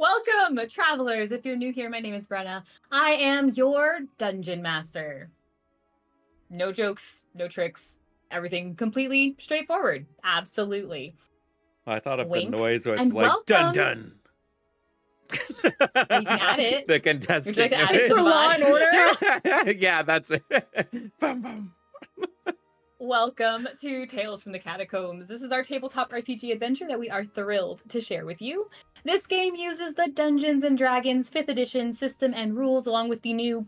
Welcome, travelers. If you're new here, my name is Brenna. I am your dungeon master. No jokes, no tricks, everything completely straightforward. Absolutely. I thought of Wink the noise where it's and like dun welcome. dun. Well, you can add it. The Would you contestant like to add it noise. to the For Law and Order? Yeah, that's it. Bum, bum. Welcome to Tales from the Catacombs. This is our tabletop RPG adventure that we are thrilled to share with you. This game uses the Dungeons & Dragons 5th edition system and rules along with the new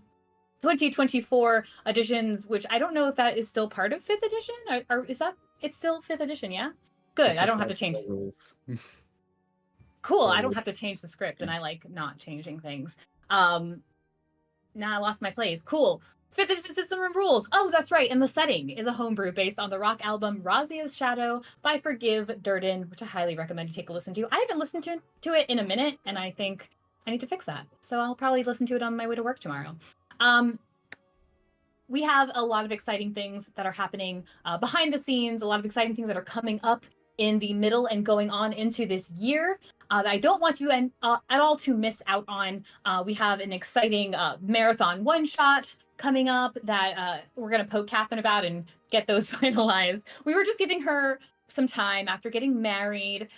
2024 editions, which I don't know if that is still part of 5th edition. Or is that, it's still 5th edition, yeah? Good, I don't have to change. rules. Cool, I don't have to change the script, and I like not changing things. Now I lost my place. Cool. 5th edition system and rules. Oh, that's right. And the setting is a homebrew based on the rock album Razia's Shadow by Forgive Durden, which I highly recommend you take a listen to. I haven't listened to it in a minute, and I think I need to fix that. So I'll probably listen to it on my way to work tomorrow. We have a lot of exciting things that are happening behind the scenes, a lot of exciting things that are coming up in the middle and going on into this year that I don't want you at all to miss out on. We have an exciting marathon one-shot coming up that we're going to poke Catherine about and get those finalized. We were just giving her some time after getting married,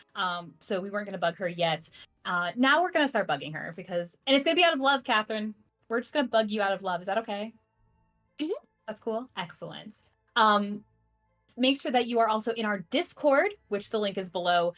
so we weren't going to bug her yet. Now we're going to start bugging her because, and it's going to be out of love, Catherine. We're just going to bug you out of love. Is that okay? Mm-hmm. That's cool. Excellent. Make sure that you are also in our Discord, which the link is below.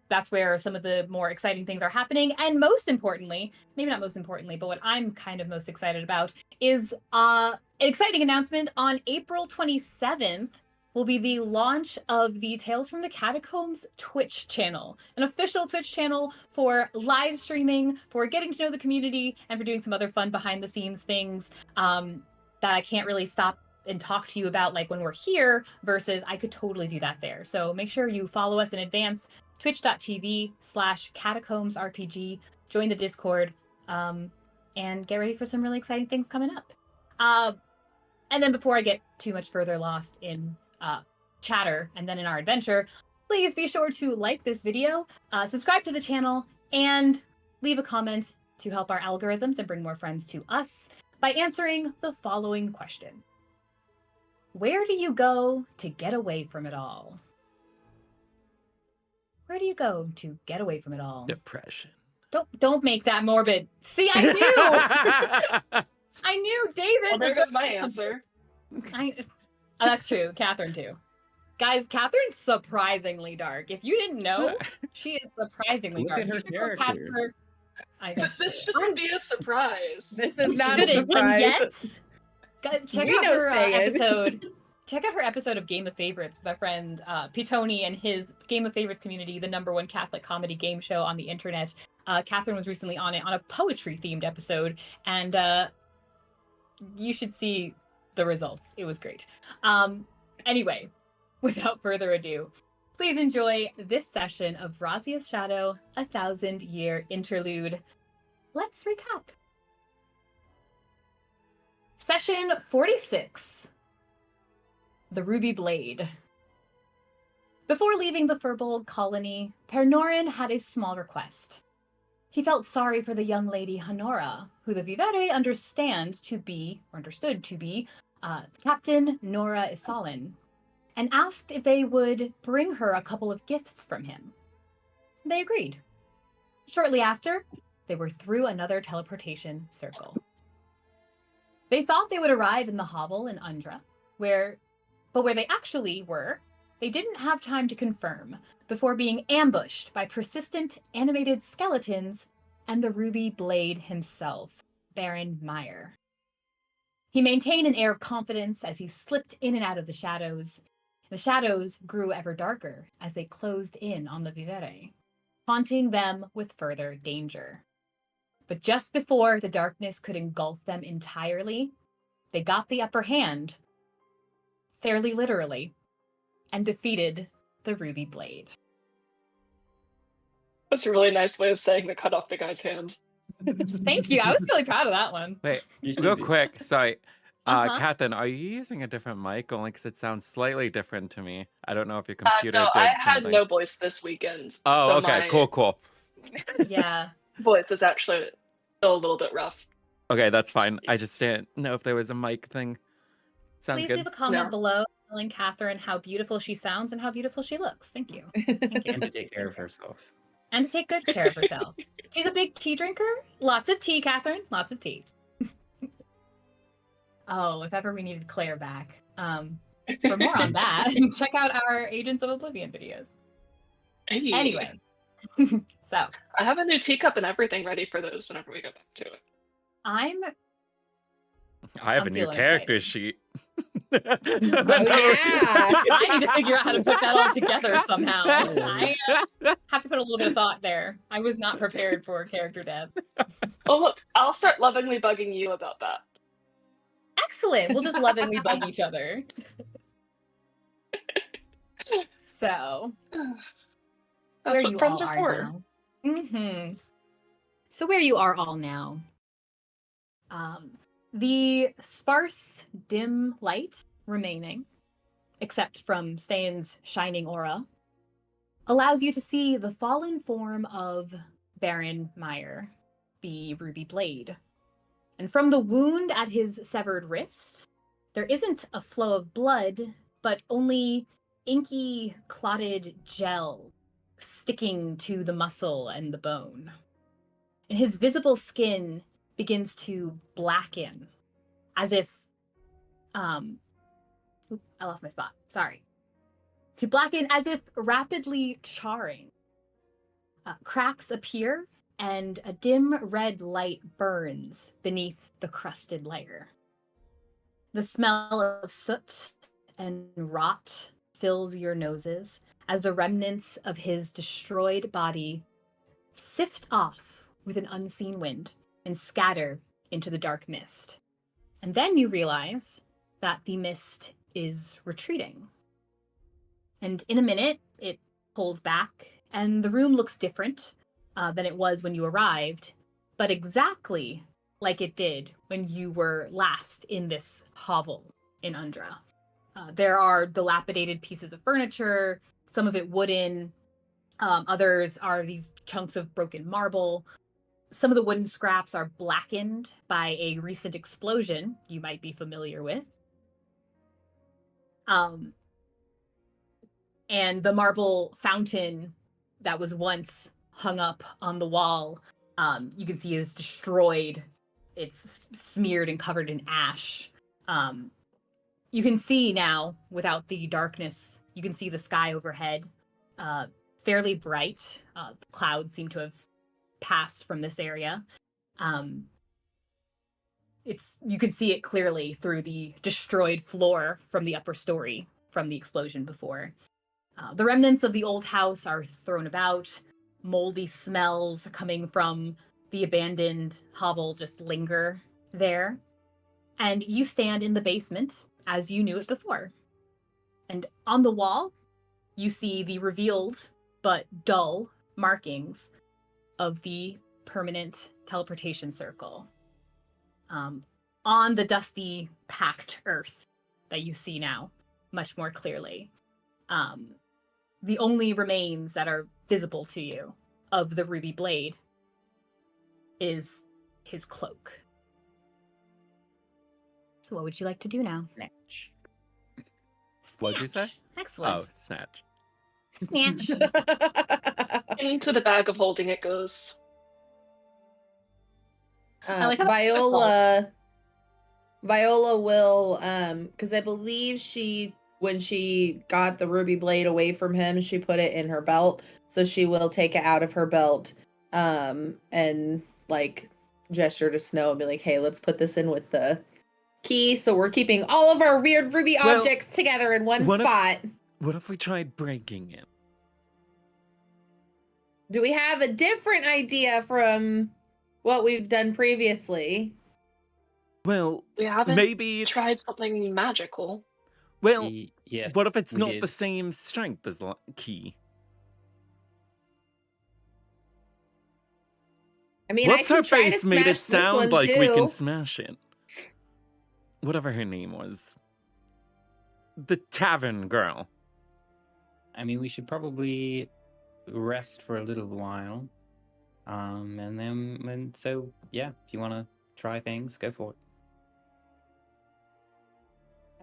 That's where some of the more exciting things are happening. And most importantly, maybe not most importantly, but what I'm kind of most excited about is an exciting announcement. On April 27th will be the launch of the Tales from the Catacombs Twitch channel, an official Twitch channel for live streaming, for getting to know the community, and for doing some other fun behind the scenes things that I can't really stop and talk to you about like when we're here versus I could totally do that there. So make sure you follow us in advance, twitch.tv/catacombsrpg, join the Discord, and get ready for some really exciting things coming up. And then before I get too much further lost in chatter and then in our adventure, please be sure to like this video, subscribe to the channel, and leave a comment to help our algorithms and bring more friends to us by answering the following question. Where do you go to get away from it all? Where do you go to get away from it all? Depression. Don't make that morbid. See, I knew. I knew, David. Well, there goes my answer. That's true. Catherine too. Guys, Catherine's surprisingly dark. If you didn't know, she is surprisingly Look dark. at her You should go catch character. her. This shouldn't be a surprise. This is not a Shouldn't, and surprise. yet, guys, check We out know her Ste'yn. episode. Check out her episode of Game of Favorites with our friend Pitoni and his Game of Favorites community, the #1 Catholic comedy game show on the internet. Catherine was recently on it on a poetry-themed episode, and you should see the results. It was great. Anyway, without further ado, please enjoy this session of Razia's Shadow, a 1,000-year interlude. Let's recap. Session 46. The Ruby Blade. Before leaving the Furbolg colony, Pernorin had a small request. He felt sorry for the young lady Honora, who the Vivere understood to be Captain Nora Isalin, and asked if they would bring her a couple of gifts from him. They agreed. Shortly after, they were through another teleportation circle. They thought they would arrive in the hovel in Undra, but where they actually were, they didn't have time to confirm before being ambushed by persistent animated skeletons and the Ruby Blade himself, Baron Meyer. He maintained an air of confidence as he slipped in and out of the shadows. The shadows grew ever darker as they closed in on the Vivere, haunting them with further danger. But just before the darkness could engulf them entirely, they got the upper hand, fairly literally, and defeated the Ruby Blade. That's a really nice way of saying to cut off the guy's hand. Thank you. I was really proud of that one. Wait, Usually real do. quick. Sorry. Uh-huh. Catherine, are you using a different mic? Only because it sounds slightly different to me. I don't know if your computer No, did I had something. no voice this weekend. Oh, so okay. my- Cool. Yeah. Voice is actually still a little bit rough. Okay, that's fine. I just didn't know if there was a mic thing. Sounds Please good. leave a comment No. below telling Catherine how beautiful she sounds and how beautiful she looks. Thank you. Thank you. And to take care of herself. And to take good care of herself. She's a big tea drinker. Lots of tea, Catherine. Lots of tea. Oh, if ever we needed Claire back. For more on that, check out our Agents of Oblivion videos. Hey. Anyway, so I have a new teacup and everything ready for those whenever we go back to it. I have I'm a new feeling character excited. sheet. Oh, yeah. I need to figure out how to put that all together somehow. I have to put a little bit of thought there. I was not prepared for character dev. Oh, look, I'll start lovingly bugging you about that. Excellent. We'll just lovingly bug each other. So, That's where what you friends all are are for. now. So where you are all now. The sparse, dim light remaining, except from Ste'yn's shining aura, allows you to see the fallen form of Baron Meyer, the Ruby Blade. And from the wound at his severed wrist, there isn't a flow of blood, but only inky, clotted gel sticking to the muscle and the bone. And his visible skin begins to blacken, as if, oop, I lost my spot, sorry. To blacken as if rapidly charring. Cracks appear, and a dim red light burns beneath the crusted layer. The smell of soot and rot fills your noses as the remnants of his destroyed body sift off with an unseen wind and scatter into the dark mist. And then you realize that the mist is retreating. And in a minute, it pulls back, and the room looks different than it was when you arrived, but exactly like it did when you were last in this hovel in Undra. There are dilapidated pieces of furniture, some of it wooden, others are these chunks of broken marble. Some of the wooden scraps are blackened by a recent explosion you might be familiar with. And the marble fountain that was once hung up on the wall, you can see is destroyed. It's smeared and covered in ash. You can see now, without the darkness, you can see the sky overhead, fairly bright. Clouds seem to have passed from this area. You can see it clearly through the destroyed floor from the upper story from the explosion before. The remnants of the old house are thrown about. Moldy smells coming from the abandoned hovel just linger there. And you stand in the basement as you knew it before. And on the wall, you see the revealed but dull markings of the permanent teleportation circle. On the dusty, packed earth that you see now much more clearly. The only remains that are visible to you of the Ruby Blade is his cloak. So what would you like to do now? Snatch. What'd you say? Snatch. Excellent. Oh, snatch. Snatch. Into the bag of holding it goes. I like how Viola will, because I believe when she got the ruby blade away from him, she put it in her belt. So she will take it out of her belt, and like gesture to Snow and be like, "Hey, let's put this in with the key. So we're keeping all of our weird ruby objects together in one spot." What if we tried breaking it? Do we have a different idea from what we've done previously? Well, We haven't maybe it's... tried something magical. Well, Yes, what if it's we not did. the same strength as the key? I mean, What's I her can try to face made smash it this sound one like too. we can smash it. Whatever her name was. The tavern girl. I mean, we should probably rest for a little while. So yeah, if you want to try things, go for it.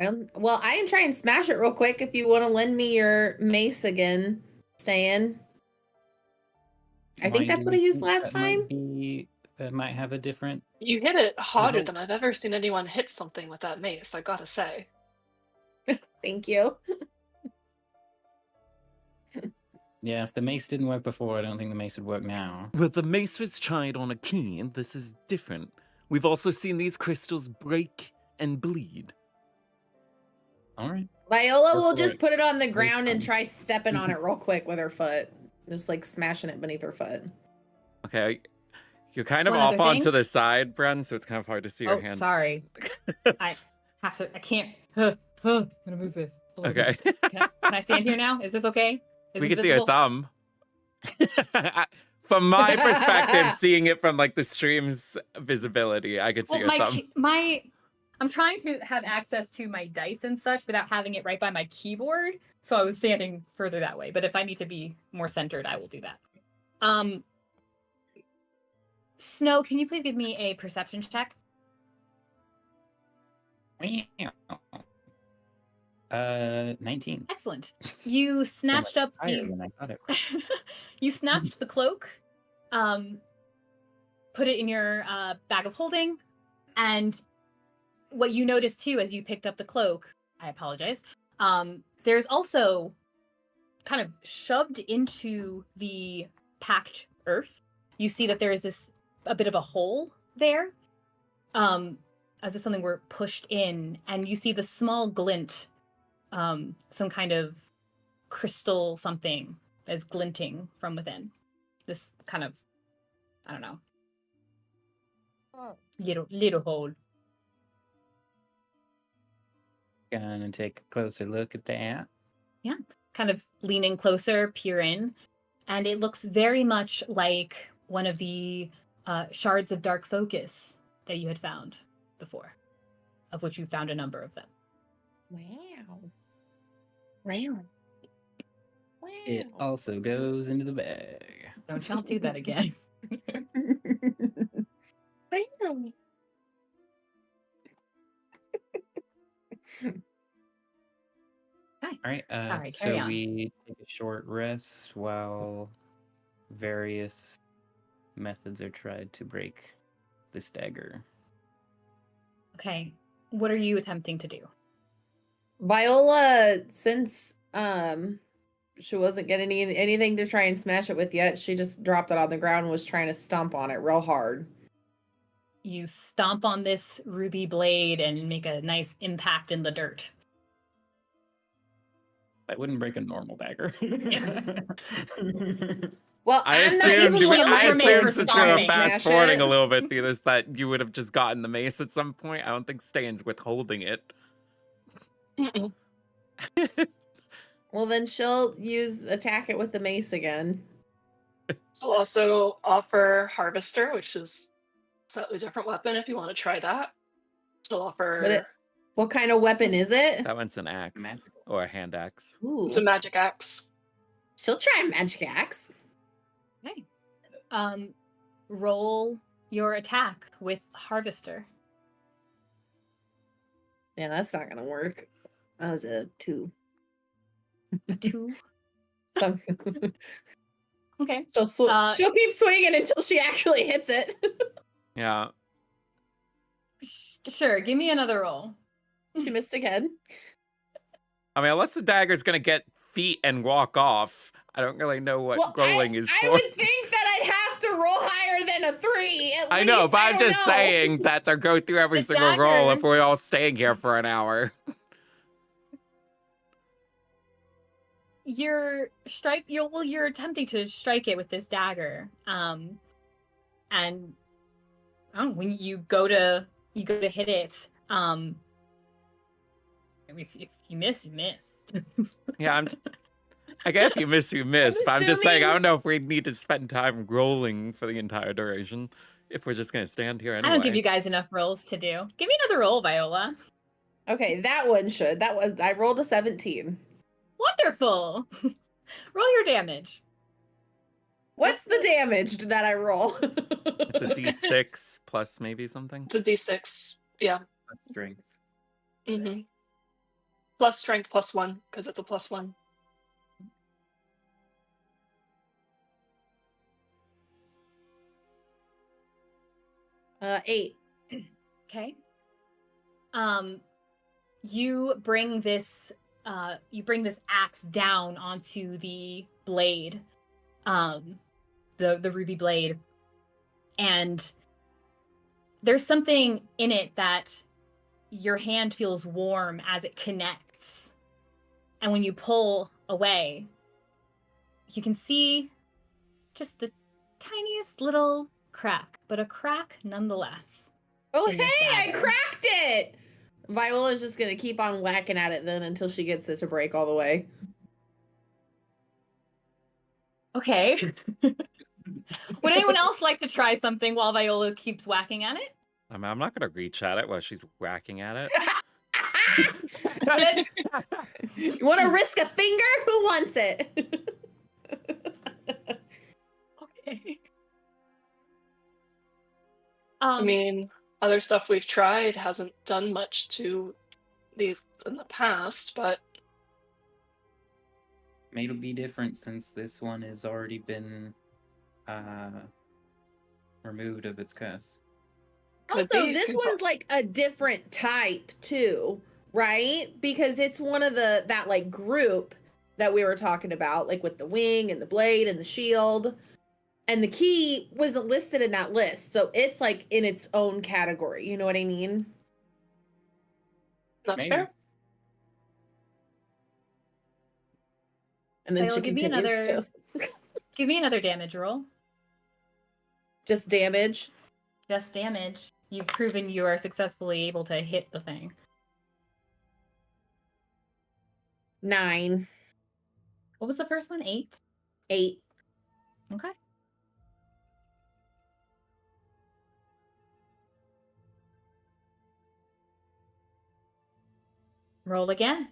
I can try and smash it real quick if you want to lend me your mace again, Ste'yn. I think Why that's do what I you used think last that might time. that might have a different You hit it harder result? than I've ever seen anyone hit something with that mace, I gotta say. Thank you. Yeah, if the mace didn't work before, I don't think the mace would work now. Well, the mace was tried on a key, and this is different. We've also seen these crystals break and bleed. All right. Viola Go will for just it. put it on the Very ground and fun. try stepping on it real quick with her foot. Just like smashing it beneath her foot. Okay, you're kind of One off other onto thing? the side, Bren, so it's kind of hard to see your Oh, hand. sorry. I can't. I'm gonna move this. a little Okay. bit. Can I stand here now? Is this okay? Is We this can see your visible? thumb. From my perspective, seeing it from like the stream's visibility, I could see Well, your thumb. I'm trying to have access to my dice and such without having it right by my keyboard, so I was standing further that way. But if I need to be more centered, I will do that. Snow, can you please give me a perception check? 19. Excellent. You snatched up Higher the than I thought it was. you snatched the cloak, put it in your bag of holding, and what you noticed too as you picked up the cloak, I apologize, there's also kind of shoved into the packed earth. You see that there is a bit of a hole there, as if something were pushed in, and you see the small glint, some kind of crystal something that is glinting from within. This kind of, I don't know, little hole. Gonna take a closer look at that. Yeah, kind of lean in closer, peer in, and it looks very much like one of the shards of dark focus that you had found before, of which you found a number of them. Wow. Wow. It also goes into the bag. Don't y'all do that again. Wow. Okay. All right. Sorry, So carry on. we take a short rest while various methods are tried to break this dagger. Okay, what are you attempting to do? Viola, since she wasn't getting anything to try and smash it with yet, she just dropped it on the ground and was trying to stomp on it real hard. You stomp on this ruby blade and make a nice impact in the dirt. That wouldn't break a normal dagger. Well, I I'm not assumed, using one of my are made for swords to since try we were and stomping. fast smash forwarding a it. little bit through this, that you would have just gotten the mace at some point. I don't think Ste'yn's withholding it. Mm-mm. Well, then she'll attack it with the mace again. So also offer Harvester, which is a slightly different weapon if you want to try that. So offer What kind of weapon is it? That one's an axe Magical. or a hand axe. Ooh, it's a magic axe. she'll try a magic axe. Okay. Roll your attack with Harvester. Yeah, that's not gonna work. That was a 2. A 2. So- Okay. she'll keep swinging until she actually hits it. Yeah. Sure, give me another roll. She missed again. I mean, unless the dagger's gonna get feet and walk off, I don't really know what rolling is I for. would think that I'd have to roll higher than a 3. At I know, least. but I I'm don't just know. saying that to go through every The single roll dagger- if we're all staying here for an hour. You're attempting to strike it with this dagger. And when you go to hit it, if you miss, you miss. Yeah, I guess if you miss, you miss. But I'm just saying, I assuming- don't know if we need to spend time rolling for the entire duration. If we're just gonna stand here anyway. I don't give you guys enough rolls to do. Give me another roll, Viola. Okay, that one should. I rolled a 17. Wonderful. Roll your damage. What's the damage that I roll? It's a D6 plus maybe something. It's a D6. Yeah. Strength. Mm-hmm. Plus strength plus 1, because it's a +1. Eight. Okay. You bring this axe down onto the blade, the ruby blade, and there's something in it that your hand feels warm as it connects. And when you pull away, you can see just the tiniest little crack, but a crack nonetheless. Oh, in this hey, I dagger. cracked it! Viola's just gonna keep on whacking at it then until she gets it to break all the way. Okay. Would anyone else like to try something while Viola keeps whacking at it? I mean, I'm not going to reach at it while she's whacking at it. You want to risk a finger? Who wants it? Okay. I mean, other stuff we've tried hasn't done much to these in the past, but It'll be different since this one has already been removed of its curse. Also, this one's like a different type too, right? Because it's one of that like group that we were talking about, like with the wing and the blade and the shield. And the key wasn't listed in that list, so it's like in its own category. You know what I mean? that's Maybe. fair. And then Viola, she continues to give me another damage roll. just damage. Just damage. You've proven you are successfully able to hit the thing. 9. What was the first one? 8? 8. Okay. Roll again.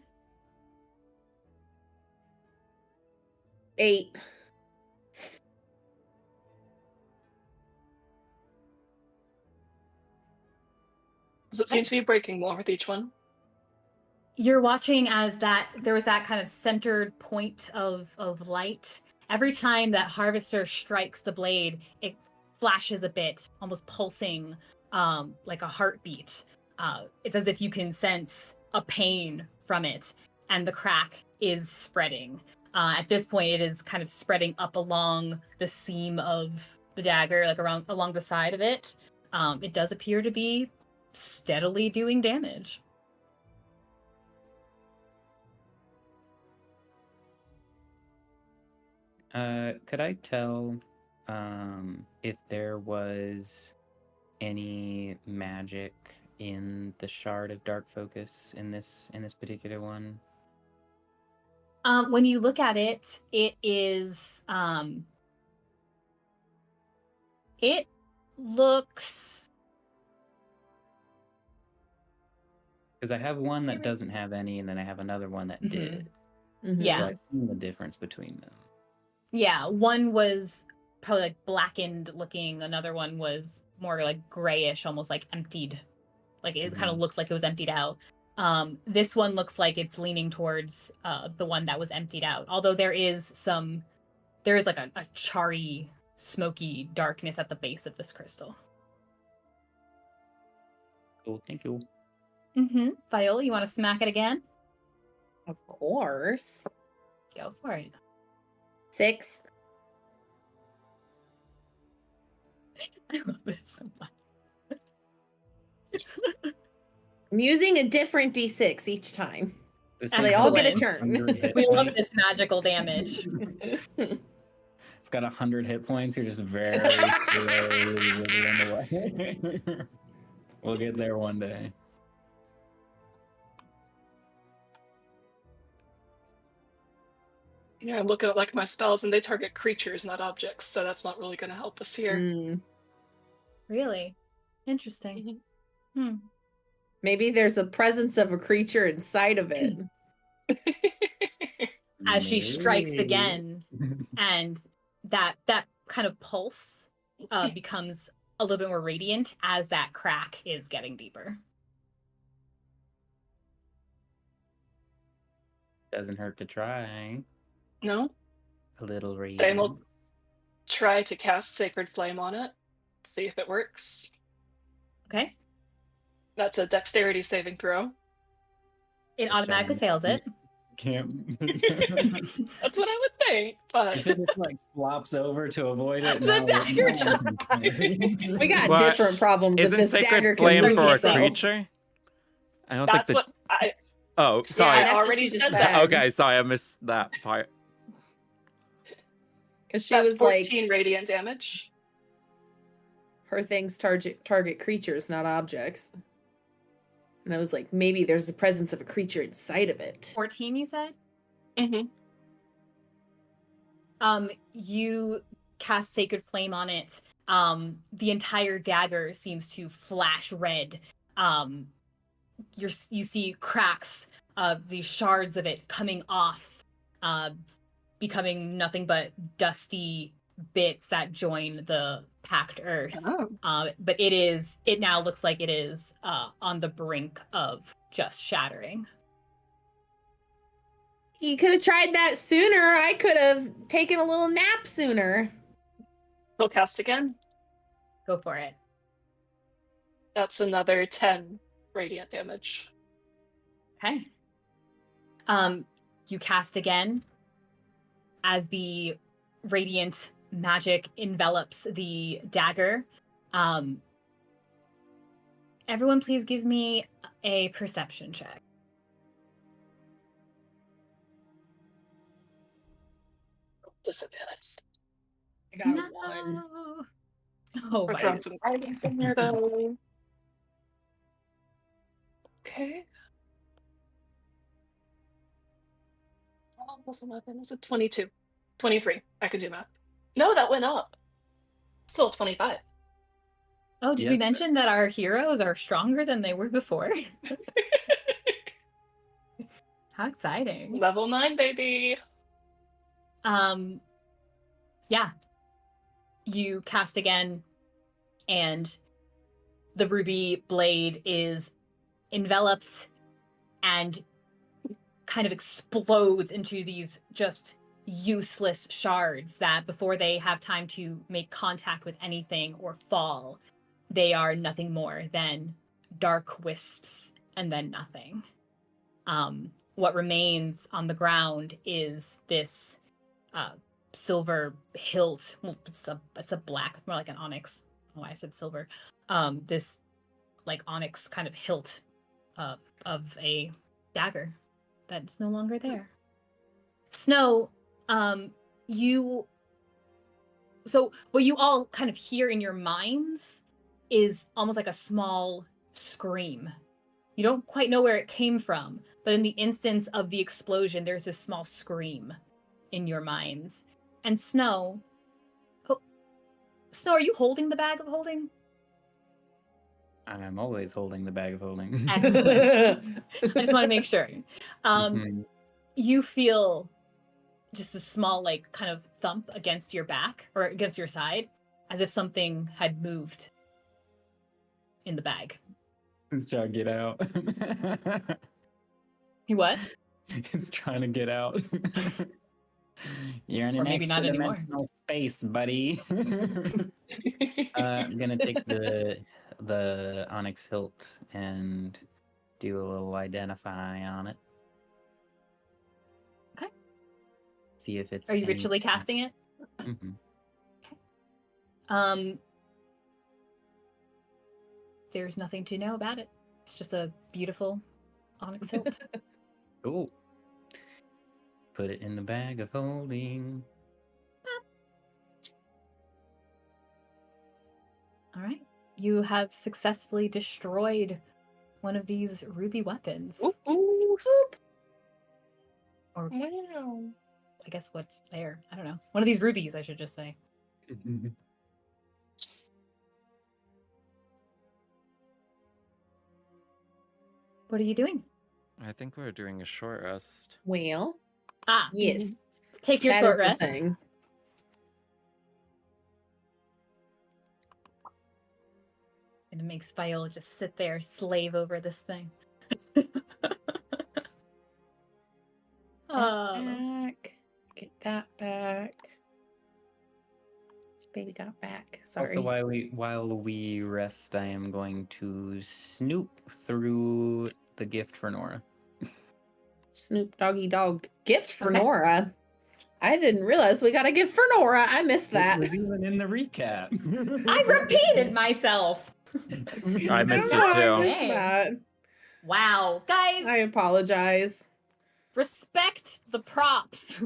8. Does it seem to be breaking more with each one? You're watching as there was that kind of centered point of light. Every time that Harvester strikes the blade, it flashes a bit, almost pulsing, like a heartbeat. It's as if you can sense a pain from it, and the crack is spreading. At this point, it is kind of spreading up along the seam of the dagger, like along the side of it. It does appear to be steadily doing damage. Could I tell if there was any magic in the shard of dark focus in this particular one? When you look at it, it is it looks, Because I have one that doesn't have any, and then I have another one that did. Yeah. So I've seen the difference between them. yeah, one was probably like blackened looking, another one was more like grayish, almost like emptied. Like it kind of looked like it was emptied out. This one looks like it's leaning towards the one that was emptied out. Although there is like a charry, smoky darkness at the base of this crystal. Cool, thank you. Viola, you want to smack it again? Of course. Go for it. 6. I love this so much. I'm using a different D6 each time. This So they all get a Excellent. turn. 100 hit We love points. this magical damage. It's got 100 hit points. You're just very slowly whittling away. We'll get there one day. Yeah, I'm looking at like my spells and they target creatures, not objects, so that's not really going to help us here. Really? Interesting. Maybe there's a presence of a creature inside of it. As she strikes Maybe. again, and that kind of pulse becomes a little bit more radiant as that crack is getting deeper. Doesn't hurt to try. No? A little Ste'yn radiant. will try to cast Sacred Flame on it. See if it works. Okay. That's a dexterity saving throw. It automatically fails it. Can't. That's what I would think, but If it just like flops over to avoid it, The no, dagger no one just- can play. We got What? different problems if Isn't this Sacred dagger can Flame move for a itself. creature? I don't that's think what I Oh, sorry. Yeah, that's what already she just said that. said. Okay, sorry, I missed that part. Because she That's was like, 14 radiant damage. her things target creatures, not objects. And I was like, maybe there's a presence of a creature inside of it. 14, you said? Mm-hmm. You cast Sacred Flame on it. The entire dagger seems to flash red. You see cracks of these shards of it coming off, becoming nothing but dusty bits that join the packed earth. Oh. But it now looks like it is on the brink of just shattering. You could have tried that sooner. I could have taken a little nap sooner. He'll cast again. Go for it. That's another 10 radiant damage. Okay. You cast again as the radiant magic envelops the dagger. Everyone please give me a perception check. Disadvantage. I got one. Oh, We're my. throwing some guidance in there though. Okay. Plus 11 is a 22. 23. I can do math. No, that went up. Still 25. Oh, did we Yes. mention that our heroes are stronger than they were before? How exciting. Level 9, baby. Yeah. You cast again, and the ruby blade is enveloped and kind of explodes into these just useless shards that before they have time to make contact with anything or fall, they are nothing more than dark wisps and then nothing. What remains on the ground is this silver hilt. Well, it's a black, it's more like an onyx. I don't know why I said silver. This like onyx kind of hilt of a dagger that's no longer there. Snow, so what you all kind of hear in your minds is almost like a small scream. You don't quite know where it came from, but in the instance of the explosion, there's this small scream in your minds. And Snow, are you holding the bag of holding? I'm always holding the bag of holding. Excellent. I just want to make sure. Mhm. You feel just a small, like, kind of thump against your back or against your side, as if something had moved in the bag. It's trying to get out. You what? It's trying to get out. You're in Or an maybe not anymore. extra-dimensional space, buddy. I'm gonna take the onyx hilt and do a little identify on it. Okay. See if it's. Are you ritually casting it? Mm-hmm. There's nothing to know about it. It's just a beautiful onyx hilt. Cool. Put it in the bag of holding. All right. You have successfully destroyed one of these ruby weapons. Ooh, ooh, whoop. Or Wow. I guess what's there. I don't know. One of these rubies, I should just say. What are you doing? I think we're doing a short rest. Well, Ah, yes. take your that short is the rest. thing. and it makes Viola just sit there, slave over this thing. Back. Get that back. Baby got back. Sorry. Also, while we rest, I am going to snoop through the gift for Nora. Snoop Doggy Dog. Gift for Okay. Nora. I didn't realize we got a gift for Nora. I missed that. It was even in the recap. I repeated myself. I missed don't it know, I too. missed Dang. that. Wow, guys, I apologize. respect the props.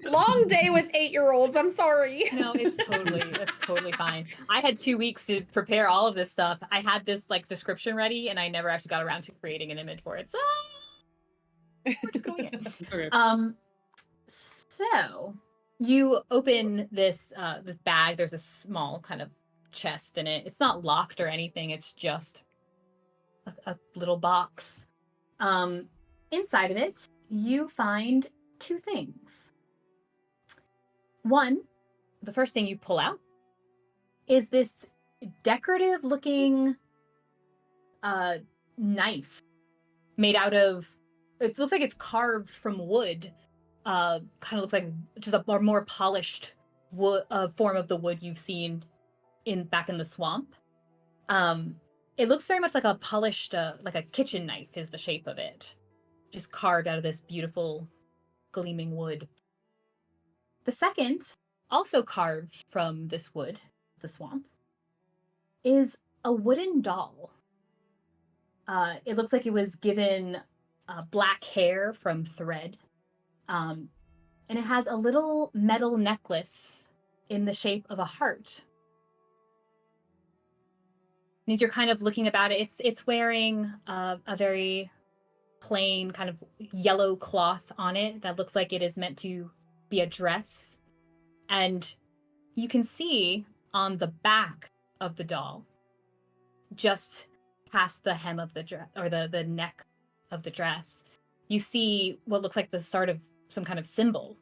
Long day with 8-year-olds. I'm sorry. No, it's totally fine. I had 2 weeks to prepare all of this stuff. I had this like description ready, and I never actually got around to creating an image for it. So we're just going in. Okay. So you open this this bag. There's a small kind of chest in it. It's not locked or anything. It's just a little box. Inside of it, you find 2 things. One, the first thing you pull out is this decorative looking knife made out of, it looks like it's carved from wood. Kind of looks like just a more polished wood, form of the wood you've seen back in the swamp. It looks very much like a polished, like a kitchen knife is the shape of it. Just carved out of this beautiful gleaming wood. The second, also carved from this wood, the swamp, is a wooden doll. It looks like it was given black hair from thread. And it has a little metal necklace in the shape of a heart. And as you're kind of looking about it, it's wearing a very plain kind of yellow cloth on it that looks like it is meant to be a dress. And you can see on the back of the doll, just past the hem of the dress, or the neck of the dress, you see what looks like the start of some kind of symbol.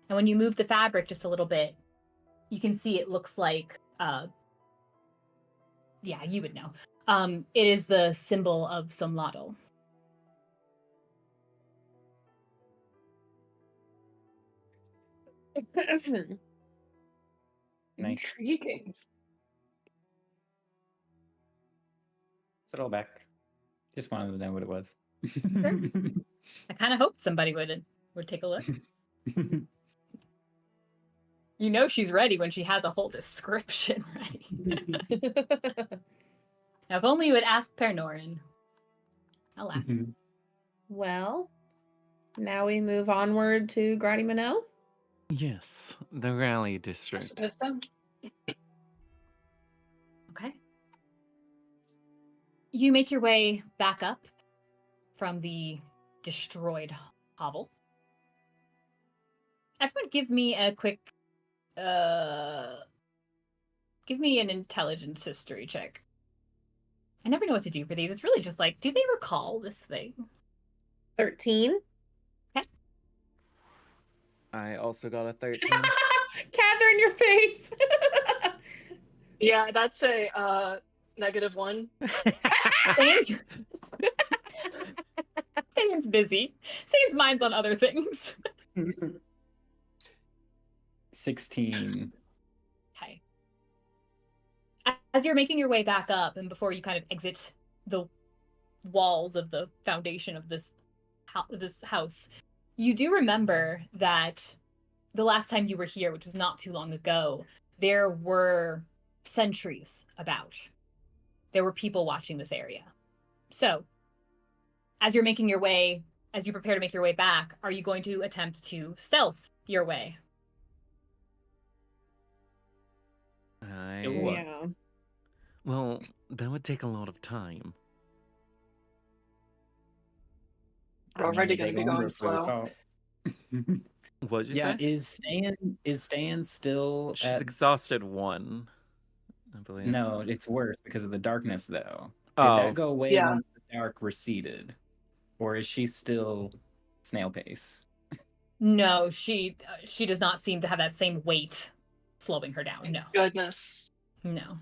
And when you move the fabric just a little bit, you can see it looks like, yeah, you would know. It is the symbol of Somlado. Nice. Intriguing. Put it all back. Just wanted to know what it was. I kind of hoped somebody would take a look. You know she's ready when she has a whole description ready. Now, if only you had asked Pernorin. I'll ask. Well, now we move onward to Grady Minot. Yes, the Raleigh I district. suppose so. Okay. You make your way back up from the destroyed hovel. Everyone give me a quick give me an intelligence history check. I never know what to do for these. It's really just like, do they recall this thing? 13. I also got a 13. Catherine, your face. Yeah, that's a -1. Ste'yn's busy. Ste'yn's mind's on other things. 16. Okay. As you're making your way back up, and before you kind of exit the walls of the foundation of this house, you do remember that the last time you were here, which was not too long ago, there were sentries about. There were people watching this area. So, as you're making your way, as you prepare to make your way back, are you going to attempt to stealth your way? Yeah. Well, that would take a lot of time. We're already going to be going slow. What'd you Yeah, say? is Ste'yn still She's at... exhausted 1, I believe. No, it's worse because of the darkness, though. Did Oh. that go away Yeah. once the dark receded? Or is she still snail pace? No, she does not seem to have that same weight slowing her down. No. Goodness. No.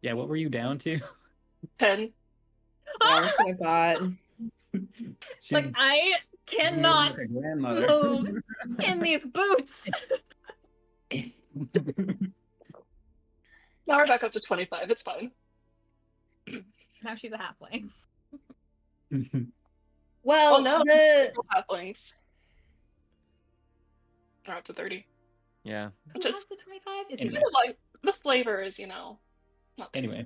Yeah, what were you down to? 10. Yeah, that's what I thought. She's Like, I cannot like a grandmother. move in these boots. Now we're back up to 25. It's fine. Now she's a halfling. Well, no, the halflings are up to 30. Yeah. Who Just- has the 25? Is Anyway. it? Like the flavor is, not 30. Anyway,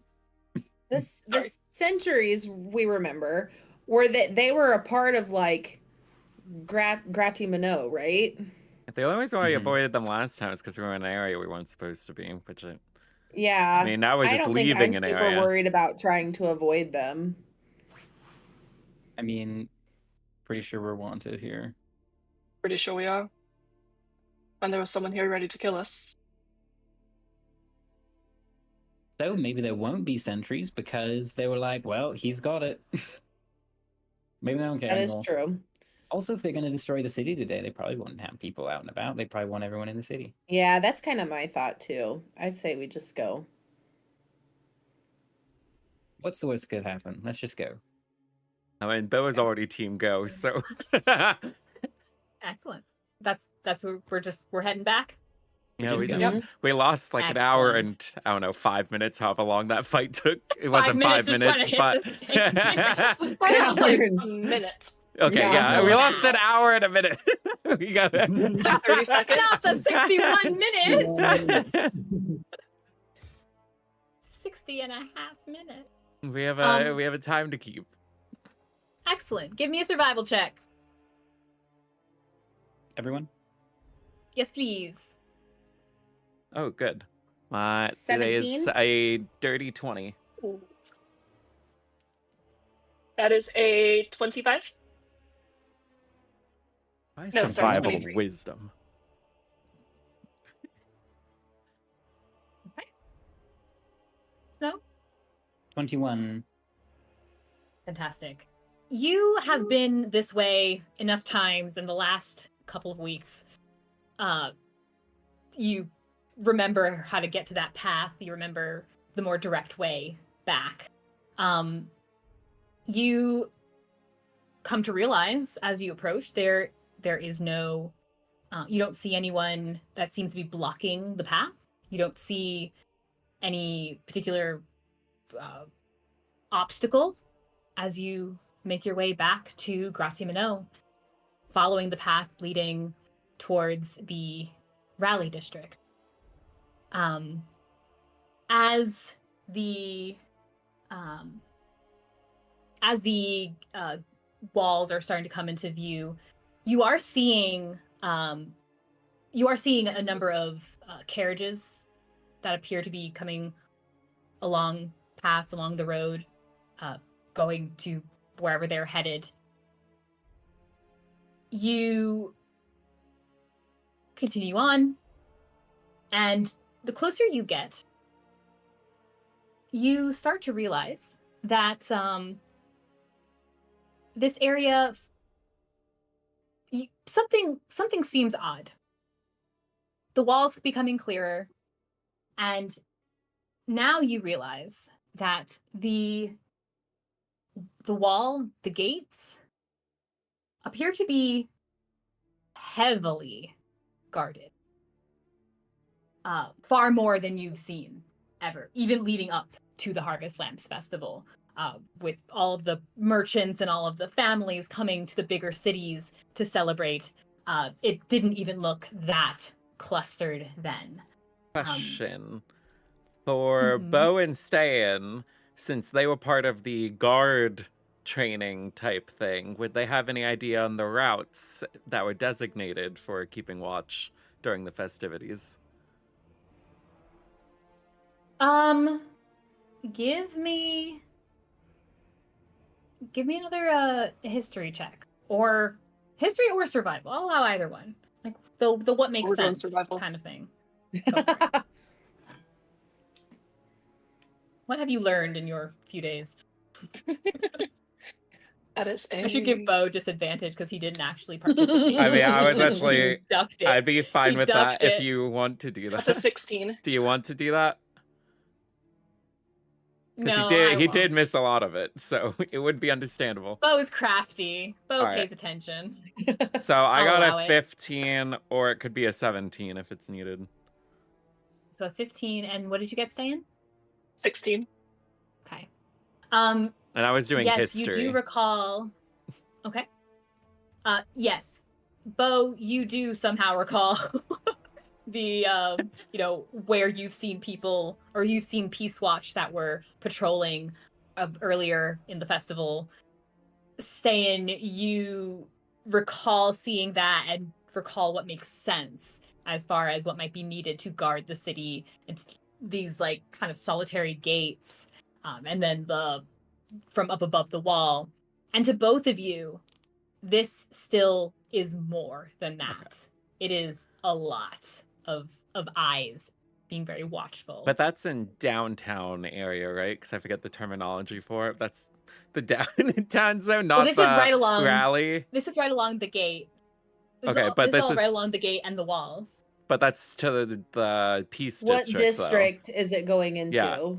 the Sorry. centuries we remember were that they were a part of like Grati Minot, right? The only reason why we Mhm. avoided them last time is because we were in an area we weren't supposed to be, which Yeah. I mean, now we're I just don't think leaving I'm an super area. worried about trying to avoid them. I mean, pretty sure we're wanted here. Pretty sure we are. And there was someone here ready to kill us. So maybe there won't be sentries because they were like, well, he's got it. Maybe they don't care That is anymore. true. Also, if they're going to destroy the city today, they probably wouldn't have people out and about. They probably want everyone in the city. Yeah, that's kind of my thought too. I'd say we just go. What's the worst that could happen? Let's just go. I mean, Beau is already team go, so. Excellent. That's we're heading back. Yeah, just we go. just we lost like an hour and Excellent. I don't know 5 minutes, however long that fight took. It 5 wasn't minutes 5 just trying to minutes, hit but this thing. It was like Yeah. a minute. okay, Yeah. yeah, we lost an Yes. hour and a minute. We got it. Like 30 seconds. Not the 61 minutes. 60 and a half minutes. we have a time to keep. Excellent. Give me a survival check. Everyone? Yes, please. Oh, good. Today is 17? a dirty 20. Ooh. That is a 25. My No, sorry, survival 23. wisdom. No? 21. Fantastic. You have been this way enough times in the last couple of weeks. You remember how to get to that path. You remember the more direct way back. You come to realize as you approach there is no you don't see anyone that seems to be blocking the path. You don't see any particular obstacle as you make your way back to Grati Minot, following the path leading towards the Rally District. As the walls are starting to come into view, you are seeing a number of carriages that appear to be coming along paths along the road, going to wherever they're headed. You continue on, and the closer you get, you start to realize that this area, something seems odd. The walls becoming clearer, and now you realize that the wall, the gates, appear to be heavily guarded. Far more than you've seen ever, even leading up to the Harvest Lamps Festival, with all of the merchants and all of the families coming to the bigger cities to celebrate. It didn't even look that clustered then. Question. For Mhm. Beau and Ste'yn, since they were part of the guard training type thing, would they have any idea on the routes that were designated for keeping watch during the festivities? Give me another history check, or history or survival. I'll allow either one. Like the what makes We're doing sense survival. kind of thing. Go for it. What have you learned in your few days? That is a... I should give Beau disadvantage because he didn't actually participate. I mean, I was He actually- ducked it. I'd be fine He with that ducked if it. you want to do that. That's a 16. Do you want to do that? Because No, he did miss a lot of it, so it would be understandable. Beau's crafty. Beau All pays right. attention. So I I'll got allow a it. 15, or it could be a 17 if it's needed. So a 15, and what did you get, Ste'yn? 16. Okay. And I was doing yes, history. you do recall. Okay. Yes, Beau, you do somehow recall the where you've seen people, or you've seen Peace Watch that were patrolling earlier in the festival. Ste'yn, you recall seeing that and recall what makes sense as far as what might be needed to guard the city. It's these like kind of solitary gates, and then from up above the wall. And to both of you, this still is more than that. Okay. It is a lot of eyes being very watchful. But that's in downtown area, right? Because I forget the terminology for it. That's the downtown zone, not this the is right along, rally. This is right along the gate. This is all right along the gate and the walls. But that's to the Peace District. What district is it going into? Yeah.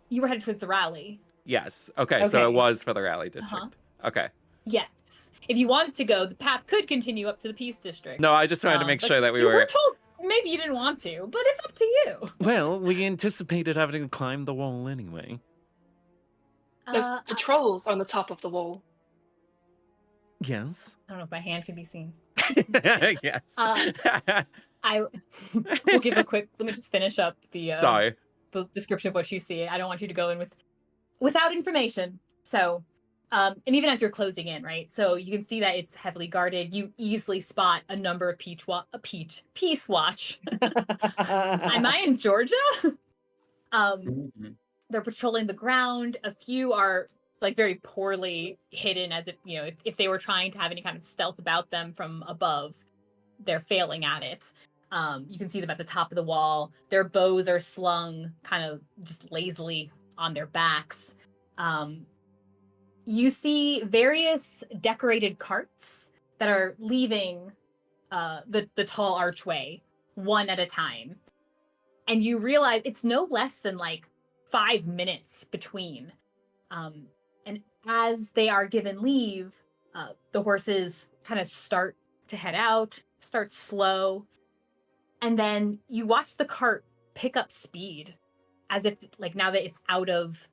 You were headed towards the rally. Yes. Okay, so it was for the rally district. Okay. Yes. If you wanted to go, the path could continue up to the Peace District. No, I just wanted to make sure that we were... You were told maybe you didn't want to, but it's up to you. Well, we anticipated having to climb the wall anyway. There's patrols on the top of the wall. Yes. I don't know if my hand can be seen. Yes. I will give a quick... Let me just finish up the description of what you see. I don't want you to go in without information. So... and even as you're closing in, right? So you can see that it's heavily guarded. You easily spot a number of Peace Watch. Am I in Georgia? They're patrolling the ground. A few are like very poorly hidden, as if if they were trying to have any kind of stealth about them from above, they're failing at it. You can see them at the top of the wall. Their bows are slung kind of just lazily on their backs. You see various decorated carts that are leaving the tall archway one at a time. And you realize it's no less than like 5 minutes between. And as they are given leave, the horses kind of start to head out, start slow. And then you watch the cart pick up speed as if like now that it's out of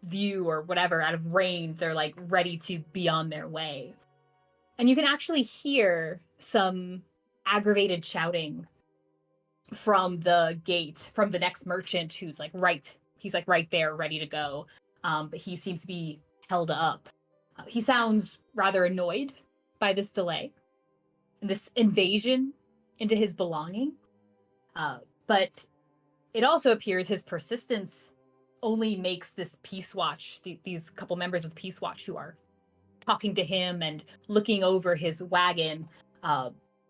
view or whatever, out of range, they're like ready to be on their way. And you can actually hear some aggravated shouting from the gate, from the next merchant who's like he's like right there, ready to go. But he seems to be held up. He sounds rather annoyed by this delay, this invasion into his belonging. But it also appears his persistence only makes this Peace Watch, these couple members of the Peace Watch who are talking to him and looking over his wagon,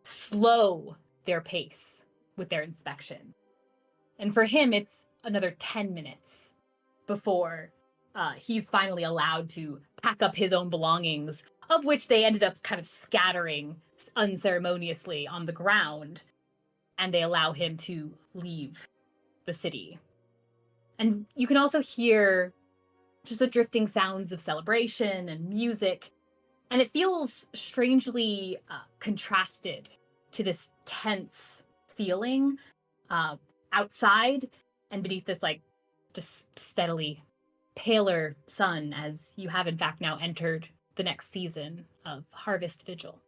slow their pace with their inspection. And for him, it's another 10 minutes before he's finally allowed to pack up his own belongings, of which they ended up kind of scattering unceremoniously on the ground, and they allow him to leave the city. And you can also hear just the drifting sounds of celebration and music. And it feels strangely contrasted to this tense feeling outside and beneath this like just steadily paler sun, as you have in fact now entered the next season of Harvest Vigil.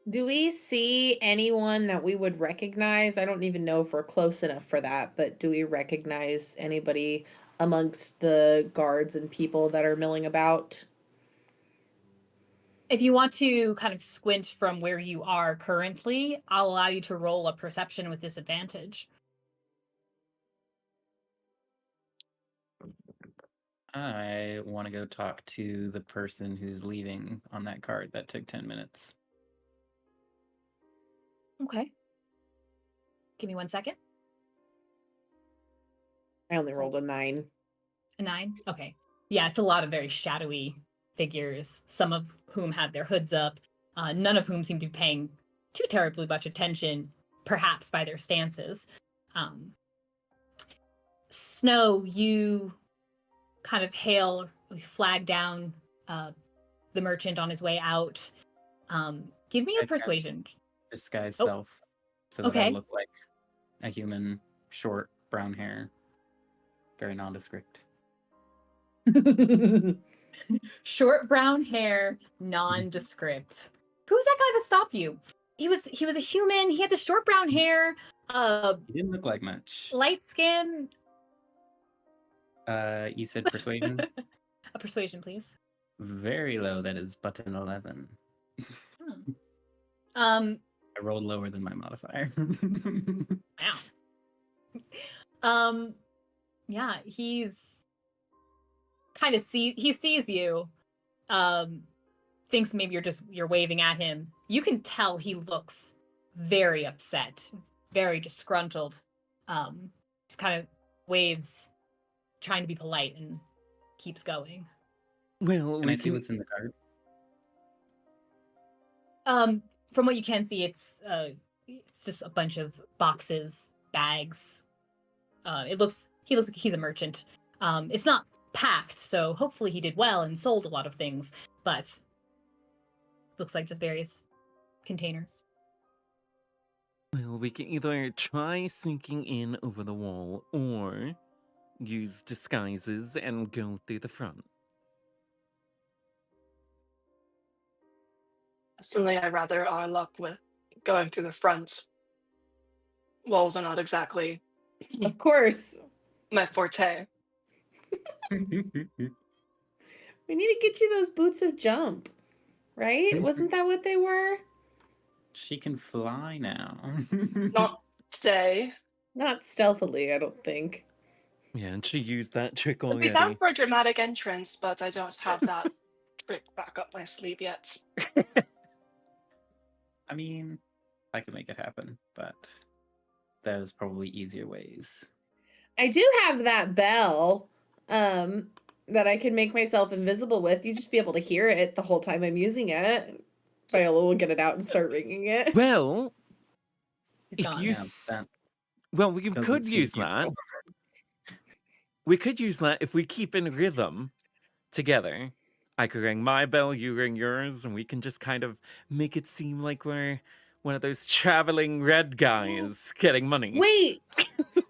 Do we see anyone that we would recognize? I don't even know if we're close enough for that, but do we recognize anybody amongst the guards and people that are milling about? If you want to kind of squint from where you are currently, I'll allow you to roll a perception with disadvantage. I want to go talk to the person who's leaving on that card that took 10 minutes. Okay. Give me 1 second. I only rolled a 9. A 9? Okay. Yeah, it's a lot of very shadowy figures, some of whom have their hoods up, none of whom seem to be paying too terribly much attention perhaps by their stances. Snow, you kind of flag down the merchant on his way out. Give me a I cast persuasion. Disguise Oh. self, so that I Okay. look like a human, short, brown hair, very nondescript. Short brown hair, nondescript. Who's that guy that stopped you? He was a human. He had the short brown hair, He didn't look like much. light skin. You said persuasion? A persuasion, please. Very low. That is button 11. Um, I rolled lower than my modifier. wow. Yeah, he's kind of he sees you. Thinks maybe you're waving at him. You can tell he looks very upset, very disgruntled. Just kind of waves, trying to be polite, and keeps going. Well, Can I see what's in the cart? From what you can see, it's just a bunch of boxes, bags. He looks like he's a merchant. It's not packed, so hopefully he did well and sold a lot of things, but looks like just various containers. Well, we can either try sneaking in over the wall or use disguises and go through the front. Personally, I'd rather our luck with going through the front. Walls are not exactly Of course. my forte. We need to get you those boots of jump, right? Wasn't that what they were? She can fly now. Not today. Not stealthily, I don't think. Yeah, and she used that trick I'd be down already. for a dramatic entrance, but I don't have that trick back up my sleeve yet. I mean, I could make it happen, but there's probably easier ways. I do have that bell that I can make myself invisible with. You just be able to hear it the whole time I'm using it. Viola will get it out and start ringing it. Well, He's if gone. you... that Well, we doesn't could seem use that. useful. We could use that if we keep in rhythm together. I could ring my bell, you ring yours, and we can just kind of make it seem like we're one of those traveling red guys getting money. Wait,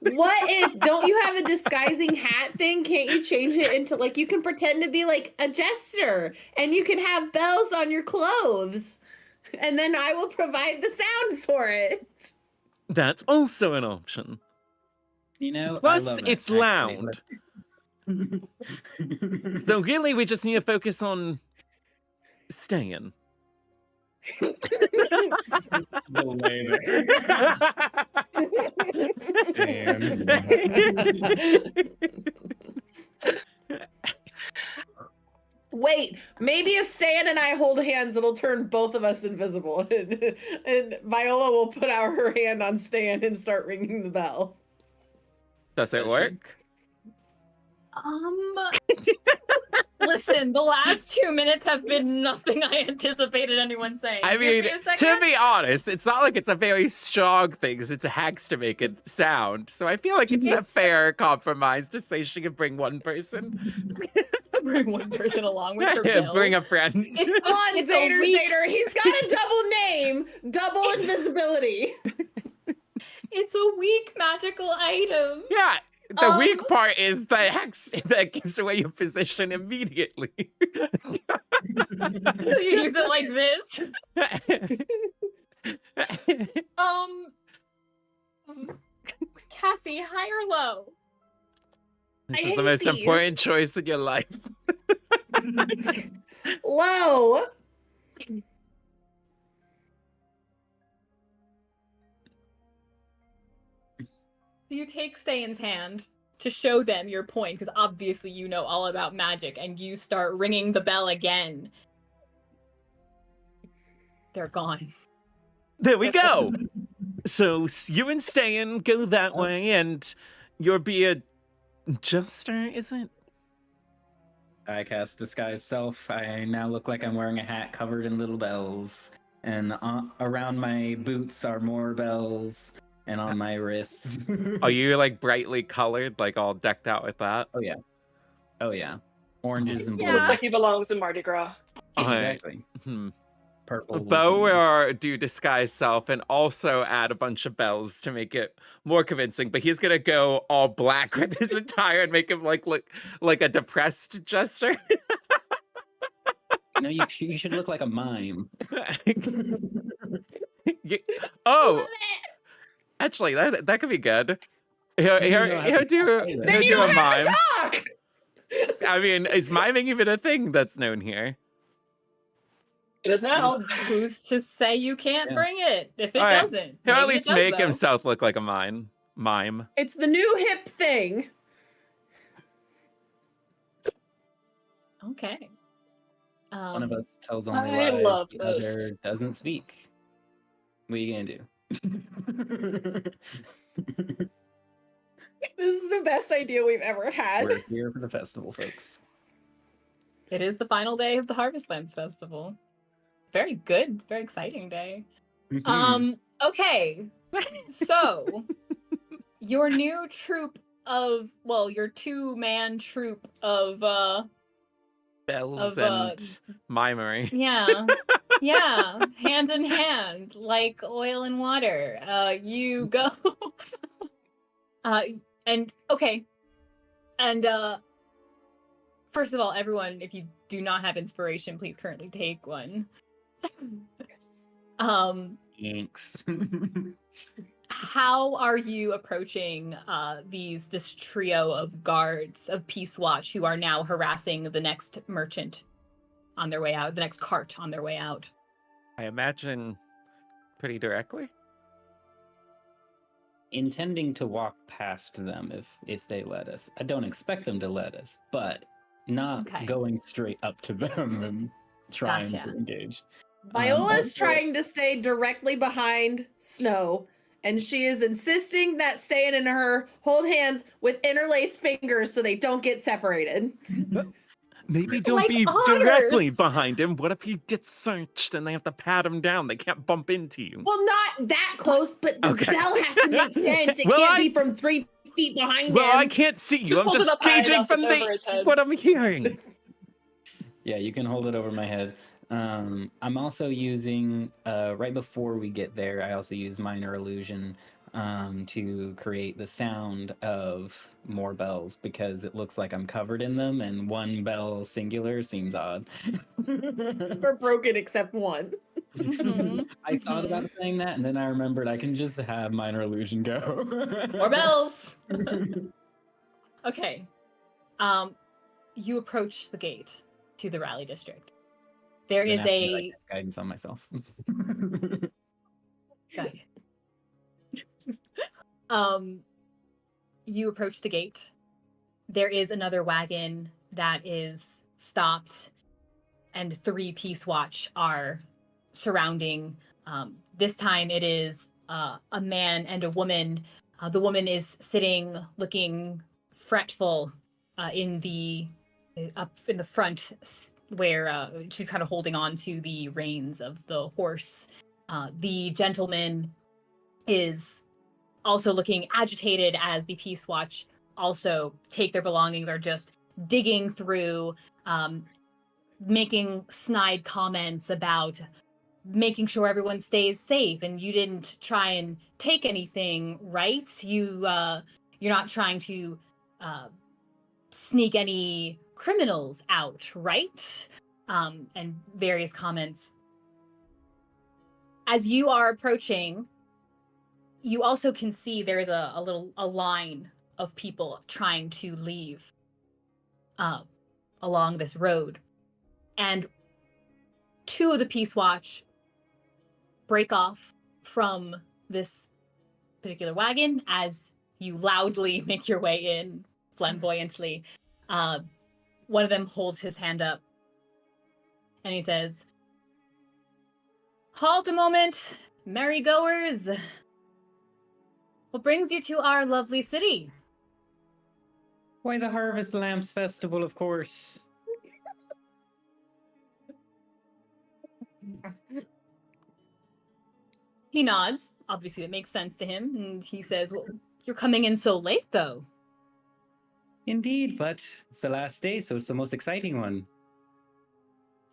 what if, don't you have a disguising hat thing? Can't you change it into, like, you can pretend to be like a jester and you can have bells on your clothes and then I will provide the sound for it. That's also an option. You know, Plus, I love it's it, actually. loud. So really, we just need to focus on Ste'yn. The way Wait, maybe if Ste'yn and I hold hands, it'll turn both of us invisible. And Viola will put out her hand on Ste'yn and start ringing the bell. Does it Does she? work? Listen, the last 2 minutes have been nothing I anticipated anyone saying. I Give mean, me a to second. be honest, it's not like it's a very strong thing, because it's a hacks to make it sound. So I feel like it's a fair compromise to say she can bring one person. Bring one person along with her Yeah, bill. bring a friend. It's Come on, it's a Zader, weak- Zader. He's got a double name, double invisibility. It's a weak magical item. Yeah, the weak Um, part is the hex that gives away your position immediately. You use it like this. Cassie, high or low? This I is the hate most these. important choice in your life. Low. You take Ste'yn's hand to show them your point, because obviously you know all about magic, and you start ringing the bell again. They're gone. There we go. So you and Ste'yn go that way, and you'll be a jester, is it? I cast Disguise Self. I now look like I'm wearing a hat covered in little bells. and around my boots are more bells, and on my wrists. Are you like brightly colored, like all decked out with that? Oh yeah. Oh yeah. Oranges and It Yeah. looks blues. like he belongs in Mardi Gras. Exactly. Hmm. Purples. Beau and- or do disguise self and also add a bunch of bells to make it more convincing, but he's gonna go all black with his attire and make him look like a depressed jester. No, you should look like a mime. Oh, actually, that could be good. He'll Then you don't have to do talk either. Then he'll you do a don't have mime. to talk. I mean, is miming even a thing that's known here? It is now. Who's to say you can't Yeah. bring it if it All right. doesn't? He'll at Maybe it least does, make though. himself look like a mime. It's the new hip thing. Okay. One of us tells only I lies, love the this. other doesn't speak. What are you gonna do? This is the best idea we've ever had. We're here for the festival, folks. It is the final day of the Harvest Lands Festival. Very good, very exciting day. Okay. So, your new troupe of, well, your 2-man troupe of, Bells of, and mimery. yeah, yeah, hand in hand, like oil and water. You go, and okay, and first of all, everyone, if you do not have inspiration, please currently take one. Thanks. How are you approaching this trio of guards of Peace Watch who are now harassing the next merchant on their way out, the next cart on their way out? I imagine pretty directly. Intending to walk past them if they let us. I don't expect them to let us, but not Okay. going straight up to them and trying Gotcha. to engage. Viola's Also- trying to stay directly behind Snow, and she is insisting that Ste'yn and her hold hands with interlaced fingers so they don't get separated. Maybe don't Like be directly otters. behind him. What if he gets searched and they have to pat him down? They can't bump into you. Well, not that close, but the Okay. bell has to make sense. It Well, can't I- be from 3 feet behind Well, I him. can't see you. Just I'm hold it just up high gauging enough, from it's over his head. what I'm hearing. Yeah, you can hold it over my head. I'm also using, right before we get there, I also use Minor Illusion to create the sound of more bells because it looks like I'm covered in them and one bell singular seems odd. We're broken except one. Mhm. I thought about saying that and then I remembered I can just have Minor Illusion go. More bells. Okay. You approach the gate to the rally district. There Then is after that, I a cast guidance on myself. got it. You approach the gate. There is another wagon that is stopped, and 3 Peace Watch are surrounding. This time it is a man and a woman. The woman is sitting, looking fretful, up in the front, where she's kind of holding on to the reins of the horse. The gentleman is also looking agitated as the Peace Watch also take their belongings, are just digging through, making snide comments about making sure everyone stays safe, and you didn't try and take anything, right? You're not trying to sneak any criminals out, right? And various comments. As you are approaching, you also can see there is a line of people trying to leave along this road. And 2 of the Peace Watch break off from this particular wagon as you loudly make your way in flamboyantly. One of them holds his hand up and he says, "Halt a moment, merry-goers. What brings you to our lovely city?" Why, the Harvest Lamps Festival, of course. He nods. Obviously, it makes sense to him. And he says, well, you're coming in so late, though. Indeed, but it's the last day, so it's the most exciting one.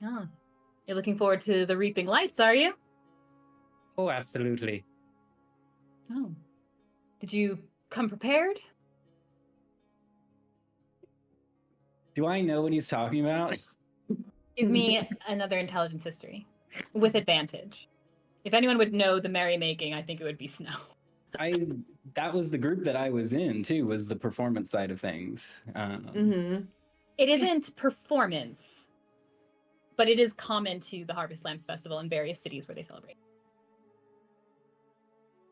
Oh, you're looking forward to the reaping lights, are you? Oh, absolutely. Oh. Did you come prepared? Do I know what he's talking about? Give me another intelligence history. With advantage. If anyone would know the merrymaking, I think it would be Snow. That was the group that I was in too, was the performance side of things. It isn't performance, but it is common to the Harvest Lamps Festival in various cities where they celebrate.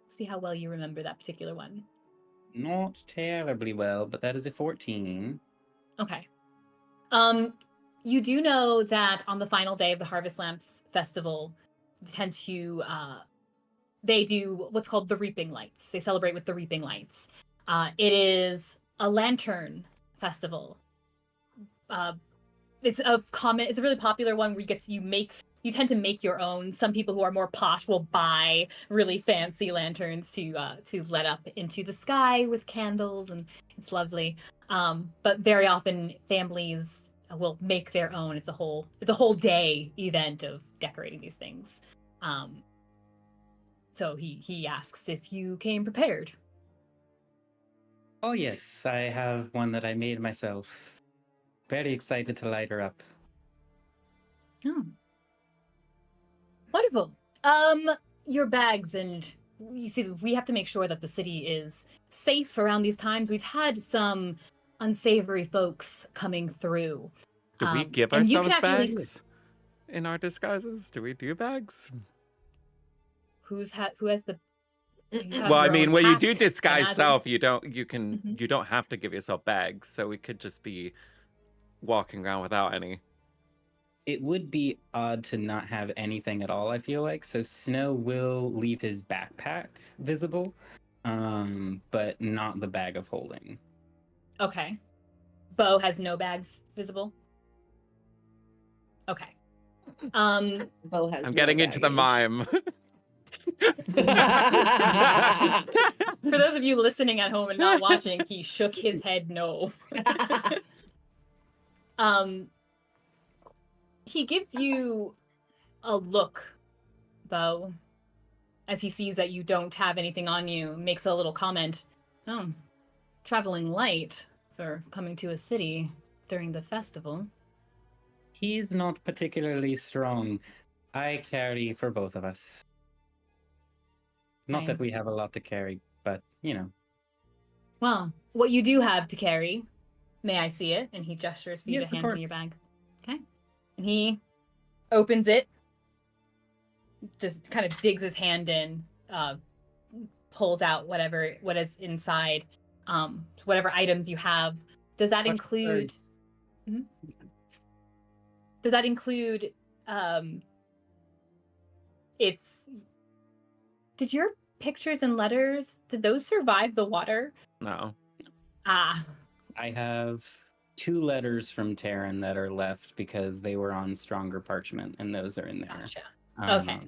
See how well you remember that particular one. Not terribly well, but that is a 14. Okay. You do know that on the final day of the Harvest Lamps Festival, they do what's called the Reaping Lights. They celebrate with the Reaping Lights. It is a lantern festival. It's a really popular one where you tend to make your own. Some people who are more posh will buy really fancy lanterns to let up into the sky with candles, and it's lovely. But very often families will make their own. It's a whole day event of decorating these things. So he asks if you came prepared. Oh yes, I have one that I made myself. Very excited to light her up. Oh. Wonderful. Your bags, and you see, we have to make sure that the city is safe around these times. We've had some unsavory folks coming through. Do we give and you ourselves can actually bags in our disguises? Do we do bags? who has the you have Well, I your mean, own when you do packs, disguise imagine. self, you don't have to give yourself bags, so we could just be walking around without any. It would be odd to not have anything at all, I feel like. So Snow will leave his backpack visible, but not the bag of holding. Okay. Beau has no bags visible. Okay. Beau has I'm no getting into the baggage. mime. For those of you listening at home and not watching, he shook his head no. He gives you a look, Beau, as he sees that you don't have anything on you, makes a little comment. Oh, traveling light for coming to a city during the festival. He's not particularly strong. I carry for both of us. Not Okay. that we have a lot to carry, but, you know. Well, what you do have to carry, may I see it? And he gestures for you Yes, to of hand him your course. bag. Okay. And he opens it, just kind of digs his hand in, pulls out what is inside, whatever items you have. Does that What include? birds? Does that include? Did your pictures and letters? Did those survive the water? No. Ah. I have 2 letters from Terran that are left because they were on stronger parchment, and those are in there. Gotcha. Okay.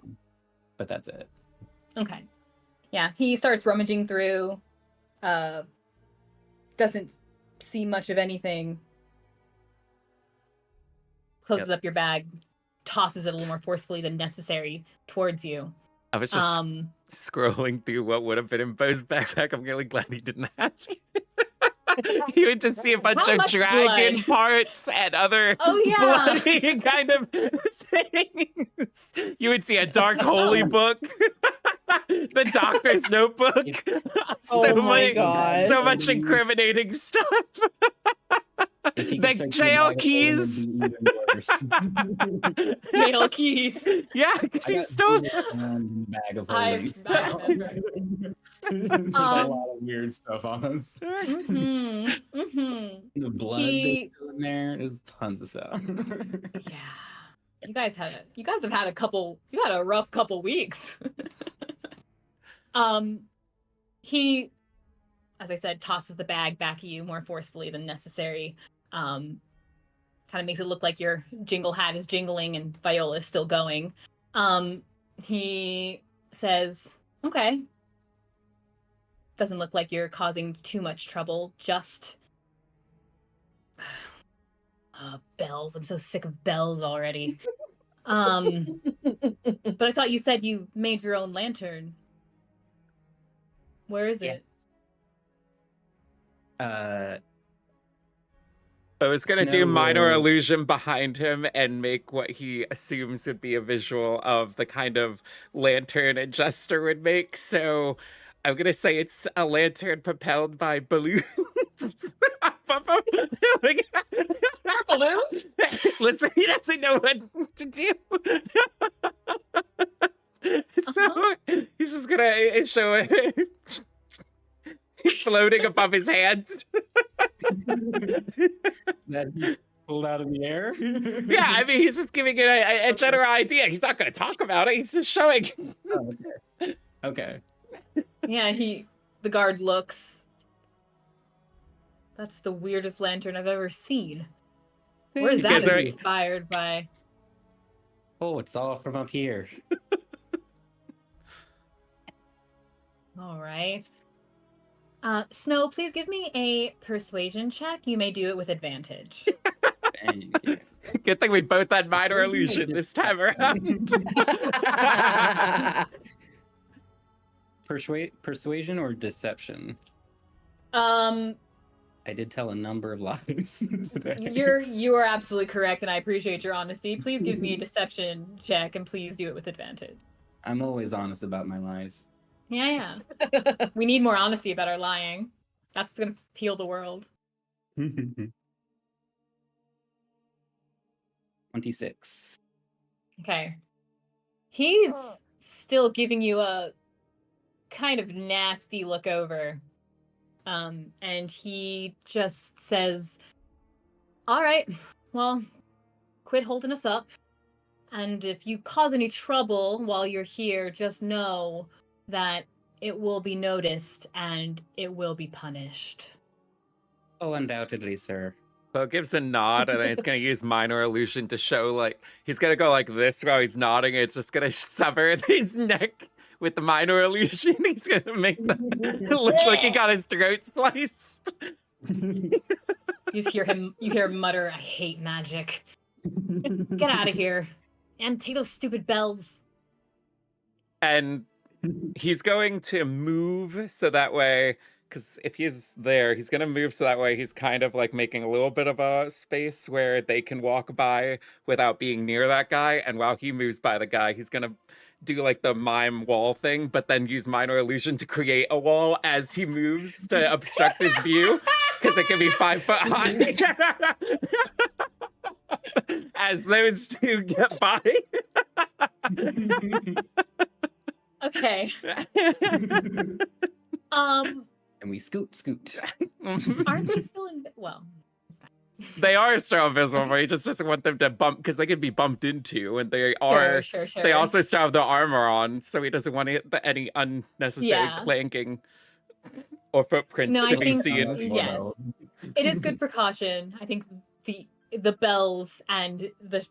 But that's it. Okay. Yeah, he starts rummaging through. Doesn't see much of anything. Closes up your bag, tosses it a little more forcefully than necessary towards you. I was just scrolling through what would have been in Beau's backpack. I'm really glad he didn't have it. You would just see a bunch How of much dragon blood? parts and other bloody kind of things. You would see a dark holy book, the doctor's notebook. Oh my God. So much incriminating stuff. The jail keys. Jail keys. Yeah, because he's still. Bag of holding. There's a lot of weird stuff on us. The blood that's still in there. There's tons of stuff. Yeah. You guys have had a rough couple weeks. He, as I said, tosses the bag back at you more forcefully than necessary. Kind of makes it look like your jingle hat is jingling and Viola is still going. He says, okay. Doesn't look like you're causing too much trouble, just... bells. I'm so sick of bells already. But I thought you said you made your own lantern. Where is it? I was going to do Snow minor will- illusion behind him and make what he assumes would be a visual of the kind of lantern a jester would make. So I'm going to say it's a lantern propelled by balloons. Balloons? Listen, he doesn't know what to do. So he's just going to show it. He's floating above his hands. That he pulled out of the air? Yeah, I mean, he's just giving it a general idea. He's not going to talk about it. He's just showing. Oh, okay. Yeah, the guard looks. That's the weirdest lantern I've ever seen. Where's that Because inspired by? Oh, it's all from up here. All right. Snow, please give me a persuasion check. You may do it with advantage. Thank you. Good thing we both had minor illusion this time around. Persuasion or deception? I did tell a number of lies today. You are absolutely correct, and I appreciate your honesty. Please give me a deception check, and please do it with advantage. I'm always honest about my lies. Yeah. We need more honesty about our lying. That's what's gonna heal the world. 26. Okay. He's still giving you a kind of nasty look over. And he just says, all right, well, quit holding us up. And if you cause any trouble while you're here, just know that it will be noticed and it will be punished. Oh, undoubtedly, sir. Beau gives a nod, and then he's going to use minor illusion to show, like, he's going to go like this while he's nodding. It's just going to sever his neck with the minor illusion. He's going to make it look like he got his throat sliced. You just hear him mutter, I hate magic. Get out of here. And take those stupid bells. And he's going to move so that way, because if he's there, he's going to move so that way he's kind of like making a little bit of a space where they can walk by without being near that guy. And while he moves by the guy, he's going to do like the mime wall thing, but then use minor illusion to create a wall as he moves to obstruct his view, because it can be 5 foot high. As those two get by. Okay. And we scoot. Aren't they still in? Well, They are still invisible, but he just doesn't want them to bump, because they can be bumped into, and they are. Sure. They also still have the armor on, so he doesn't want any unnecessary clanking or footprints to be seen. Yes, it is good precaution. I think the bells and the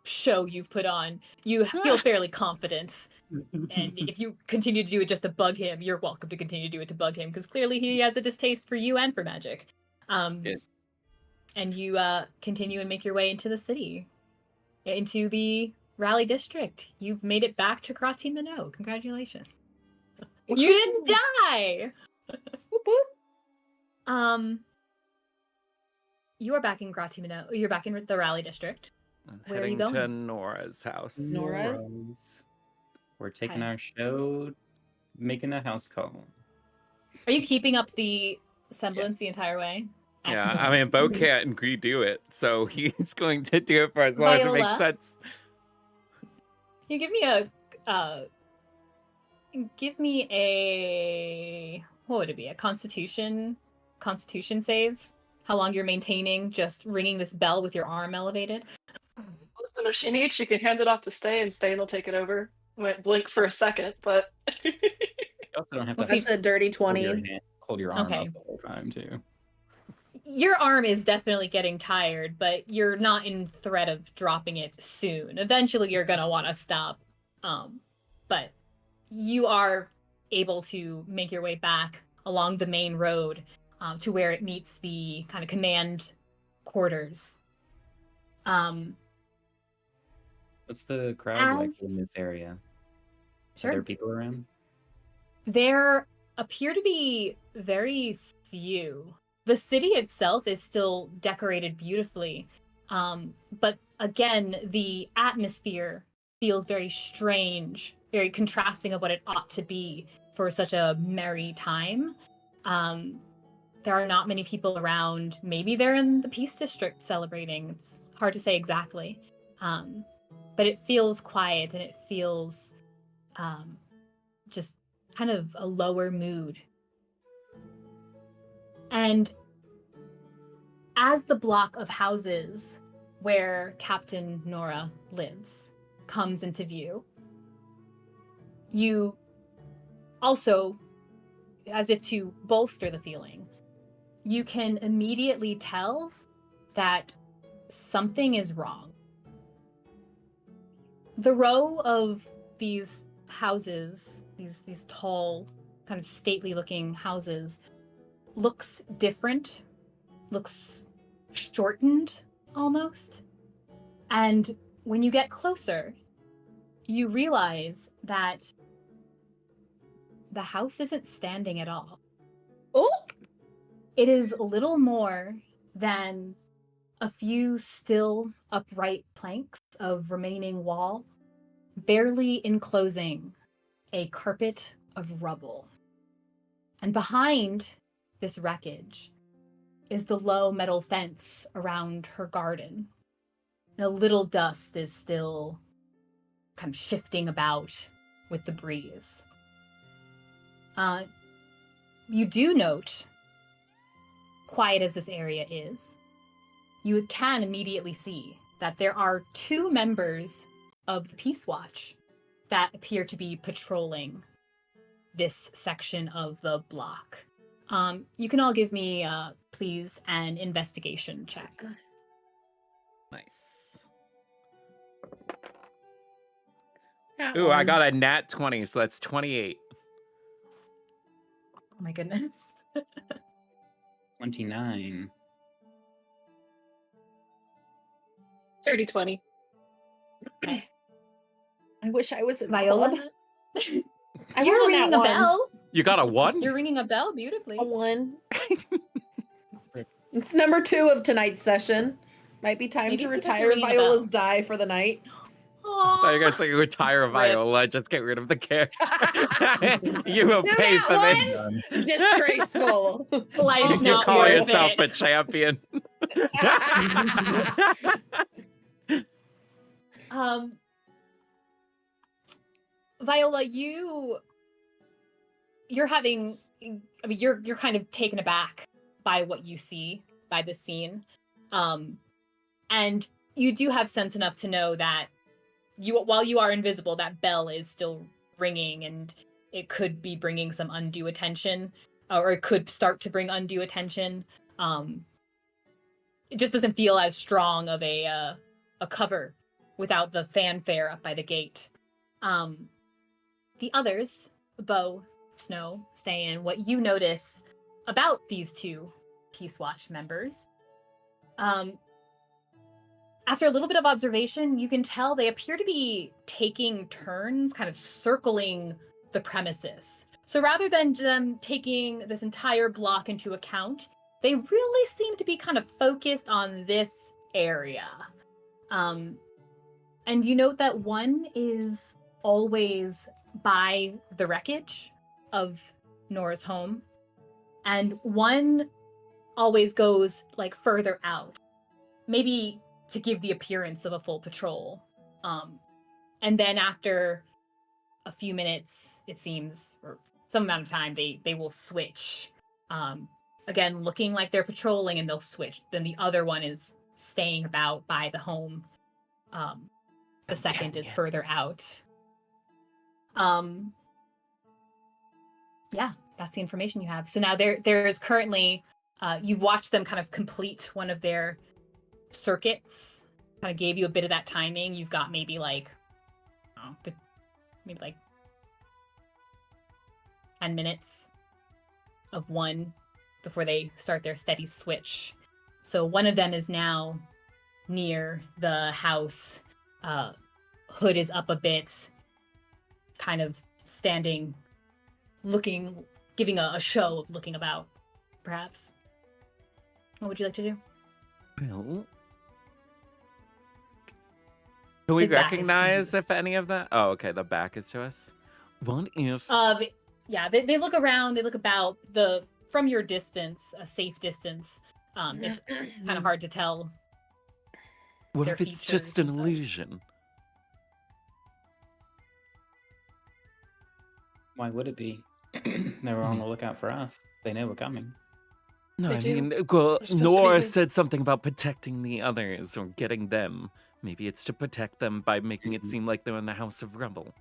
show you've put on, you feel fairly confident. And if you continue to do it just to bug him, you're welcome to continue to do it to bug him, because clearly he has a distaste for you and for magic. And you continue and make your way into the city, into the Raleigh district. You've made it back to Krati Minot. Congratulations. You didn't die! Whoop, whoop. You are back in Krati Minot. You're back in the Raleigh district. Where are you Heading to going? Nora's house. Nora's? We're taking Okay. our show, making a house call. Are you keeping up the semblance the entire way? Yeah, Excellent. I mean, Beau can't redo it, so he's going to do it for as long as it makes Viola? sense. Can you give me a what would it be? A constitution save? How long you're maintaining just ringing this bell with your arm elevated? Listen, if she needs, she can hand it off to Ste'yn, and Ste'yn will take it over. Went blink for a second, but You also don't have Well, to That's a dirty hold 20. hold your arm Okay. up the whole time, too. Your arm is definitely getting tired, but you're not in threat of dropping it soon. Eventually you're gonna want to stop. But you are able to make your way back along the main road to where it meets the kind of command quarters. What's the crowd like As- in this area? Sure. Are there people around? There appear to be very few. The city itself is still decorated beautifully, but again, the atmosphere feels very strange, very contrasting of what it ought to be for such a merry time. There are not many people around. Maybe they're in the Peace District celebrating. It's hard to say exactly. But it feels quiet and it feels just kind of a lower mood. And as the block of houses where Captain Nora lives comes into view, you also, as if to bolster the feeling, you can immediately tell that something is wrong. The row of these houses, these tall, kind of stately looking houses, looks different, looks shortened almost. And when you get closer, you realize that the house isn't standing at all. Oh, It is little more than a few still upright planks of remaining wall, barely enclosing a carpet of rubble. And behind this wreckage is the low metal fence around her garden. And a little dust is still kind of shifting about with the breeze. You do note, quiet as this area is, you can immediately see that there are 2 members of the Peace Watch that appear to be patrolling this section of the block. You can all give me, please, an investigation check. Nice. Ooh, I got a nat 20, so that's 28. Oh my goodness. 29. Dirty 20. I wish I was in Viola, club. I you're rolled ringing that a one. bell. You got a 1? You're ringing a bell beautifully. A 1. It's number 2 of tonight's session. Might be time Maybe to because retire you're ringing a Viola's bell. die for the night. I thought you guys think retire Viola, just get rid of the character. You will Do pay that for this. once? Disgraceful. Life's You not call worth yourself it. a champion. Viola, you're having, I mean, you're kind of taken aback by what you see, by the scene. And you do have sense enough to know that while you are invisible, that bell is still ringing and it could be bringing some undue attention, or it could start to bring undue attention. It just doesn't feel as strong of a cover without the fanfare up by the gate. The others, Beau, Snow, Ste'yn, what you notice about these 2 Peace Watch members, after a little bit of observation, you can tell they appear to be taking turns kind of circling the premises. So rather than them taking this entire block into account, they really seem to be kind of focused on this area. And you note that one is always by the wreckage of Nora's home, and one always goes like further out, maybe to give the appearance of a full patrol. And then after a few minutes, it seems, or some amount of time, they will switch. Again, looking like they're patrolling, and they'll switch. Then the other one is staying about by the home. The second is further out. Yeah, that's the information you have. So now there is currently, you've watched them kind of complete one of their circuits, kind of gave you a bit of that timing. You've got maybe like, maybe like 10 minutes of one before they start their steady switch. So one of them is now near the house. Hood is up a bit, kind of standing, looking, giving a show of looking about, perhaps. What would you like to do? Well, can we His back is to recognize you. if any of that? Oh, okay, the back is to us. What if? Yeah, they look around, they look about. From your distance, a safe distance, it's kind of hard to tell. What their if it's features just an and such. illusion? Why would it be? They were on the lookout for us. They know we're coming. No, They I do. mean, well, We're supposed to be Nora good. said something about protecting the others or getting them. Maybe it's to protect them by making it seem like they're in the House of Rubble.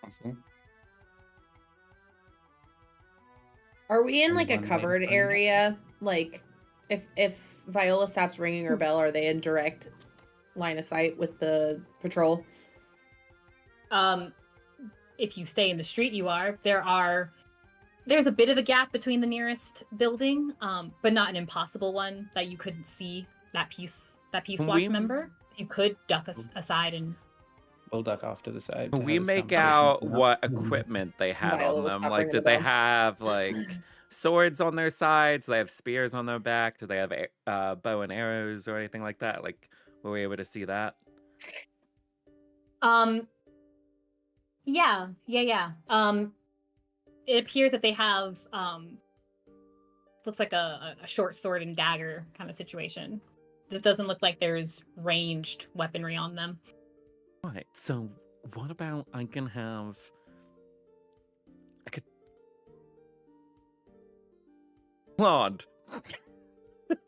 Possible. Are we in Only like a one way to covered find out. area? Like, if Viola stops ringing her bell, are they in direct line of sight with the patrol? If you stay in the street, you are. There's a bit of a gap between the nearest building, but not an impossible one that you couldn't see that peace Can watch we- member. You could duck aside and We'll duck off to the side. Can to we have this make conversation out somehow. what equipment they had Viola on will them? stop Like, ringing the did they bell. have, like, swords on their sides? Do they have spears on their back? Do they have bow and arrows or anything like that? Like, were we able to see that? Yeah. It appears that they have looks like a short sword and dagger kind of situation. It doesn't look like there's ranged weaponry on them. Right, so what about I could... Claude. I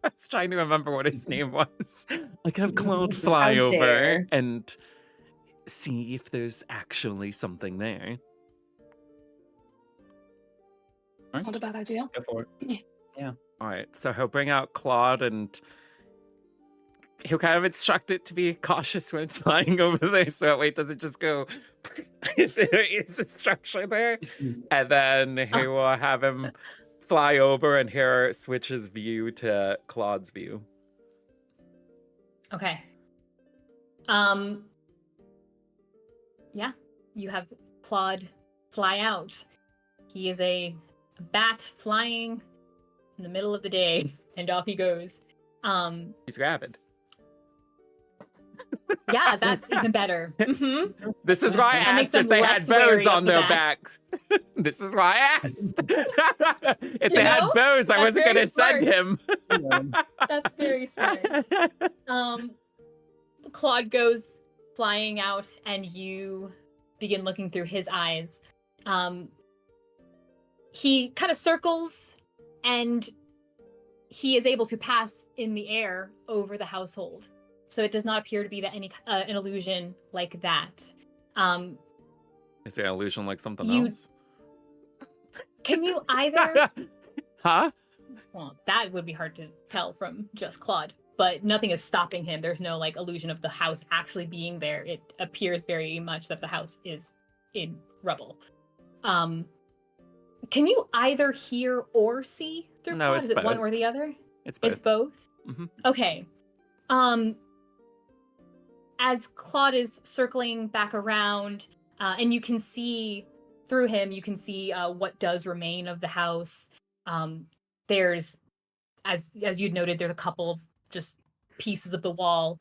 was trying to remember what his name was. I could have Claude fly How over dare. and see if there's actually something there. That's not a bad idea. Go for it. All right, so he'll bring out Claude and he'll kind of instruct it to be cautious when it's flying over there, so that way it doesn't just go if there is a structure there. And then he will have him fly over and here switch his view to Claude's view. Okay. Yeah, you have Claude fly out. He is a bat flying in the middle of the day, and off he goes. He's rabid. Yeah, that's even better. Mhm. This is why I That makes asked if them they less had wary bows of on the their bat. backs. This is why I asked. If You they had know, bows, I that's wasn't very going to send smart. him. That's very smart. Claude goes flying out, and you begin looking through his eyes. He kind of circles, and he is able to pass in the air over the household. So it does not appear to be that an illusion like that. Is it an illusion like something You- else? Can you either? Huh? Well, that would be hard to tell from just Claude, but nothing is stopping him. There's no like illusion of the house actually being there. It appears very much that the house is in rubble. Can you either hear or see through No, Claude? it's Is it one both. or the other? It's both. It's both? Mhm. Okay. As Claude is circling back around, and you can see through him, you can see what does remain of the house. There's, as you'd noted, there's a couple of just pieces of the wall.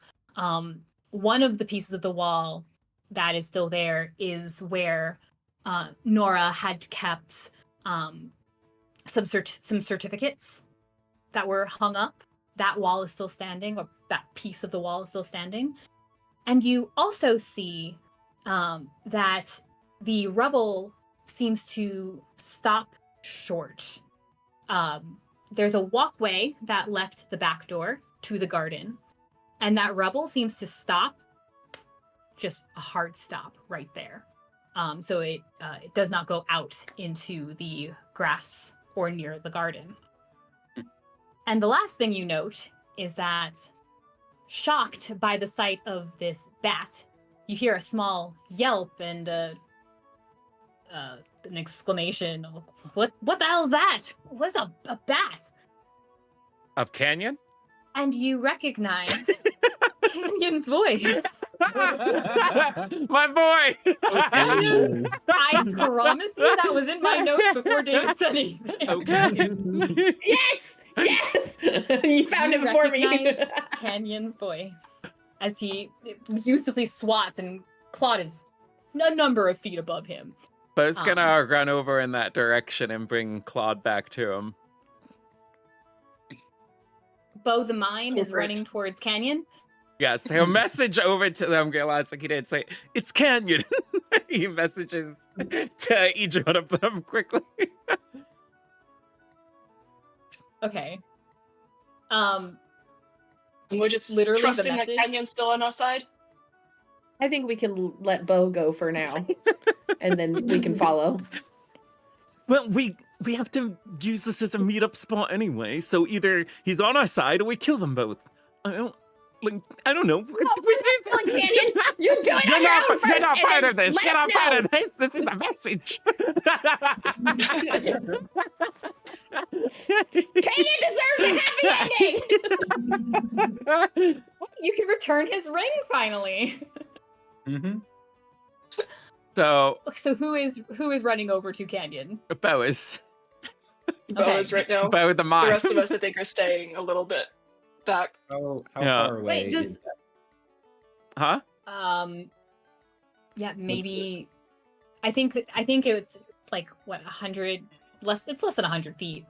One of the pieces of the wall that is still there is where Nora had kept some certificates that were hung up. That wall is still standing, or that piece of the wall is still standing. And you also see that the rubble seems to stop short. There's a walkway that left the back door to the garden, and that rubble seems to stop, just a hard stop right there. So it does not go out into the grass or near the garden. And the last thing you note is that, shocked by the sight of this bat, you hear a small yelp and an exclamation. What the hell is that? What's a bat? Of Canyon? And you recognize Canyon's voice. My boy! I promise you that was in my notes before David said anything. Okay. Yes! Yes! You found it before me. recognize Canyon's voice as he uselessly swats, and Claude is a number of feet above him. Beau's gonna run over in that direction and bring Claude back to him. Beau the mime is Over it. running towards Canyon. Yes, he'll message over to them, realize like he didn't say, it's Canyon. He messages to each one of them quickly. Okay. And we're just Literally the trusting that message? Canyon's still on our side. I think we can let Beau go for now, and then we can follow. Well, we have to use this as a meetup spot anyway, so either he's on our side or we kill them both. I don't know. Canyon, you do it on your own first. You're not part of this. Let You're not us part know. of this. This is a message. Canyon deserves a happy ending. You can return his ring finally. Mm-hmm. So, So who is running over to Canyon? Beau is. Beau Okay. is right now. Beau the mime. The rest of us, I think, are staying a little bit back. How Yeah. far away? Wait, does- is that? Huh? Yeah, maybe. I think it's like what 100 less. It's less than 100 feet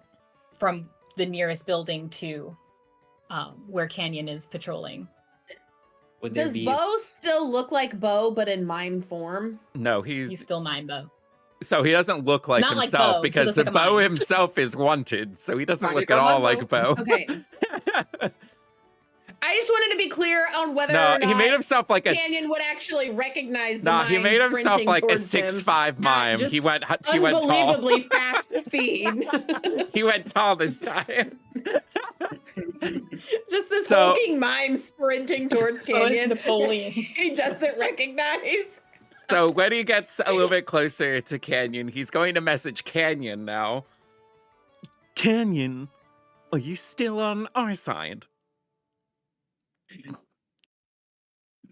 from the nearest building to where Canyon is patrolling. Would there Does be? Beau still look like Beau, but in mime form? No, He's still mime Beau. so he doesn't look like Not like himself Beau, he because looks the like a Beau mime. himself is wanted, so he doesn't Right, look you at got all my like Beau. Okay. I just wanted to be clear on whether No, or not he made himself like a Canyon would actually recognize the no. mime He made himself sprinting like a towards him 6'5" mime. just He went tall. unbelievably fast speed. He went tall this time. Just this So- hulking mime sprinting towards Oh, it's Canyon. Napoleon. He doesn't recognize. So when he gets a little bit closer to Canyon, he's going to message Canyon now. Canyon, are you still on our side?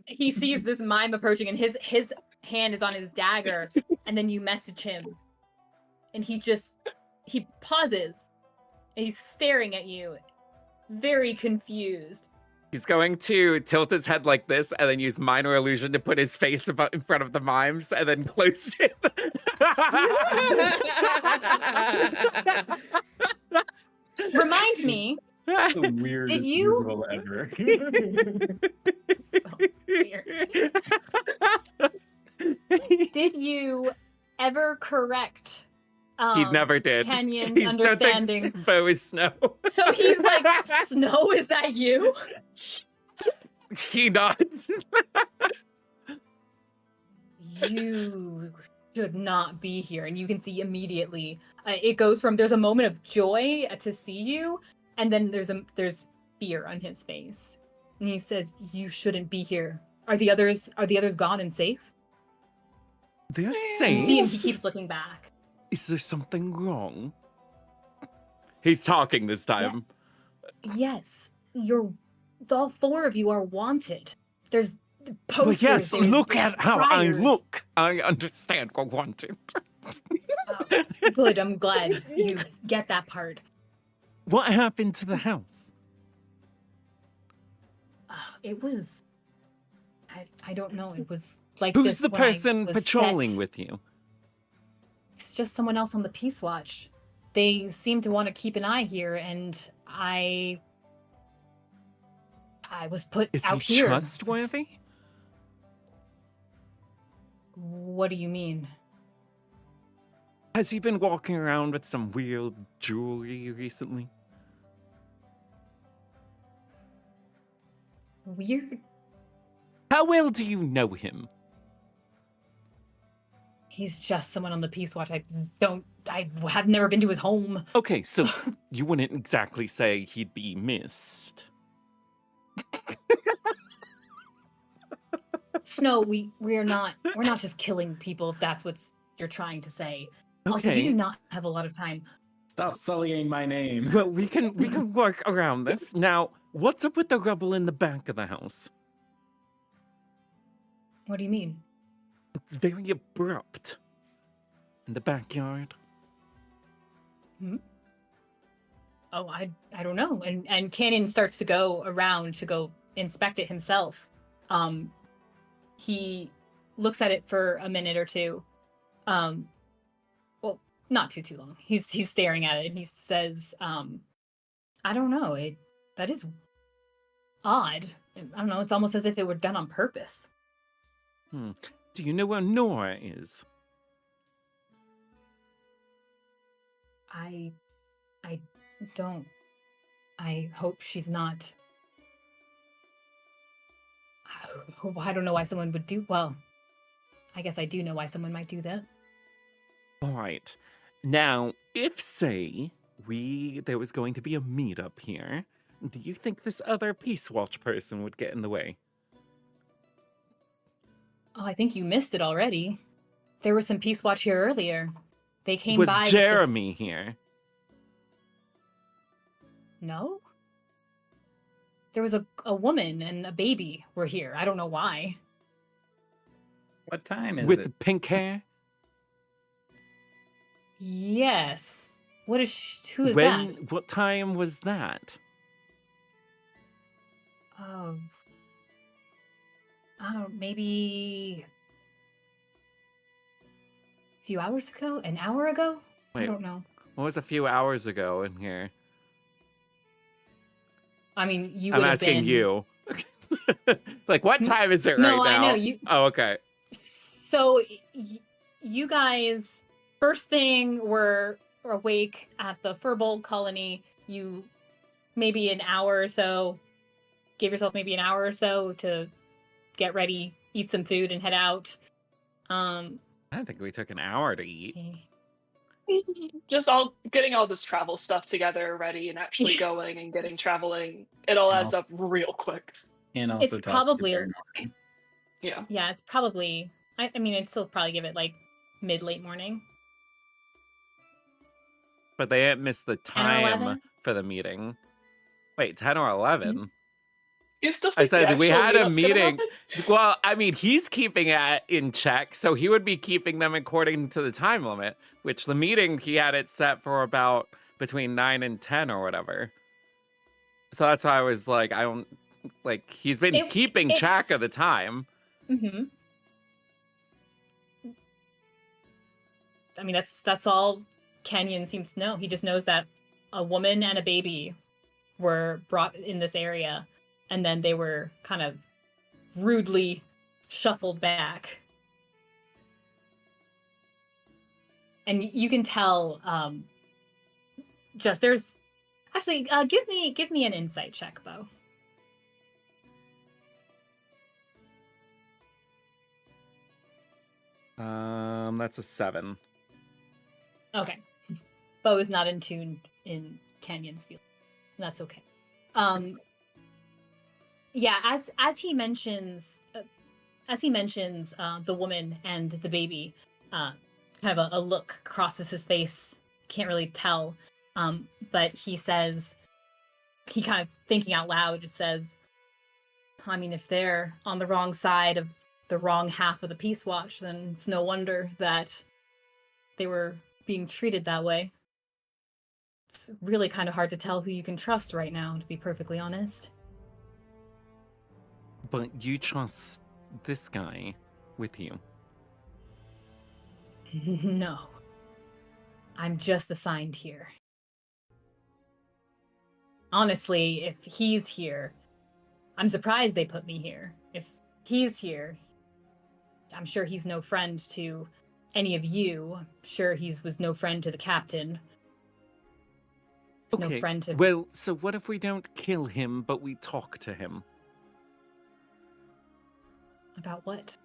He sees this mime approaching, and his hand is on his dagger, and then you message him, and he pauses, and he's staring at you, very confused. He's going to tilt his head like this and then use minor illusion to put his face about in front of the mimes and then close it. Remind me, The weirdest you- visual ever. so weird. Did you ever correct He never did. Canyon's He don't think understanding? Beau is Snow. So he's like, Snow, is that you? He nods. You should not be here. And you can see immediately, it goes from there's a moment of joy to see you, and then there's fear on his face. And he says, "You shouldn't be here. Are the others gone and safe?" They're You see him, safe. he keeps looking back. Is there something wrong? He's talking this time. Yes, all four of you are wanted. There's posters. But yes, there's look at how I criers. look. I understand what wanted. Good, I'm glad you get that part. What happened to the house? It was. I don't know. It was like Who's this the when I person was patrolling set. with you? It's just someone else on the Peace Watch. They seem to want to keep an eye here, and I was put Is out he here. trustworthy? What do you mean? Has he been walking around with some weird jewelry recently? Weird. How well do you know him? He's just someone on the Peace Watch. I have never been to his home. Okay, so you wouldn't exactly say he'd be missed. Snow, we're not just killing people if that's what's you're trying to say. Also, you Okay. do not have a lot of time. Stop sullying my name. Well, we can work around this. Now, what's up with the rubble in the back of the house? What do you mean? It's very abrupt. In the backyard. Oh, I don't know. And Canyon starts to go around to go inspect it himself. He looks at it for a minute or two. Well, not too long. He's staring at it and he says, I don't know. That is odd. I don't know. It's almost as if it were done on purpose. Do you know where Nora is? I don't. I hope she's not. I don't know why someone would do. Well, I guess I do know why someone might do that. All right. Now, if, say, there was going to be a meetup here, do you think this other Peace Watch person would get in the way? Oh, I think you missed it already. There was some Peace Watch here earlier. They came Was by. Jeremy here? No? There was a woman and a baby were here. I don't know why. What time is With it? pink hair? Yes. Who is that? What time was that? Maybe a few hours ago? An hour ago? I Wait, don't know. what was a few hours ago in here? I mean, you I'm would have asking been... you. Like, what time is it No, right now? I know. You... Oh, okay. So, you guys, first thing, were awake at the Furbolg colony. You, maybe an hour or so, give yourself maybe an hour or so to get ready, eat some food, and head out. I don't think we took an hour to eat. Just getting all this travel stuff together, ready, and actually going and traveling. It all adds up real quick. And also It's probably Yeah. Yeah, it's probably. I mean, I'd still probably give it like late morning. But they didn't miss the 10 or time 11? for the meeting. Wait, 10 or 11? You still I think the said we actual had a meetup's gonna meeting. happen? Well, I mean, he's keeping it in check, so he would be keeping them according to the time limit, which the meeting, he had it set for about between 9 and 10 or whatever. So that's why I was like, I don't, like, he's been keeping track of the time. Mm-hmm. I mean, that's all Kenyon seems to know. He just knows that a woman and a baby were brought in this area, and then they were kind of rudely shuffled back. And you can tell, just there's actually give me an insight check, Beau. That's a 7. Okay. Beau is not in tune in Canyon's field. That's okay. Yeah, as he mentions the woman and the baby, kind of a look crosses his face. Can't really tell, but he says, he kind of thinking out loud, just says, I mean, if they're on the wrong side of the wrong half of the Peace Watch, then it's no wonder that they were being treated that way. It's really kind of hard to tell who you can trust right now, to be perfectly honest. But you trust this guy with you? No. I'm just assigned here. Honestly, if he's here, I'm surprised they put me here. If he's here, I'm sure he's no friend to any of you. I'm sure he was no friend to the captain. Okay, no friend to... well, so what if we don't kill him, but we talk to him? About what?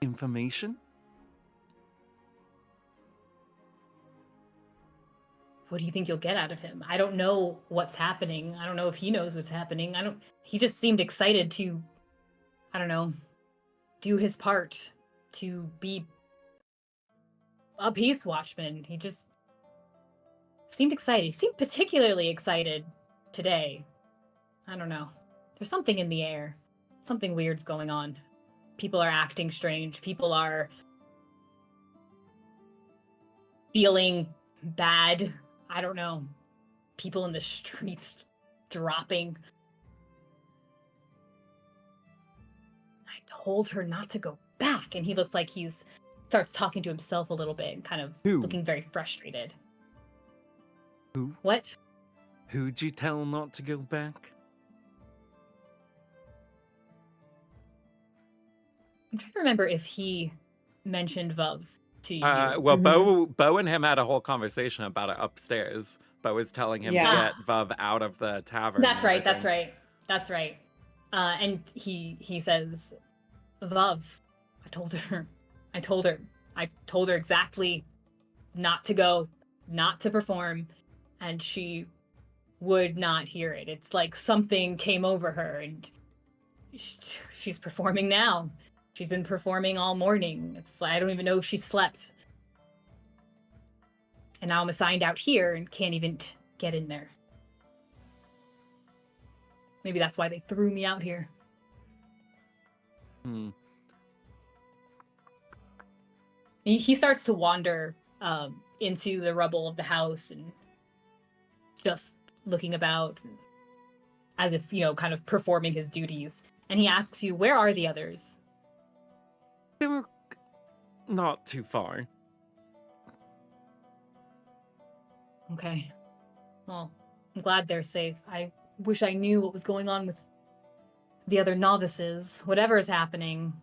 Information? What do you think you'll get out of him? I don't know what's happening. I don't know if he knows what's happening. He just seemed excited to, I don't know, do his part, to be a peace watchman. He just seemed excited. He seemed particularly excited today. I don't know. There's something in the air. Something weird's going on. People are acting strange. People are feeling bad. I don't know. People in the streets dropping. I told her not to go back. And he looks like starts talking to himself a little bit and kind of Who? looking very frustrated. Who? What? Who'd you tell not to go back? I'm trying to remember if he mentioned Vav to you. Well, Beau and him had a whole conversation about it upstairs. Beau was telling him to Yeah. get Vav out of the tavern. That's and right. That's everything. right. That's right. And he says, Vav, I told her exactly not to go, not to perform, and she would not hear it. It's like something came over her, and she's performing now. She's been performing all morning. It's I don't even know if she slept. And now I'm assigned out here and can't even get in there. Maybe that's why they threw me out here. He starts to wander into the rubble of the house and just looking about as if, kind of performing his duties. And he asks you, where are the others? They were not too far. Okay. Well, I'm glad they're safe. I wish I knew what was going on with the other novices. Whatever is happening,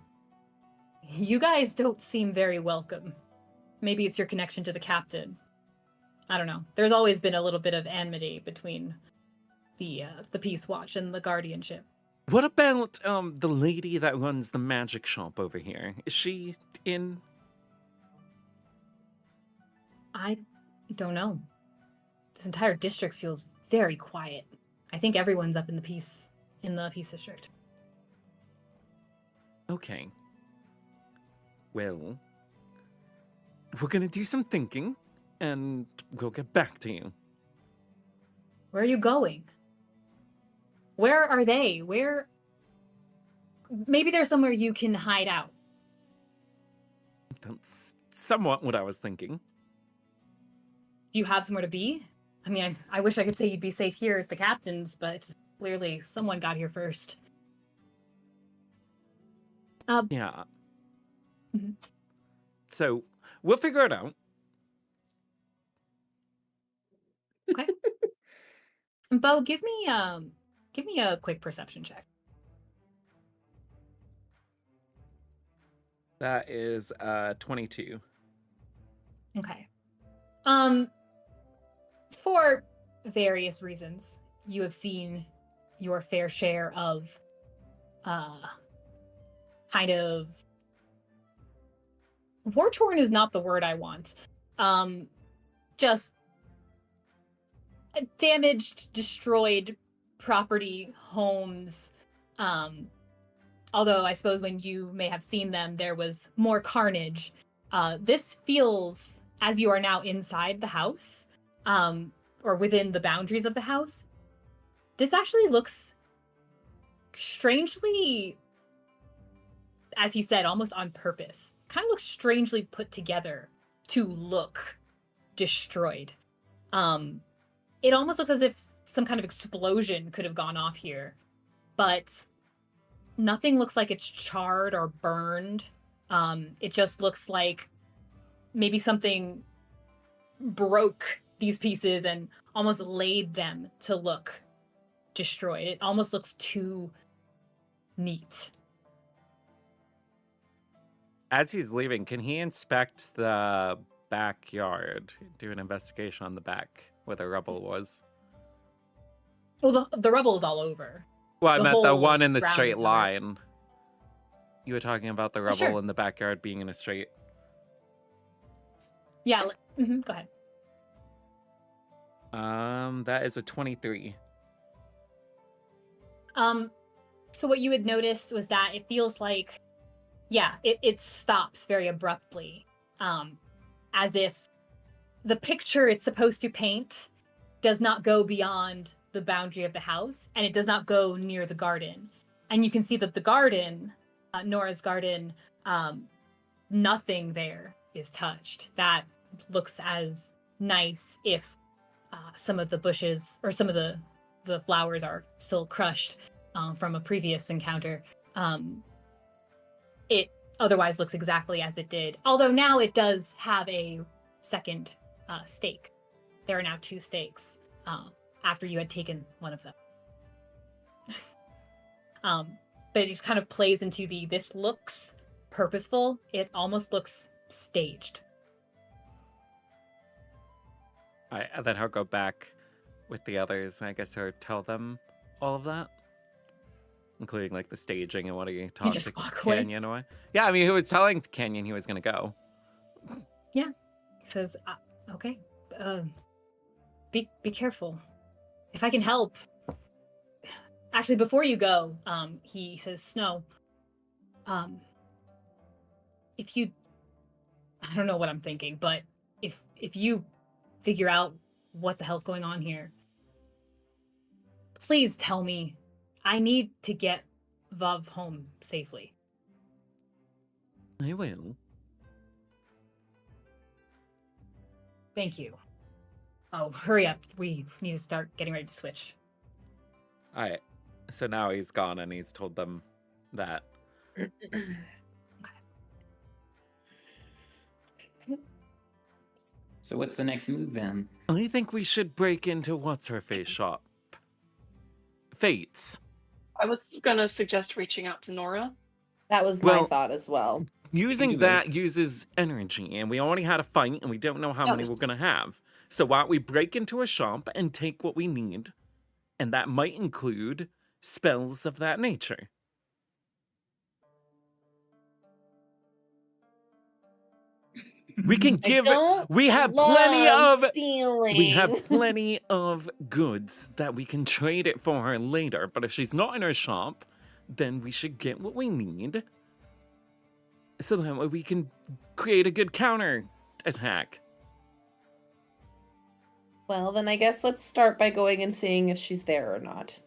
you guys don't seem very welcome. Maybe it's your connection to the captain. I don't know. There's always been a little bit of enmity between the Peace Watch and the Guardianship. What about the lady that runs the magic shop over here? Is she in? I don't know. This entire district feels very quiet. I think everyone's up in the Peace District. Okay. Well, we're gonna do some thinking, and we'll get back to you. Where are you going? Where are they? Maybe there's somewhere you can hide out. That's somewhat what I was thinking. Do you have somewhere to be? I mean, I wish I could say you'd be safe here at the captain's, but clearly someone got here first. Yeah. Mhm. So we'll figure it out. Okay. Beau, give me a quick perception check. That is 22. Okay. For various reasons, you have seen your fair share of kind of war-torn is not the word I want. Just damaged, destroyed property, homes. Although I suppose when you may have seen them, there was more carnage. This feels, as you are now inside the house, or within the boundaries of the house, this actually looks strangely, as he said, almost on purpose. Kind of looks strangely put together to look destroyed. It almost looks as if some kind of explosion could have gone off here, but nothing looks like it's charred or burned. It just looks like maybe something broke these pieces and almost laid them to look destroyed. It almost looks too neat. As he's leaving, can he inspect the backyard? Do an investigation on the back where the rubble was? Well, the rubble is all over. Well, I The meant the whole one in the ground straight is covered. line. You were talking about the rubble Sure. in the backyard being in a straight. Yeah, go ahead. That is a 23. So what you had noticed was that it feels like, it stops very abruptly. as if the picture it's supposed to paint does not go beyond the boundary of the house, and it does not go near the garden. And you can see that the garden, Nora's garden, nothing there is touched. That looks as nice, if some of the bushes or some of the flowers are still crushed from a previous encounter. It otherwise looks exactly as it did, although now it does have a second stake. There are now 2 stakes after you had taken one of them. But it kind of plays into this looks purposeful. It almost looks staged. And then he'll go back with the others, I guess, or tell them all of that, including like the staging and what he taught just to walk away? Canyon away. Yeah, I mean, he was telling Canyon he was going to go. Yeah, he says, "Okay, be careful. If I can help." Actually, before you go, he says, "Snow, if you, I don't know what I'm thinking, but if you figure out what the hell's going on here, please tell me. I need to get Vav home safely." I will. Thank you. Oh, hurry up. We need to start getting ready to switch. All right. So now he's gone and he's told them that. So what's the next move then? I think we should break into what's-her-face shop. Fates. I was gonna suggest reaching out to Nora. That was my Well- thought as well. Using do that both. uses energy, and we already had a fight, and we don't know how many we're Yes. going to have. So why don't we break into a shop and take what we need? And that might include spells of that nature. We can give don't we have Love plenty of stealing. we have plenty of goods that we can trade it for her later, but if she's not in her shop, then we should get what we need. So that way we can create a good counter attack. Well, then I guess let's start by going and seeing if she's there or not.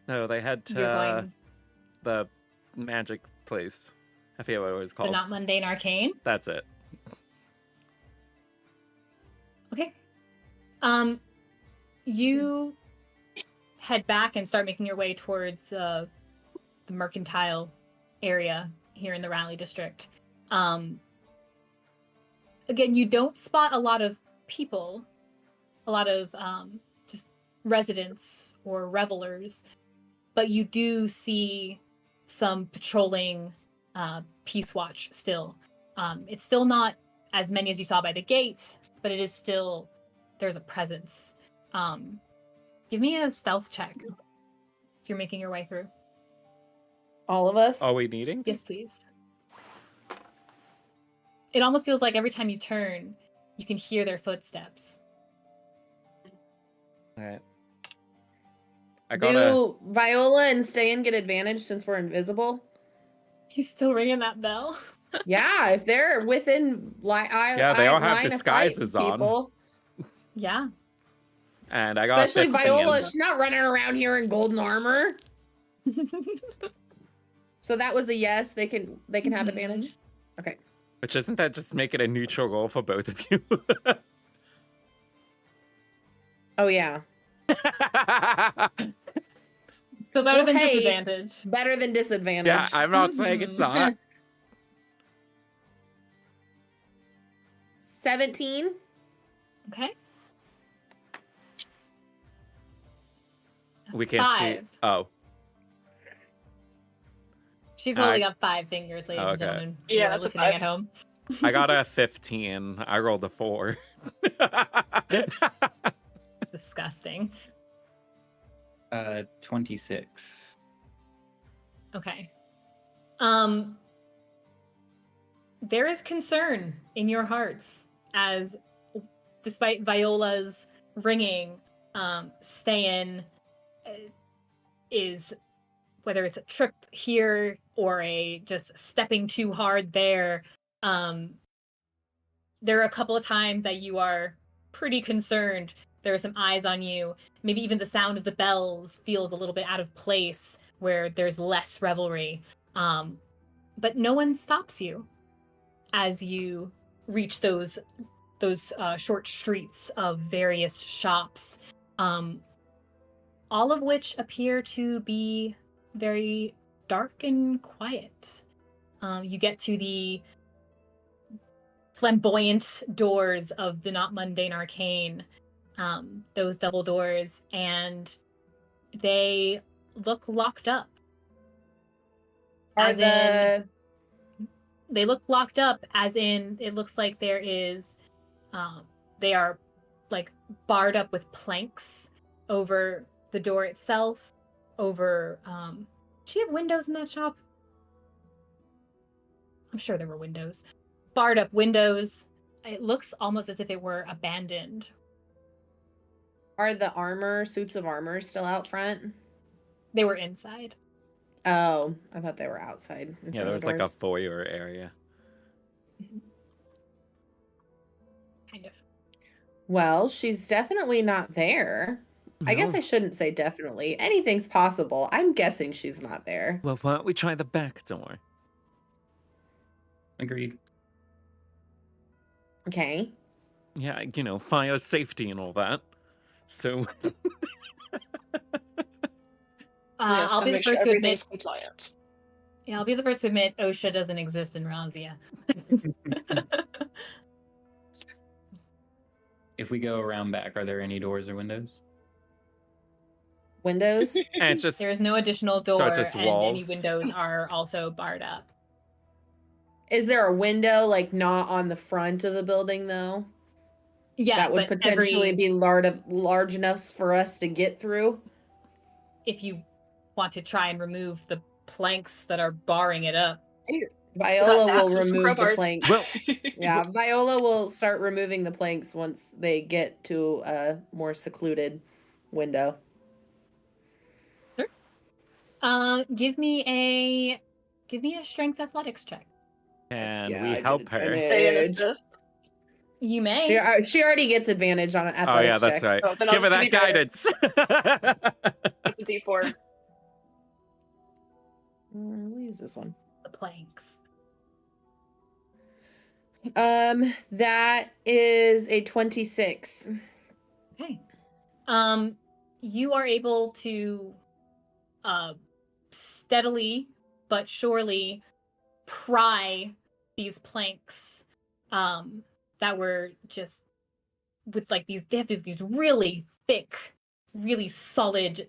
So they head You're to going the magic place. I forget what it was the called. Not Mundane Arcane. That's it. Okay. You head back and start making your way towards the mercantile area here in the Raleigh district. Again, you don't spot a lot of people, a lot of just residents or revelers, but you do see some patrolling Peace Watch still. It's still not as many as you saw by the gate, but it is still, there's a presence. Give me a stealth check if you're making your way through. All of us? Are we needing? Yes, please. It almost feels like every time you turn, you can hear their footsteps. All right. I got Do Viola and Ste'yn get advantage since we're invisible? You still ringing that bell? Yeah, if they're within Yeah, they all have line of disguises sight, on. people. Yeah. and I got Especially 15. Viola, she's not running around here in golden armor. So that was a yes. They can have Mhm. advantage. Okay. Which isn't that just make it a neutral roll for both of you? Oh yeah. So better Well, than hey. disadvantage. Better than disadvantage. Yeah, I'm not saying it's not. 17. Okay. We can't see. 5. Oh, She's I- holding up 5 fingers, ladies and Okay. gentlemen. Yeah, who are that's a listening 5. at home. I got a 15. I rolled a 4. It's disgusting. 26. Okay. There is concern in your hearts as, despite Viola's ringing, Ste'yn is whether it's a trip here or a just stepping too hard there, there are a couple of times that you are pretty concerned. There are some eyes on you. Maybe even the sound of the bells feels a little bit out of place where there's less revelry. But no one stops you as you reach those short streets of various shops, all of which appear to be very dark and quiet. You get to the flamboyant doors of the Not Mundane Arcane, those double doors, and they look locked up. They look locked up as in it looks like there is, they are like barred up with planks over the door itself, over, did you have windows in that shop? I'm sure there were windows. Barred up windows. It looks almost as if it were abandoned. Are the suits of armor still out front? They were inside. Oh, I thought they were outside. Yeah, there was like a foyer area. Kind of. Well, she's definitely not there. I guess No. I shouldn't say definitely. Anything's possible. I'm guessing she's not there. Well, why don't we try the back door? Agreed. Okay. Yeah, fire safety and all that. So Yes, I'll and be the make sure first to admit. everything's compliant. Yeah, I'll be the first to admit OSHA doesn't exist in Razia. If we go around back, are there any doors or windows? Windows? and it's just There is no additional door, So it's just and any walls? windows are also barred up. Is there a window, like, not on the front of the building, though? Yeah, that would but potentially be large enough for us to get through? if you want to try and remove the planks that are barring it up. Viola will That's some remove the crowbars. planks. Well, Yeah, Viola will start removing the planks once they get to a more secluded window. Give me a strength athletics check. can Yeah, we I get help her? advantage. Stay in assist. You may. She already gets advantage on athletics Oh yeah, that's checks. right. Oh, then I'll Give her just that give you guidance. That's a D4. We'll use this one. The planks. That is a 26. Okay. You are able to steadily but surely pry these planks that were just with like they have these really thick, really solid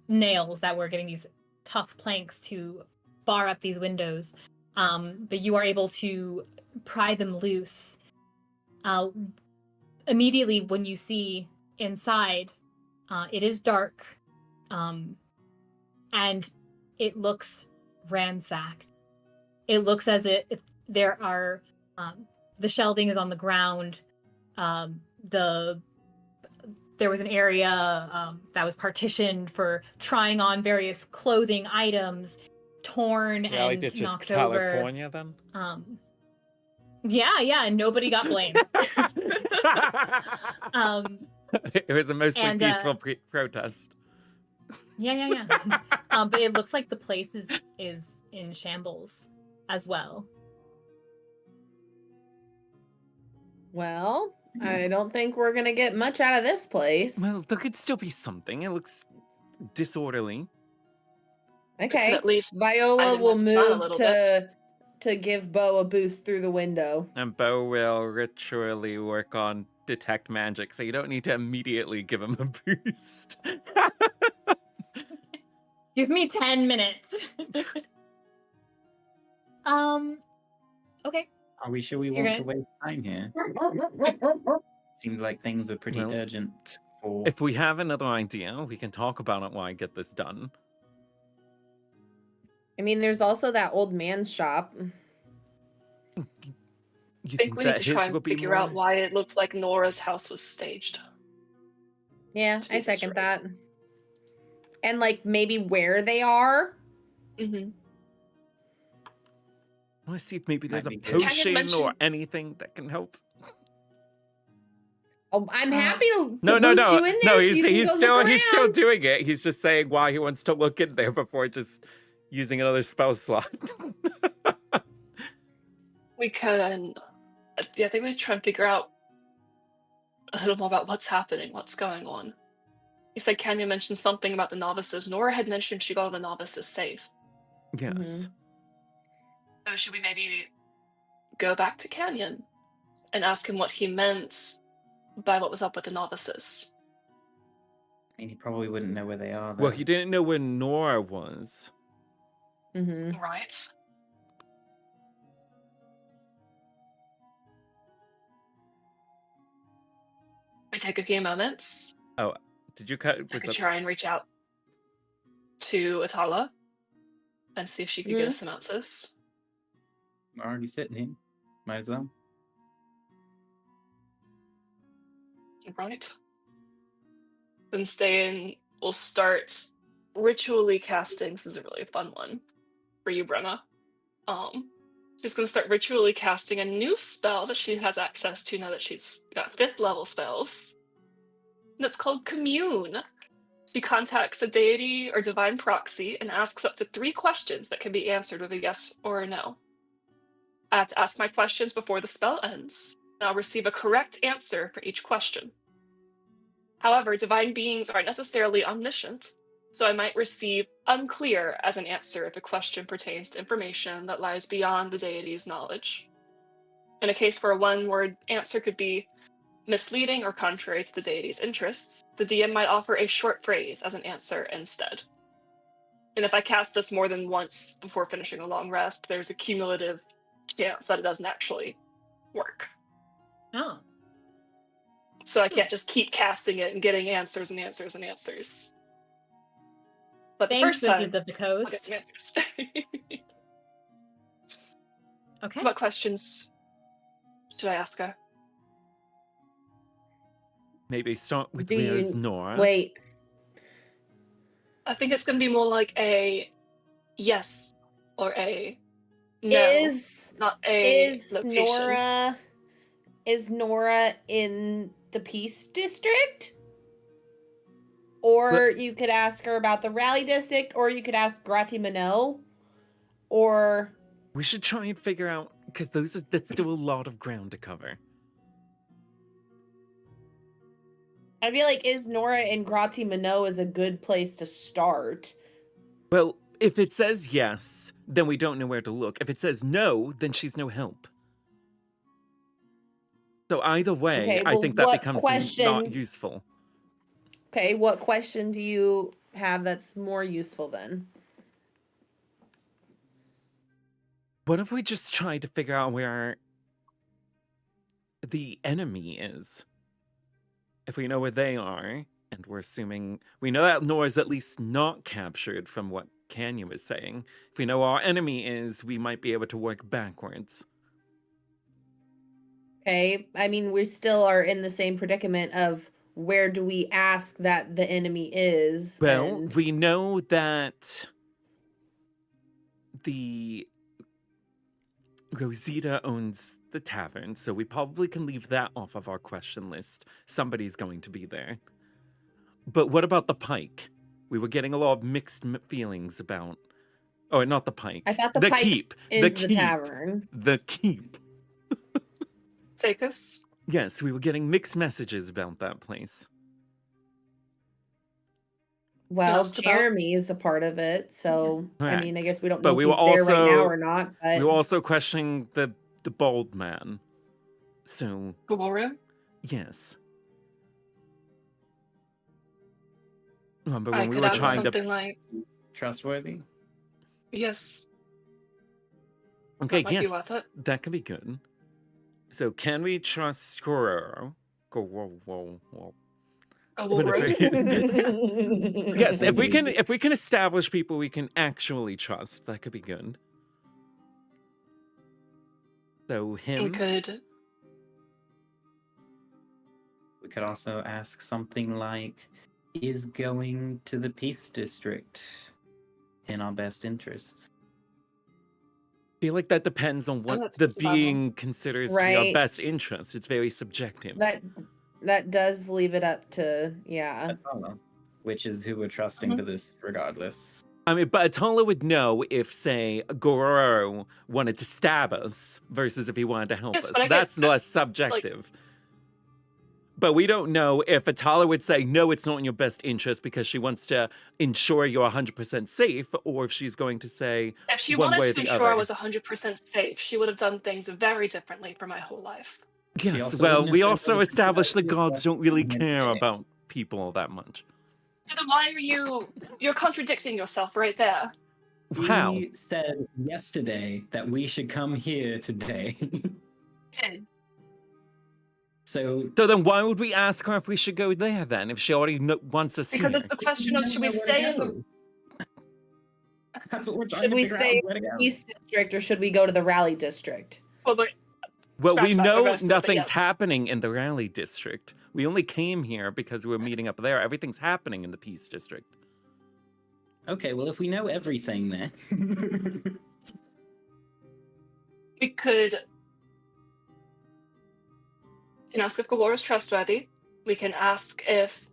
nails that were getting these tough planks to bar up these windows. But you are able to pry them loose. Immediately when you see inside, it is dark, and it looks ransacked. It looks as if there are the shelving is on the ground. There was an area that was partitioned for trying on various clothing items, torn Really, and this was knocked over. California then? Yeah, and nobody got blamed. It was a mostly and, peaceful protest. Yeah. But it looks like the place is in shambles as well. Well, I don't think we're gonna get much out of this place. Well, there could still be something. It looks disorderly. Okay. At least Viola item will us fun a move little bit. to give Beau a boost through the window. And Beau will ritually work on detect magic, so you don't need to immediately give him a boost. Give me 10 minutes. Okay. Are we sure we So you're want to waste time here? Seemed like things were pretty Well, urgent for... If we have another idea, we can talk about it while I get this done. I mean, there's also that old man's shop. You I think we need that to his try and would be figure out more- why it looks like Nora's house was staged. Yeah, To I be second destroyed. that. And like maybe where they are, Mm-hmm. I want to see if maybe there's a Might be good. potion or mention- anything that can help. Oh, I'm happy to No, boost you in there no. so you can He's go still look he's still around. doing it. He's just saying why he wants to look in there before just using another spell slot. We can. I think we try and figure out a little more about what's happening, what's going on. You said Kenya mentioned something about the novices. Nora had mentioned she got all the novices safe. Yes. So should we maybe go back to Canyon and ask him what he meant by what was up with the novices? I mean, he probably wouldn't know where they are. Well, though. he didn't know where Nora was. Mm-hmm. Right. We take a few moments. Oh, did you cut? I Was could that try and reach out to Atala and see if she could get us some answers. We're already sitting here. Might as well. Right. Then Ste'yn will start ritually casting. This is a really fun one for you, Brenna. She's going to start ritually casting a new spell that she has access to now that she's got 5th level spells. And it's called Commune. She contacts a deity or divine proxy and asks up to 3 questions that can be answered with a yes or a no. I have to ask my questions before the spell ends, and I'll receive a correct answer for each question. However, divine beings aren't necessarily omniscient, so I might receive unclear as an answer if a question pertains to information that lies beyond the deity's knowledge. In a case where a one-word answer could be misleading or contrary to the deity's interests, the DM might offer a short phrase as an answer instead. And if I cast this more than once before finishing a long rest, there's a cumulative chance that it doesn't actually work. Oh. So I can't just keep casting it and getting answers and answers and answers. But the Thanks, first time, Wizards of the I'll get Coast. some answers. Okay. So what questions should I ask her? maybe start with Do where's you- Nora? Wait. I think it's going to be more like a yes or a no, Is not a is location. Nora in the Peace District? Or you could ask her about the Rally District, or you could ask Grati Minot, or We should try and figure out because that's still a lot of ground to cover. I feel like is Nora in Grati Minot is a good place to start. Well, if it says yes, then we don't know where to look. If it says no, then she's no help. So either way, Okay, I well, think that what becomes question- not useful. Okay, what question do you have that's more useful then? What if we just try to figure out where the enemy is? If we know where they are, and we're assuming we know that Nora's at least not captured from what Kanya was saying. If we know our enemy is, we might be able to work backwards. Okay, I mean, we still are in the same predicament of where do we ask that the enemy is? Well, and- we know that the Rosita owns the tavern, so we probably can leave that off of our question list. Somebody's going to be there. But what about the Pike? We were getting a lot of mixed feelings about... Oh, not the Pike. I thought the Pike Keep. is the the tavern. The Keep. Sakus? Yes, we were getting mixed messages about that place. Well, asked about- Jeremy is a part of it, so I mean, I Correct. guess we don't But know we if were he's there right now also- or not. But We were also questioning the bald man. So, Gaboru? yes. Remember I when we could were ask trying something to... like, Trustworthy? yes. Okay, might be yes, worth it. that could be good. So, can we trust Kuro? Whoa. Whatever. Gaboru? Yes, if we can establish people we can actually trust, that could be good. So him. We could also ask something like, is going to the Peace District in our best interests. I feel like that depends on what that's the survival. being considers to be our Right. best interest. It's very subjective. That does leave it up to Atala, which is who we're trusting Mhm. for this regardless. I mean, but Atala would know if, say, Gororo wanted to stab us versus if he wanted to help Yes, us. but I get That's that, less subjective. But we don't know if Atala would say, no, it's not in your best interest because she wants to ensure you're 100% safe, or if she's going to say If she one way wanted or to the ensure I other. was 100% safe, she would have done things very differently for my whole life. Yes, also well, wouldn't have we said also anything established about the the gods don't really question. care about people that much. So then why are you're contradicting yourself right there? How? He said yesterday that we should come here today. Did. So So then why would we ask her if we should go there then, if she already wants us Because here? it's the question of should we stay in the That's what we're trying should to we figure stay out in where to go. the East District or should we go to the Rally District? well, but Well, we scratch that, the know rest of it, but nothing's yes. happening in the Rally District. We only came here because we were meeting up there. Everything's happening in the Peace District. Okay, well, if we know everything then. We could can ask if Gabor is trustworthy. We can ask if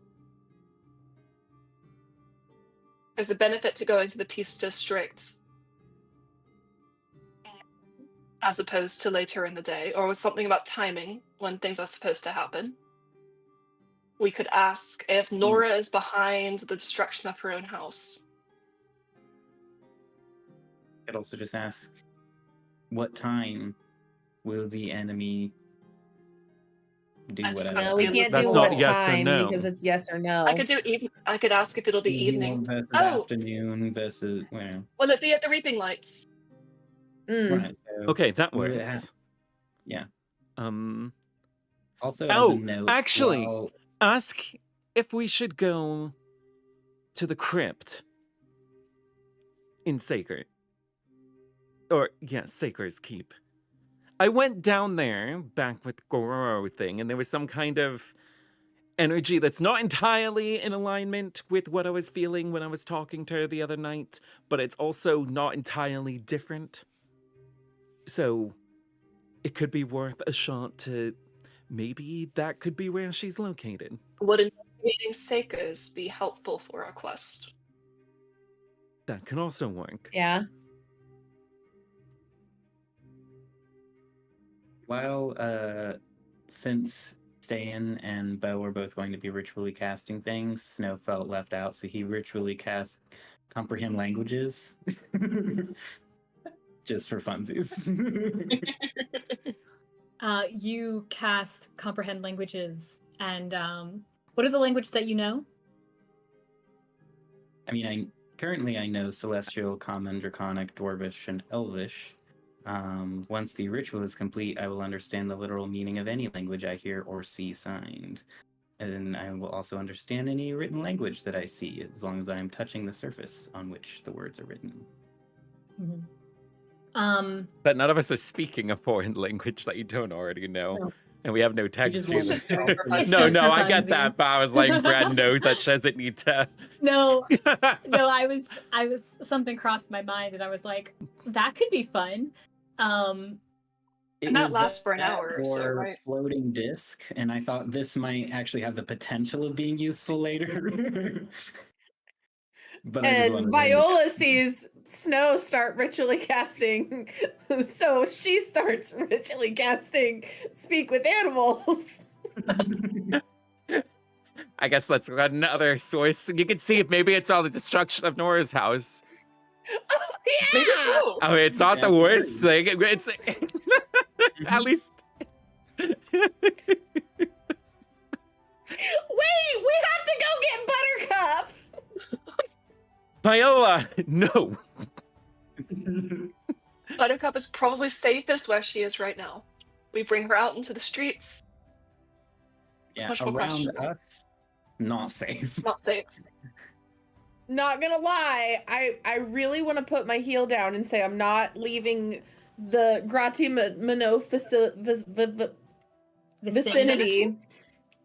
there's a benefit to going to the Peace District as opposed to later in the day, or was something about timing when things are supposed to happen. We could ask if Nora is behind the destruction of her own house. I'd also just ask, what time will the enemy do That's- whatever? No, we That's can't That's do not what yes or time no. because it's yes or no. I could do I could ask if it'll be evening. versus Oh. afternoon versus well, Will it be at the Reaping Lights? Mm. right. So Okay, that we would works. yeah. Oh, Also, as a note, actually- while- Ask if we should go to the crypt in Sacred. Or, yeah, Sacred's Keep. I went down there back with Gororo thing, and there was some kind of energy that's not entirely in alignment with what I was feeling when I was talking to her the other night, but it's also not entirely different. So it could be worth a shot to maybe that could be where she's located. Would investigating Seikers be helpful for our quest? That can also work. Yeah. While since Ste'yn and Beau are both going to be ritually casting things, Snow felt left out, so he ritually cast comprehend languages. Just for funsies. You cast comprehend languages, and what are the languages that you know? I mean, I know Celestial, Common, Draconic, Dwarvish, and Elvish. Once the ritual is complete, I will understand the literal meaning of any language I hear or see signed. And I will also understand any written language that I see, as long as I am touching the surface on which the words are written. But none of us are speaking a foreign language that you don't already know. No. And we have no text. just to want it. Just doing it for It's No, just no, for I get funsies. that, but I was like, Brad knows that she doesn't need to. No, no, I was something crossed my mind, and I was like, that could be fun. And that was lasts for an that hour or so, or right? floating disc, and I thought this might actually have the potential of being useful later. But I just And wanted to- Viola sees Snow start ritually casting, so she starts ritually casting Speak with Animals. I guess let's get another source. You can see if maybe it's all the destruction of Nora's house. Oh, yeah! Maybe so. I mean, it's not the That's worst great. thing. It's at least. Wait, we have to go get Buttercup! Viola, no. Buttercup is probably safest where she is right now. We bring her out into the streets. yeah, much more around questionable. us, not safe. Not safe. Not gonna lie, I really want to put my heel down and say I'm not leaving the Grati Minot vicinity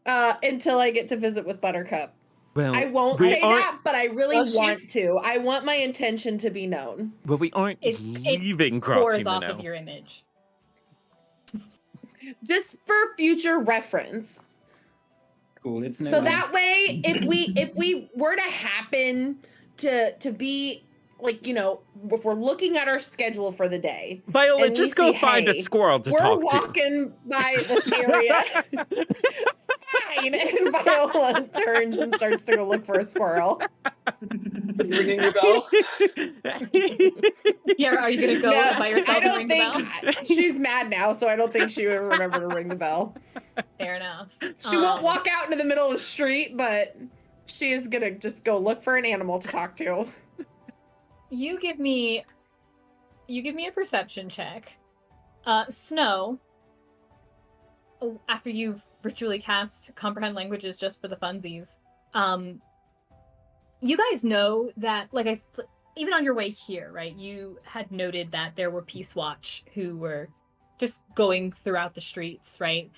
until I get to visit with Buttercup. Well, I won't we say aren't- that, but I really Well, want she's- to. I want my intention to be known. Well, we aren't It leaving cores Grazia off now. of your image. Just for future reference. Cool. It's So noted. that way, if we were to happen to be like, you know, if we're looking at our schedule for the day, Viola, and we just go see, find a hey, squirrel to we're talk walking by this area. Fine. And Viola turns and starts to go look for a squirrel. Ringing your bell. Yeah, are you gonna go No, by yourself I and don't ring think the bell? she's mad now, so I don't think she would remember to ring the bell. Fair enough. She won't walk out into the middle of the street, but she is gonna just go look for an animal to talk to. You give me a perception check. Snow, after you've ritually cast comprehend languages just for the funsies, you guys know that, like even on your way here, right, you had noted that there were Peace Watch who were just going throughout the streets, right?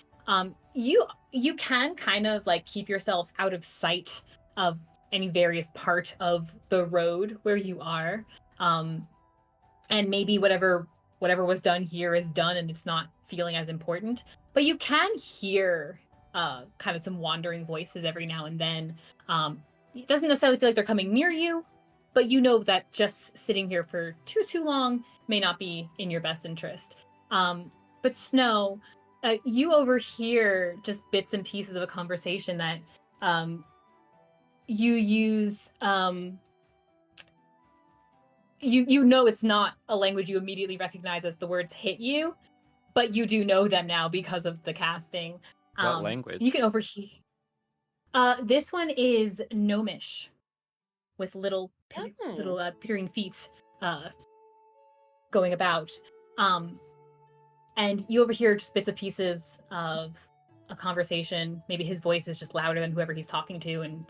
You can kind of like keep yourselves out of sight of any various part of the road where you are. And maybe whatever was done here is done and it's not feeling as important. But you can hear kind of some wandering voices every now and then. It doesn't necessarily feel like they're coming near you, but you know that just sitting here for too long may not be in your best interest. But Snow, you overhear just bits and pieces of a conversation that you use. You know it's not a language you immediately recognize as the words hit you, but you do know them now because of the casting. What language? You can overhear. This one is Gnomish, with little peering feet going about. And you overhear just bits and pieces of a conversation. Maybe his voice is just louder than whoever he's talking to, and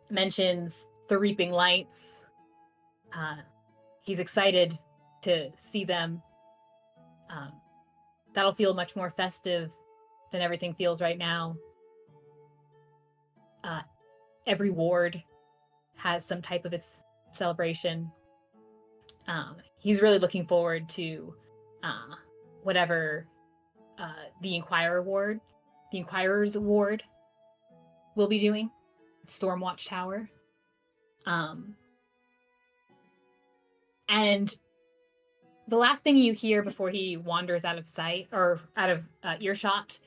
mentions the reaping lights. He's excited to see them. That'll feel much more festive than everything feels right now. Every ward has some type of its celebration. He's really looking forward to whatever the Inquirer's ward will be doing. Stormwatch Tower. And the last thing you hear before he wanders out of sight or out of earshot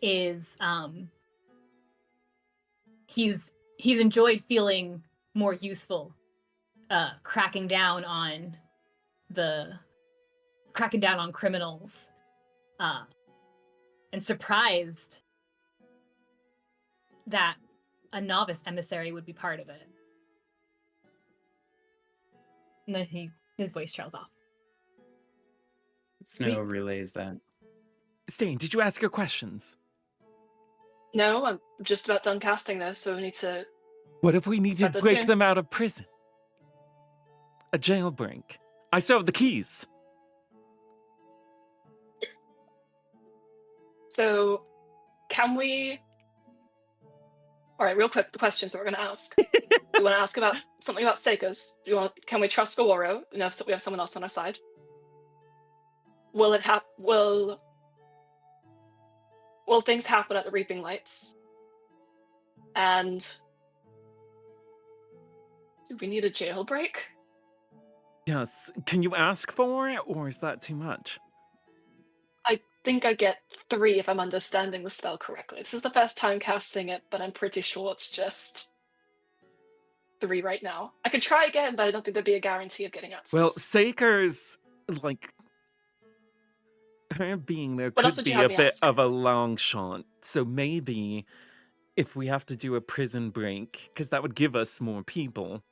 is he's enjoyed feeling more useful, cracking down on criminals, and surprised that a novice emissary would be part of it. And then his voice trails off. Snow relays that. Ste'yn, did you ask your questions? No, I'm just about done casting those, so we need to. What if we need to Start this break soon. them out of prison? A jailbreak. I still have the keys. So, can we? All right, real quick, the questions that we're going to ask. Do you want to ask about something about Seikos? Can we trust Gaworo? You know, if we have someone else on our side. Will it will things happen at the Reaping Lights? And do we need a jailbreak? Yes. Can you ask for it, or is that too much? I think I get 3 if I'm understanding the spell correctly. This is the first time casting it, but I'm pretty sure it's just 3 right now. I could try again, but I don't think there'd be a guarantee of getting access. Well, Saker's, like, her being there What else could would be you have a me bit ask? of a long shot. So maybe if we have to do a prison break, because that would give us more people,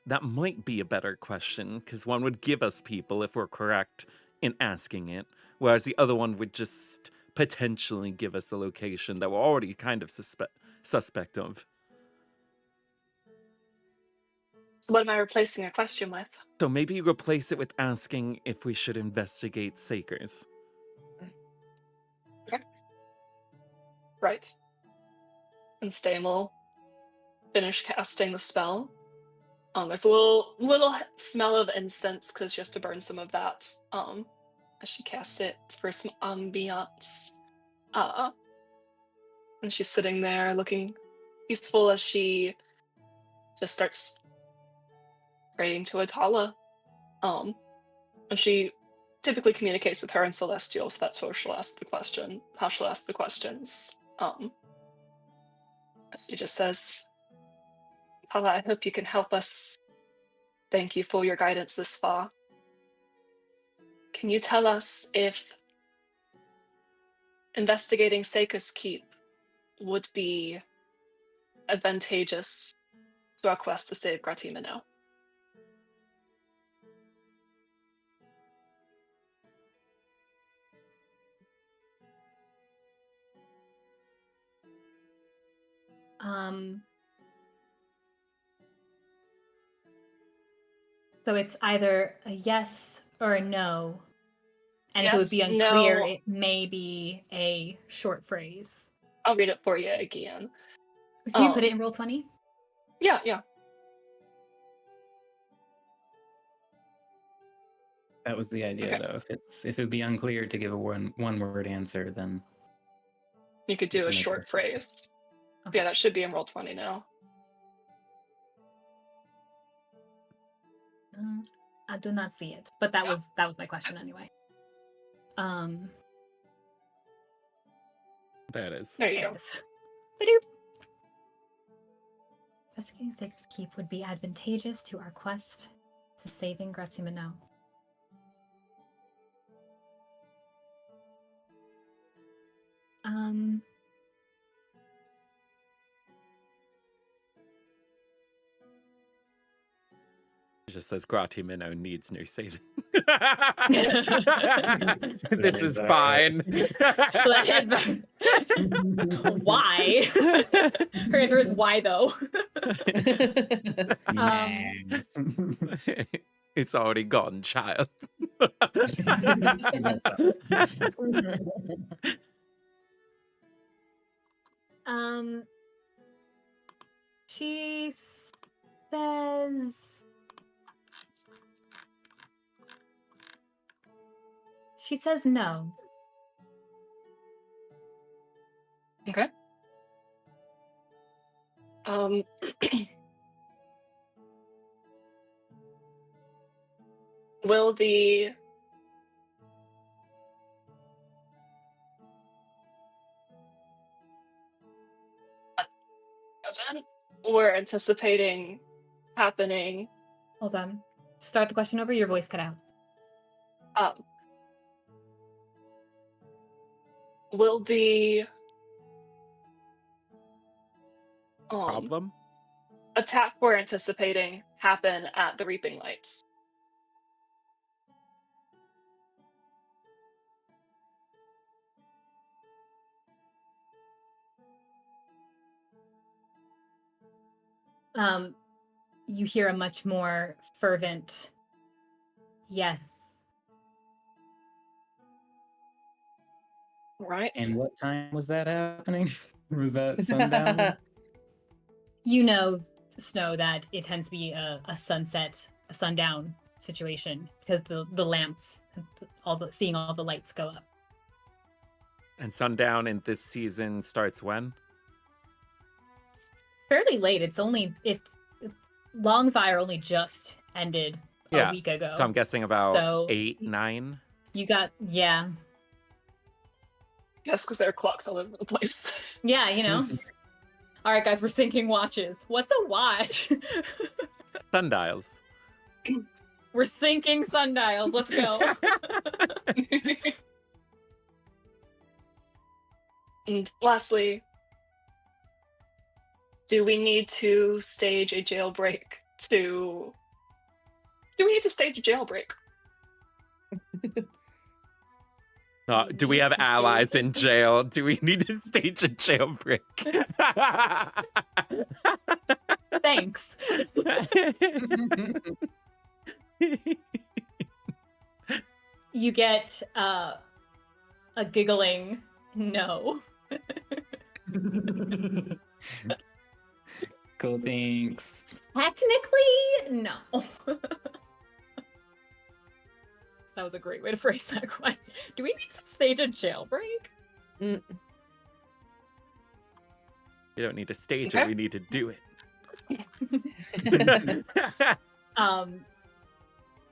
that might be a better question, because one would give us people if we're correct in asking it, whereas the other one would just potentially give us a location that we're already kind of suspect of. So what am I replacing a question with? So maybe you replace it with asking if we should investigate Sakers. Right. And Ste'yn will finish casting the spell. There's a little smell of incense because she has to burn some of that as she casts it for some ambiance. And she's sitting there looking peaceful as she just starts praying to Atala. And she typically communicates with her in Celestial, so that's how she'll ask the questions. She just says, Atala, I hope you can help us. Thank you for your guidance this far. Can you tell us if investigating Seika's Keep would be advantageous to our quest to save Gratimino? So it's either a yes or a no. And if it would be Yes, unclear, no. it may be a short phrase. I'll read it for you again. Can you put it in Roll20? Yeah. That was the idea, Okay. though. If it would be unclear to give a one word answer, then You could do can a make short it. phrase. Okay. Yeah, that should be in Roll20 now. I do not see it, but that was my question anyway. There it is. There you There go. it is. Ba-doop. Investigating Seika's Keep would be advantageous to our quest to saving Gratimino. It just says Gratimino needs no saving. That This is is fine. Why? Her answer is why, though. It's already gone, child. She says... She says no. Okay. Will the event we're anticipating happening? Hold on. Start the question over. Your voice cut out. Will the Problem? attack we're anticipating happen at the Reaping Lights? You hear a much more fervent yes. Right. And what time was that happening? Was that sundown? You know, Snow, that it tends to be a sundown situation because the lamps, seeing all the lights go up. And sundown in this season starts when? It's fairly late. It's Longfire only just ended a week ago. So I'm guessing about So 8, 9. you got Yes, because there are clocks all over the place. Yeah, you know. All right, guys, we're syncing watches. What's a watch? Sundials. We're syncing sundials. Let's go. And lastly, do we need to stage a jailbreak to... Do we need to stage a jailbreak? Do we have allies in jail? Do we need to stage a jailbreak? Thanks. You get a giggling no. Cool, thanks. Technically, no. That was a great way to phrase that question. Do we need to stage a jailbreak? You don't need to stage Okay. it, we need to do it.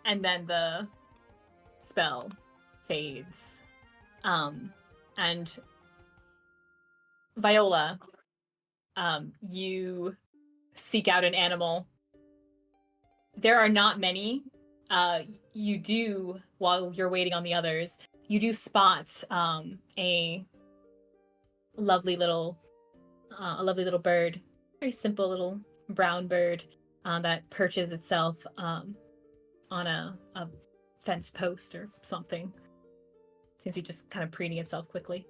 And then the spell fades. And Viola, you seek out an animal. There are not many. You do, while you're waiting on the others, you do spot a lovely little bird, very simple little brown bird that perches itself on a fence post or something. Seems to be just kind of preening itself quickly.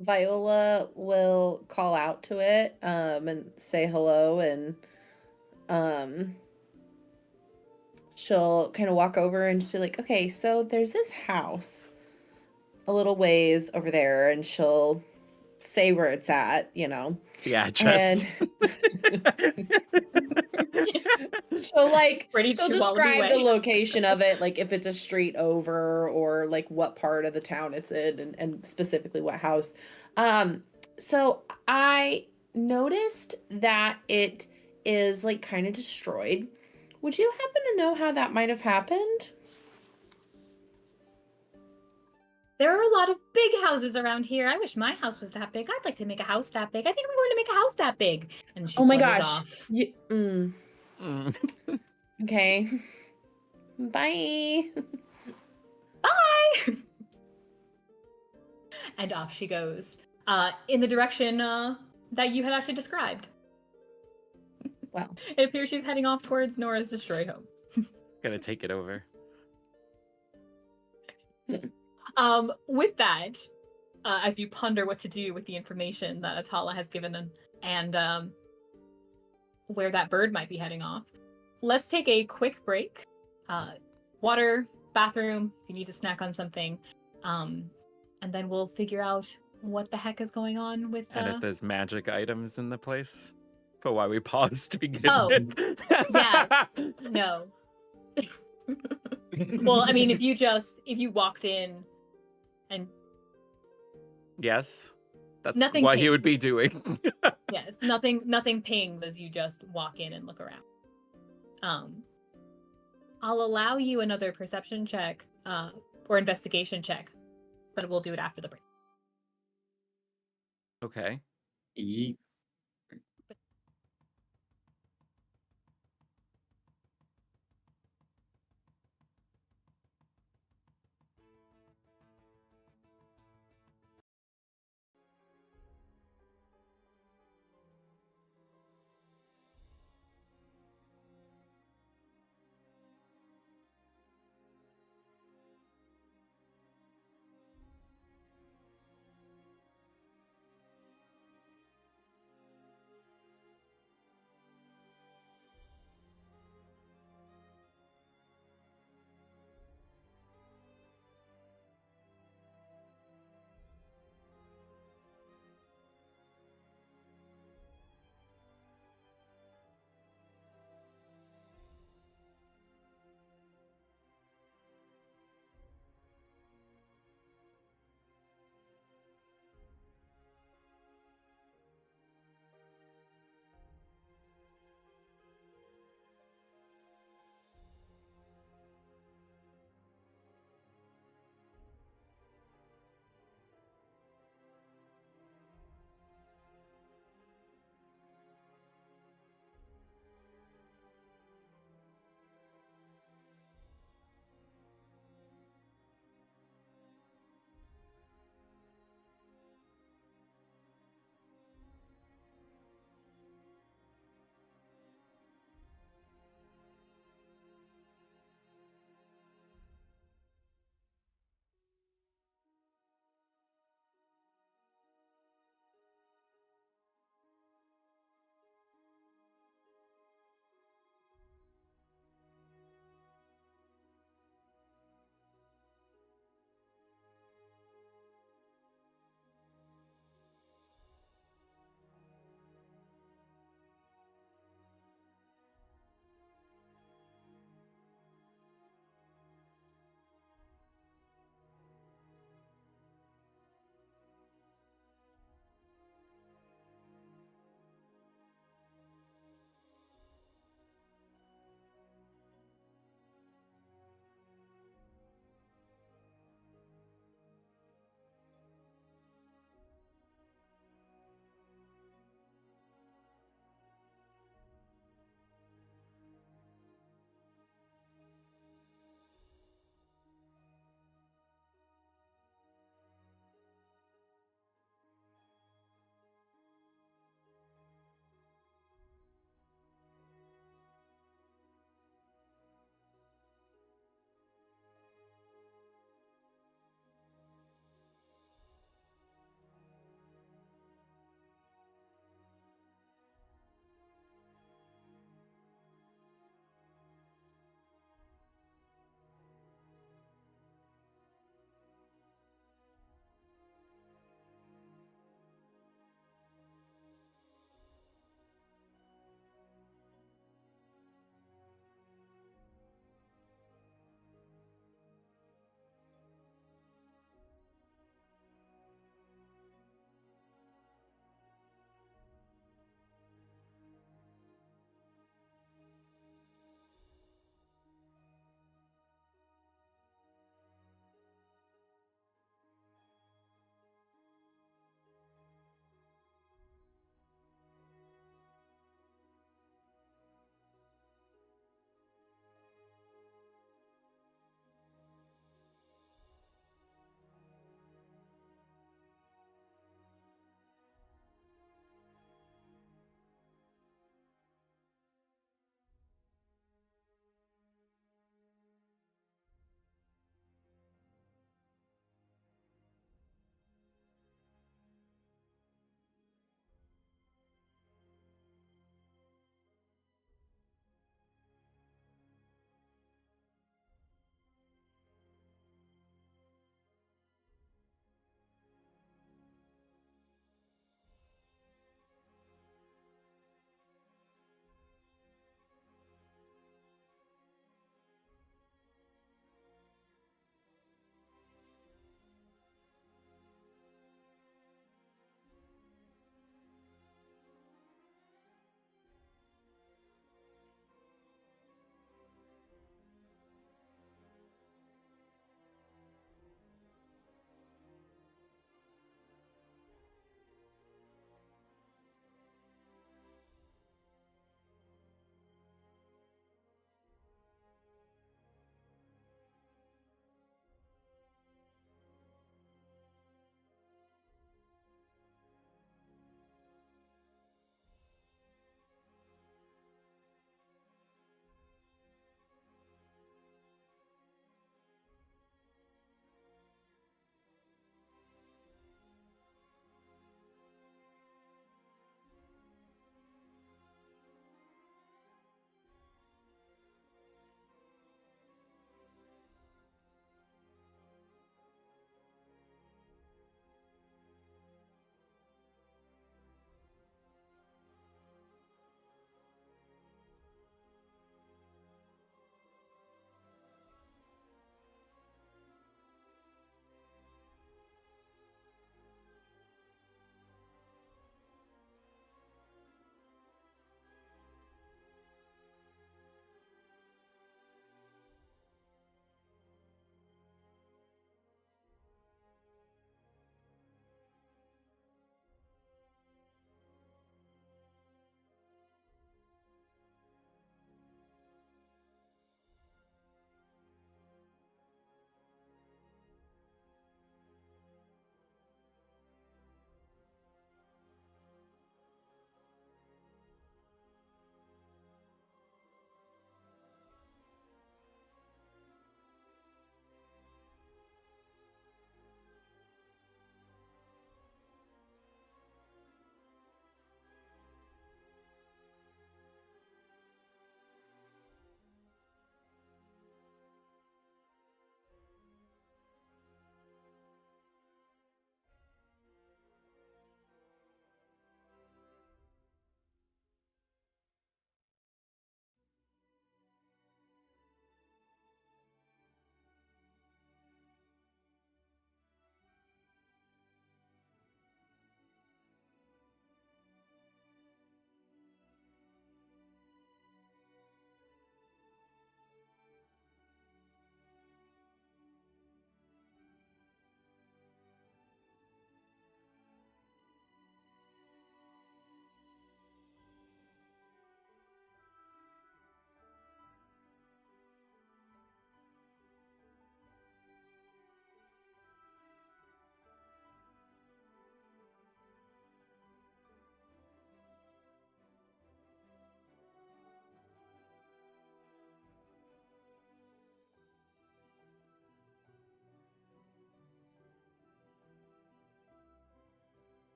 Viola will call out to it and say hello, and she'll kind of walk over and just be like, okay, so there's this house a little ways over there, and she'll say where it's at, you know. The address. She'll describe the location of it, like if it's a street over or like what part of the town it's in, and specifically what house. So I noticed that it is like kind of destroyed. Would you happen to know how that might have happened? There are a lot of big houses around here. I wish my house was that big. I'd like to make a house that big. I think I'm going to make a house that big. And she Oh my flutters gosh. off. Okay. Bye. Bye! And off she goes. In the direction that you had actually described. Well. It appears she's heading off towards Nora's destroyed home. Gonna take it over. With that, as you ponder what to do with the information that Atala has given and where that bird might be heading off, let's take a quick break. Water, bathroom, if you need to snack on something, and then we'll figure out what the heck is going on with... And if there's magic items in the place for why we paused to begin with. Yeah, no. Well, I mean, if you walked in and... Yes, that's nothing what pings. he would be doing. Yes, nothing pings as you just walk in and look around. I'll allow you another perception check or investigation check, but we'll do it after the break. Okay.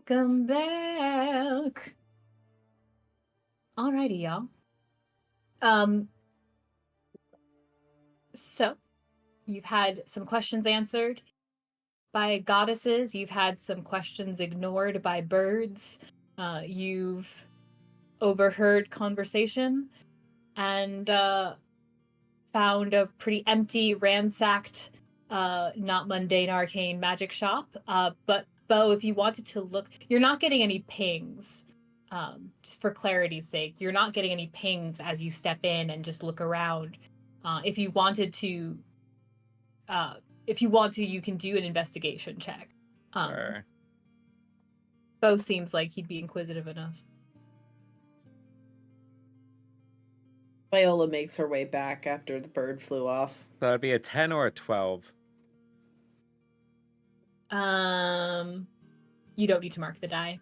Welcome back. Alrighty, y'all. So you've had some questions answered by goddesses. You've had some questions ignored by birds. You've overheard conversation and found a pretty empty, ransacked, not mundane arcane magic shop. But Beau, if you wanted to look, you're not getting any pings. Just for clarity's sake, you're not getting any pings as you step in and just look around. If you want to, you can do an investigation check. Sure. Beau seems like he'd be inquisitive enough. Viola makes her way back after the bird flew off. That would be a 10 or a 12. You don't need to mark the die.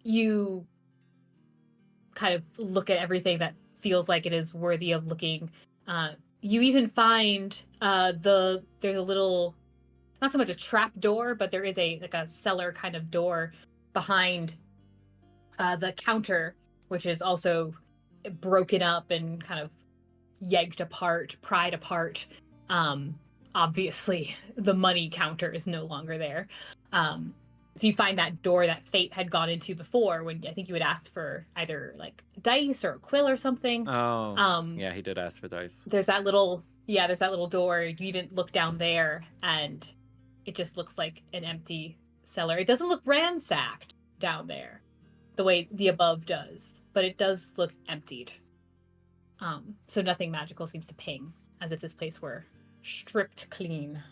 You kind of look at everything that feels like it is worthy of looking. You even find there's a little, not so much a trap door, but there is a cellar kind of door behind the counter, which is also broken up and kind of yanked apart, pried apart. Obviously, the money counter is no longer there. So you find that door that Fate had gone into before, when I think you had asked for either like dice or a quill or something. Oh, yeah, he did ask for dice. There's that little door. You even look down there, and it just looks like an empty cellar. It doesn't look ransacked down there, the way the above does, but it does look emptied. So nothing magical seems to ping, as if this place were stripped clean.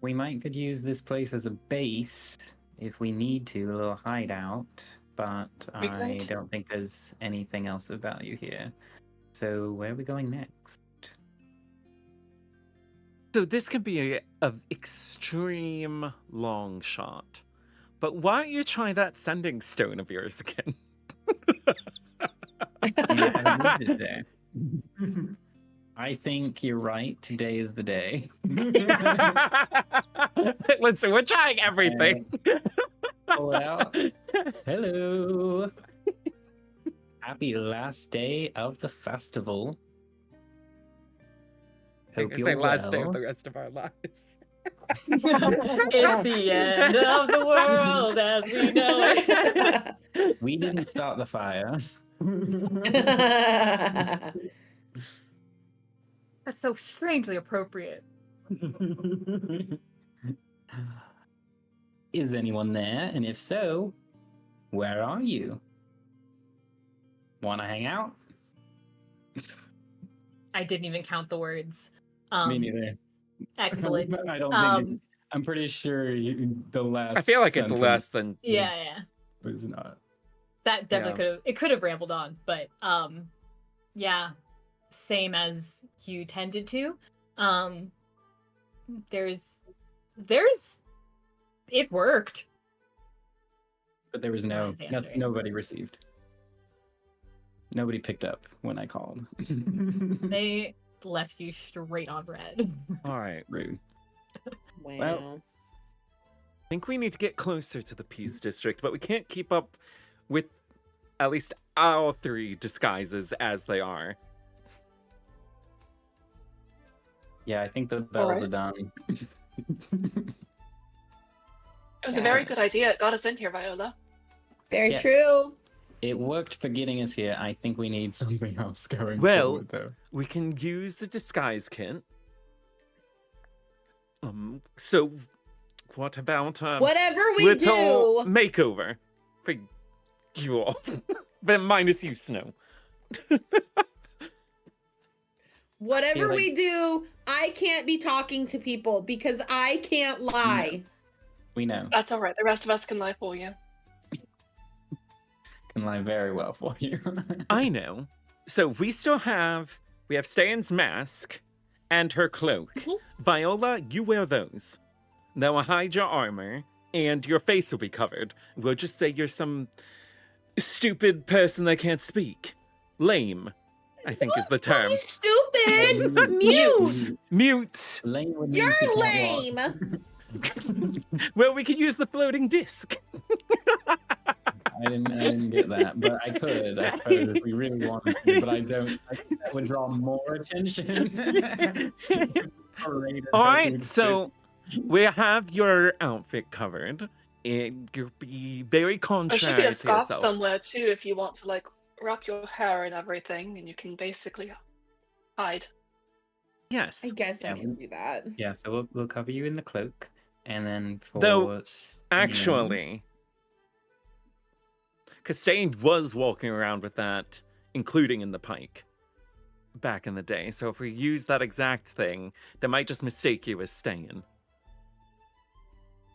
We could use this place as a base if we need to, a little hideout, but I don't think there's anything else of value here. So where are we going next? So this could be an extreme long shot. But why don't you try that sending stone of yours again? Yeah, I moved it there. I think you're right. Today is the day. Listen, we're trying everything. Pull it out. Hello. Happy last day of the festival. Hope you're last day of well. the rest of our lives. It's the end of the world as we know it. We didn't start the fire. That's so strangely appropriate. Is anyone there? And if so, where are you? Want to hang out? I didn't even count the words. Me neither. Excellent. I don't think I'm pretty sure the last. I feel like it's less than. Yeah. Was not. That definitely could have rambled on, but yeah, same as you tended to. There's it worked. But there was nobody received. Nobody picked up when I called. They left you straight on red. All right. Rude. Wow. Well, I think we need to get closer to the Peace District, but we can't keep up with at least our 3 disguises as they are. yeah, I think the bells are done. It was a very good idea. It got us in here, Viola. Very Yes. true. It worked for getting us here. I think we need something else going Well, forward, though. we can use the disguise kit. So what about Whatever we little do, makeover for you all? But minus you, Snow. whatever like- we do, I can't be talking to people because I can't lie. We know. That's all right. The rest of us can lie for you. Can lie very well for you. I know. So we have Ste'yn's mask and her cloak. Mhm. Viola, you wear those. That will hide your armor, and your face will be covered. We'll just say you're some stupid person that can't speak. Lame, I think is the term. You stupid mute. Mute. Lame would mean You're you can't lame. walk. Well, we could use the floating disc. I didn't get that, but I could, I suppose, if we really wanted to. But I don't. I think that would draw more attention. All right, so we have your outfit covered. You'll be very There contrary should be a to scarf yourself. somewhere too if you want to like wrap your hair and everything, and you can basically hide. Yes. I guess I Yeah, can do that. Yeah, so we'll cover you in the cloak, and then for Though, Ste'yn- actually, because Ste'yn was walking around with that, including in the pike, back in the day. So if we use that exact thing, they might just mistake you as Ste'yn.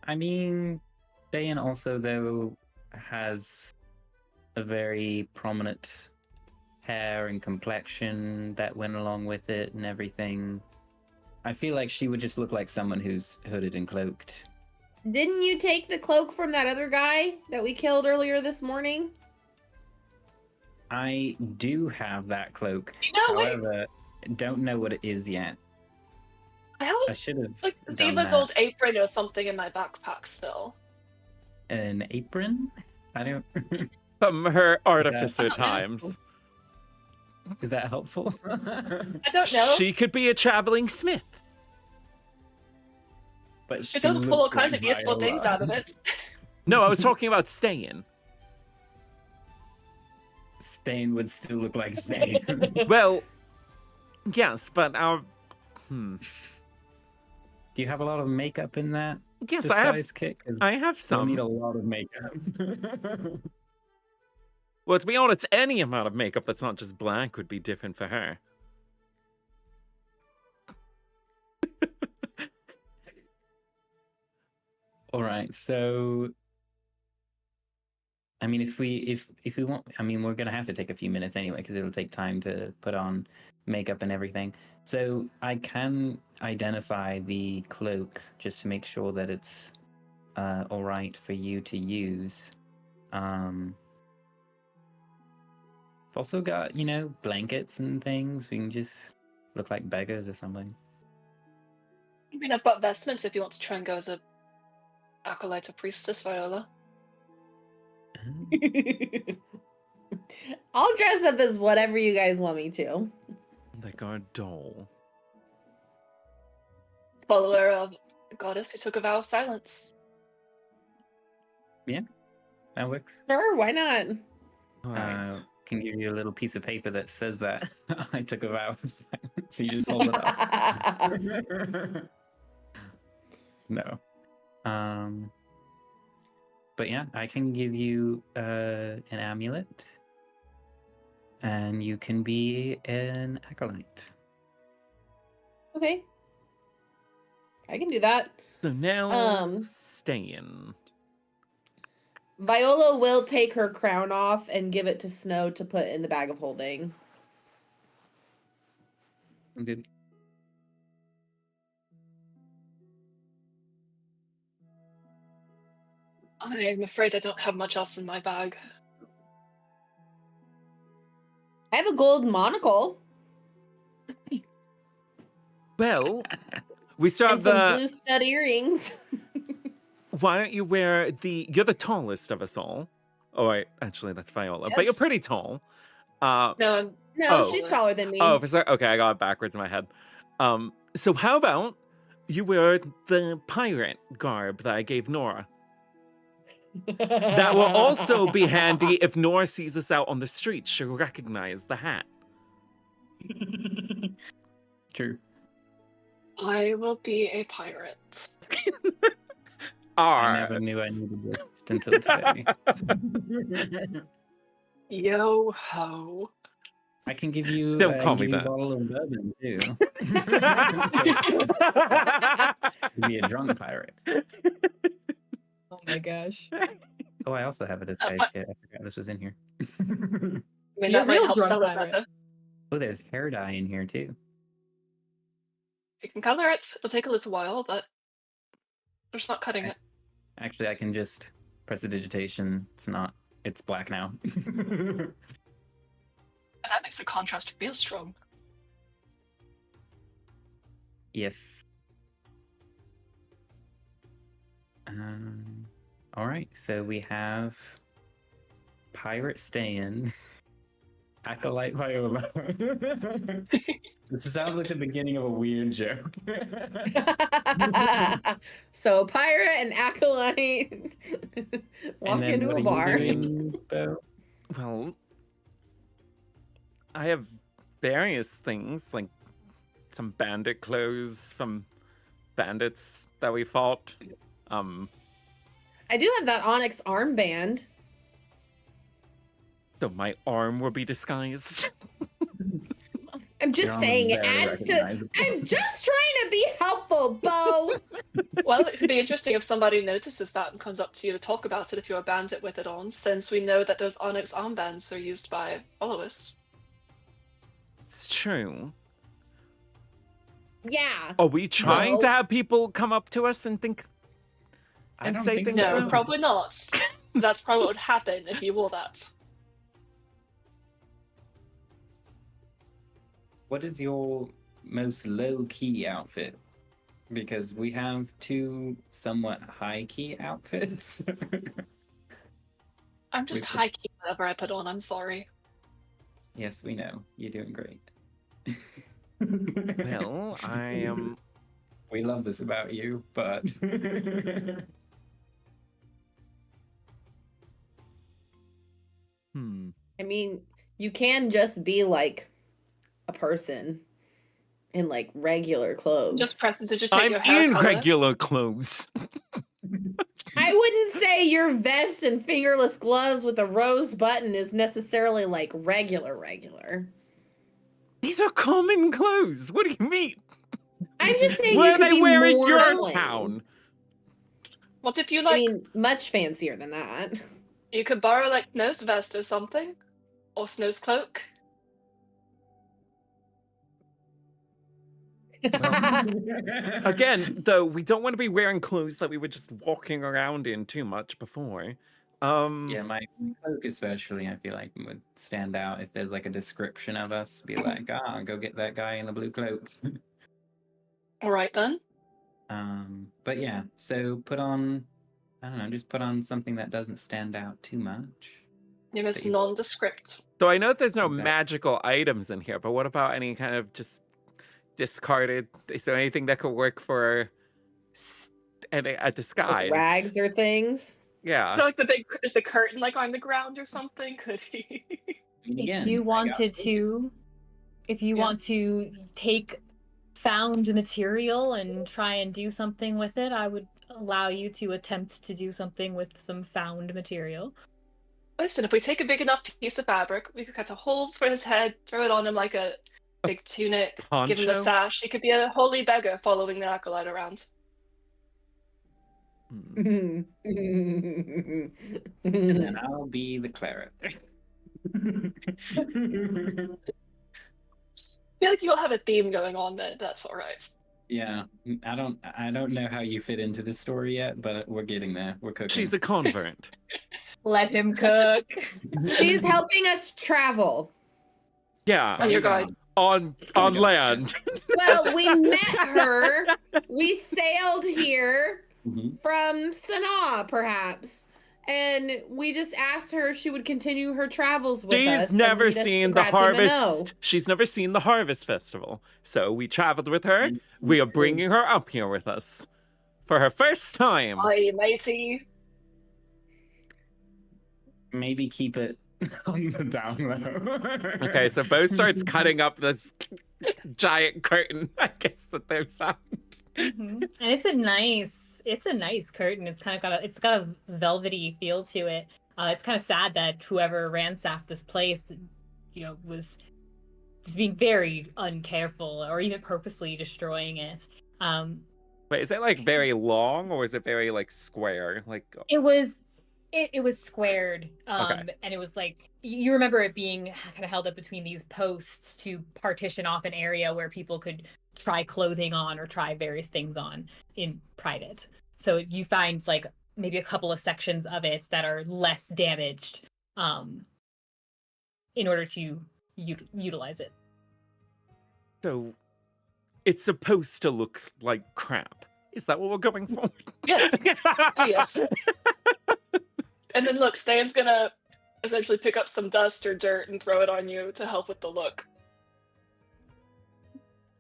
I mean, Ste'yn also though has a very prominent hair and complexion that went along with it and everything. I feel like she would just look like someone who's hooded and cloaked. Didn't you take the cloak from that other guy that we killed earlier this morning? I do have that cloak. No, wait. However, don't know what it is yet. I have I should have like done Ziva's that. old apron or something in my backpack still. An apron? I don't. From her artificer That's not times. Is that helpful? I don't know. She could be a traveling smith. But It she does pull all looks kinds like of useful things Viola. out of it. No, I was talking about Ste'yn. Ste'yn would still look like Ste'yn. Well, yes, but our... Do you have a lot of makeup in that Yes, I have, disguise kit? 'Cause I have we'll need some. a lot of makeup. Well, to be honest, any amount of makeup that's not just black would be different for her. All right, so I mean, if we want, I mean, we're gonna have to take a few minutes anyway because it'll take time to put on makeup and everything. So I can identify the cloak just to make sure that it's all right for you to use. I've also got, blankets and things. We can just look like beggars or something. I mean, I've got vestments if you want to try and go as a acolyte or priestess, Viola. I'll dress up as whatever you guys want me to. Like our doll. Follower of a goddess who took a vow of silence. That works. Sure, why not? All right. Can give you a little piece of paper that says that I took a vow of silence. So you just hold it up. No. But yeah, I can give you an amulet, and you can be an acolyte. Okay. I can do that. So now, Ste'yn. Viola will take her crown off and give it to Snow to put in the bag of holding. Good. I am afraid I don't have much else in my bag. I have a gold monocle Well, we still and have some the... blue stud earrings. Why don't you wear the... You're the tallest of us all. Oh, wait, actually, that's Viola. But you're Yes. pretty tall. No, No, Oh. she's taller than me. Oh, okay, I got it backwards in my head. So how about you wear the pirate garb that I gave Nora? That will also be handy if Nora sees us out on the street. She'll recognize the hat. True. I will be a pirate. I never knew I needed this until today. Yo ho. I can give you, Don't call me give you a that. bottle of bourbon too. Be a drunk pirate. Oh my gosh. Oh, I also have a disguise kit. I forgot this was in here. I mean, You're that might real help drunk sell it pirate. better. Oh, there's hair dye in here too. You can color it. It'll take a little while, but we're just not cutting it. Actually, I can just press the digitation. It's black now. And that makes the contrast real strong. Yes. All right, so we have Pirate Ste'yn, Acolyte Viola. This sounds like the beginning of a weird joke. So pirate and acolyte walk And then into what a are you bar. doing, Beau? Well, I have various things, like some bandit clothes from bandits that we fought. I do have that onyx armband. So my arm will be disguised. I'm just Your arm is saying it very adds to. recognizable. I'm just trying to be helpful, Beau. Well, it could be interesting if somebody notices that and comes up to you to talk about it if you're a bandit with it on, since we know that those onyx armbands are used by followers. It's true. Yeah. Are we trying No. to have people come up to us and think I and don't say think things? No, though? probably not. That's probably what would happen if you wore that. What is your most low-key outfit? Because we have two somewhat high-key outfits. I'm just We could- high key whatever I put on, I'm sorry. Yes, we know. You're doing great. Well, I am. We love this about you, but I mean, you can just be like a person in like regular clothes. Just Preston to just take I'm your hair in color. regular clothes. I wouldn't say your vest and fingerless gloves with a rose button is necessarily like regular. These are common clothes. What do you mean? I'm just saying What you are could they be wearing more your plain. town? What if you I like mean, much fancier than that. you could borrow like Snow's vest or something? Or Snow's cloak? Again, though, we don't want to be wearing clothes that we were just walking around in too much before. yeah, my cloak especially, I feel like would stand out if there's like a description of us. Be like, go get that guy in the blue cloak. Alright then. But yeah, so put on, I don't know, just put on something that doesn't stand out too much. You're most That you- nondescript. So I know that there's no Exactly. magical items in here, but what about any kind of just discarded? Is there anything that could work for a disguise? Like rags or things. Yeah. So like is the curtain like on the ground or something? Could he? I mean, If again, you I got wanted focus. to, if you Yeah. want to take found material and try and do something with it, I would allow you to attempt to do something with some found material. Listen, if we take a big enough piece of fabric, we could cut a hole for his head, throw it on him like a big tunic, give him a poncho? sash. He could be a holy beggar following the acolyte around. Hmm. And then I'll be the cleric. I feel like you all have a theme going on there. That's all right. Yeah, I don't know how you fit into this story yet, but we're getting there. We're cooking. She's a convert. Let him cook. She's helping us travel. Yeah. On your guide. On There we go. land. Well, we met her. We sailed here Mhm. from Sanaa, perhaps. And we just asked her if she would continue her travels with us. She's and never lead us to seen the Grat de Minot. harvest. She's never seen the harvest festival. So we traveled with her. We are bringing her up here with us for her first time. Aye, matey. Maybe keep it on the down low. Okay, so Beau starts cutting up this giant curtain, I guess, that they found. Mhm. And it's a nice curtain. It's kind of got a velvety feel to it. It's kind of sad that whoever ransacked this place, was just being very uncareful or even purposely destroying it. Wait, is it like very long or is it very like square? Like It was squared, Okay. and it was like you remember it being kind of held up between these posts to partition off an area where people could try clothing on or try various things on in private. So you find like maybe a couple of sections of it that are less damaged, in order to utilize it. So it's supposed to look like crap. Is that what we're going for? Yes. Oh, yes. And then look, Ste'yn's gonna essentially pick up some dust or dirt and throw it on you to help with the look.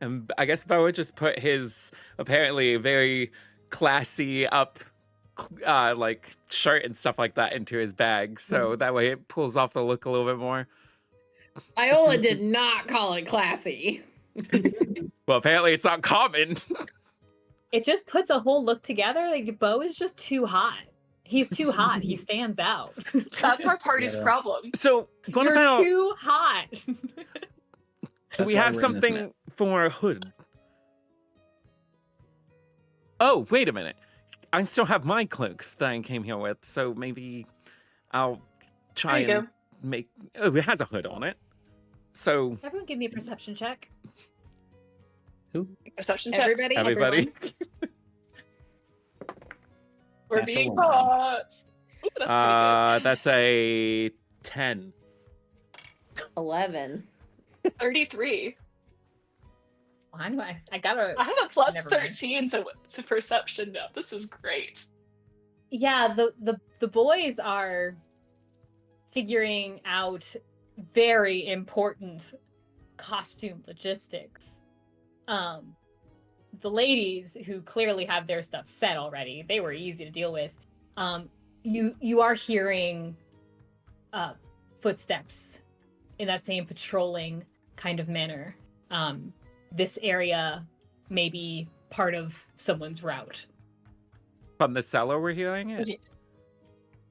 And I guess Beau would just put his apparently very classy up like shirt and stuff like that into his bag, so that way it pulls off the look a little bit more. Viola did not call it classy. Well, apparently it's not common. It just puts a whole look together. Like, Beau is just too hot. He's too hot. He stands out. That's our party's Yeah. problem. So what You're about too hot. do That's we why have we're in this something mess. for a hood? Oh, wait a minute. I still have my cloak that I came here with, so maybe I'll try There you and make... Oh, it has a hood on it. So, Everyone give me a perception check. Who? Perception checks. everybody. We're Natural being one. caught. Ooh, that's pretty That's a 10. 11. good. 33. I know. I gotta. I have a plus Never mind. 13 to perception now. This is great. Yeah, the boys are figuring out very important costume logistics. The ladies, who clearly have their stuff set already, they were easy to deal with. You are hearing footsteps in that same patrolling kind of manner. This area may be part of someone's route. From the cellar we're hearing it?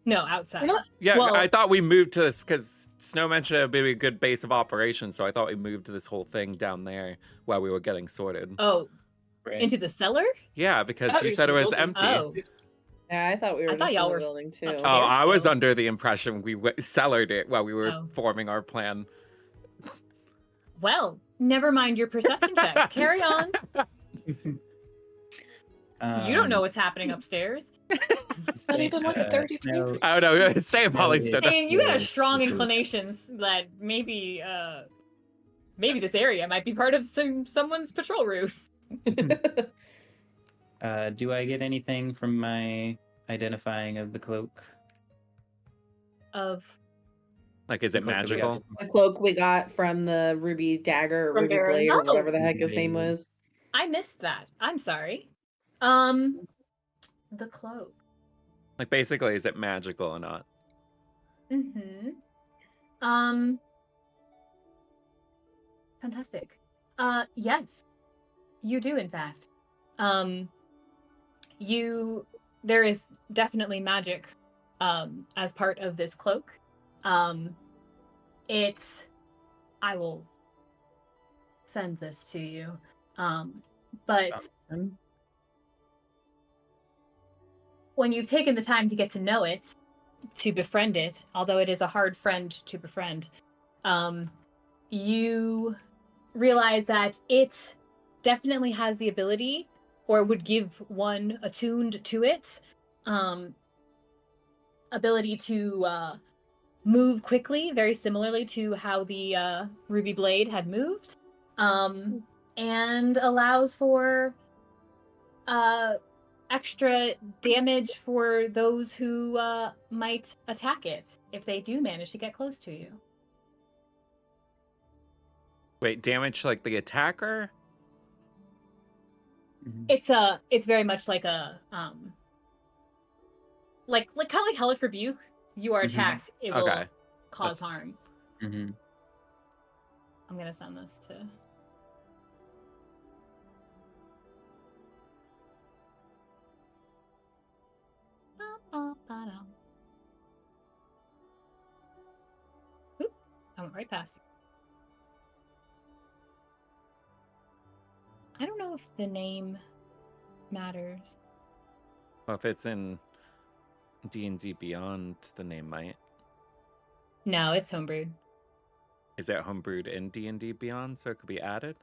No, outside. We're not- Yeah, Well- I thought we moved to this because Snow mentioned it would be a good base of operations, so I thought we moved to this whole thing down there while we were getting sorted. Oh, Right. into the cellar? Yeah, because thought you we said it were was building- empty. Oh. Yeah, I thought we were I thought just y'all in the were building too. upstairs. Oh, I was still. under the impression we cellared it while we were Oh. forming our plan. Well, never mind your perception checks. Carry on. You don't know what's happening upstairs. It's not even like 33. No, I don't know. Stay in No, Polly it- stood And you had a Upstairs. strong Mhm. inclinations that maybe this area might be part of someone's patrol route. do I get anything from my identifying of the cloak? Of Like, is it The cloak that we got magical? The cloak we got from the ruby dagger or From ruby Baron. blade or Oh. whatever the heck his name Ruby. was. I missed that. I'm sorry. The cloak. Like, basically, is it magical or not? Mm-hmm. Fantastic. Yes, you do, in fact. There is definitely magic, as part of this cloak. I will send this to you. But when you've taken the time to get to know it, to befriend it, although it is a hard friend to befriend, you realize that it definitely has the ability, or would give one attuned to it, ability to move quickly, very similarly to how the ruby blade had moved, and allows for extra damage for those who might attack it if they do manage to get close to you. Wait, damage like the attacker? Mhm. It's very much like a like kind of like Hellish Rebuke. You are Mhm. attacked, it will Okay. cause That's- harm. Mhm. I'm gonna send this to. Oop, I went right past. I don't know if the name matters. Well, if it's in D&D Beyond, the name might. No, it's homebrewed. Is it homebrewed in D&D Beyond, so it could be added?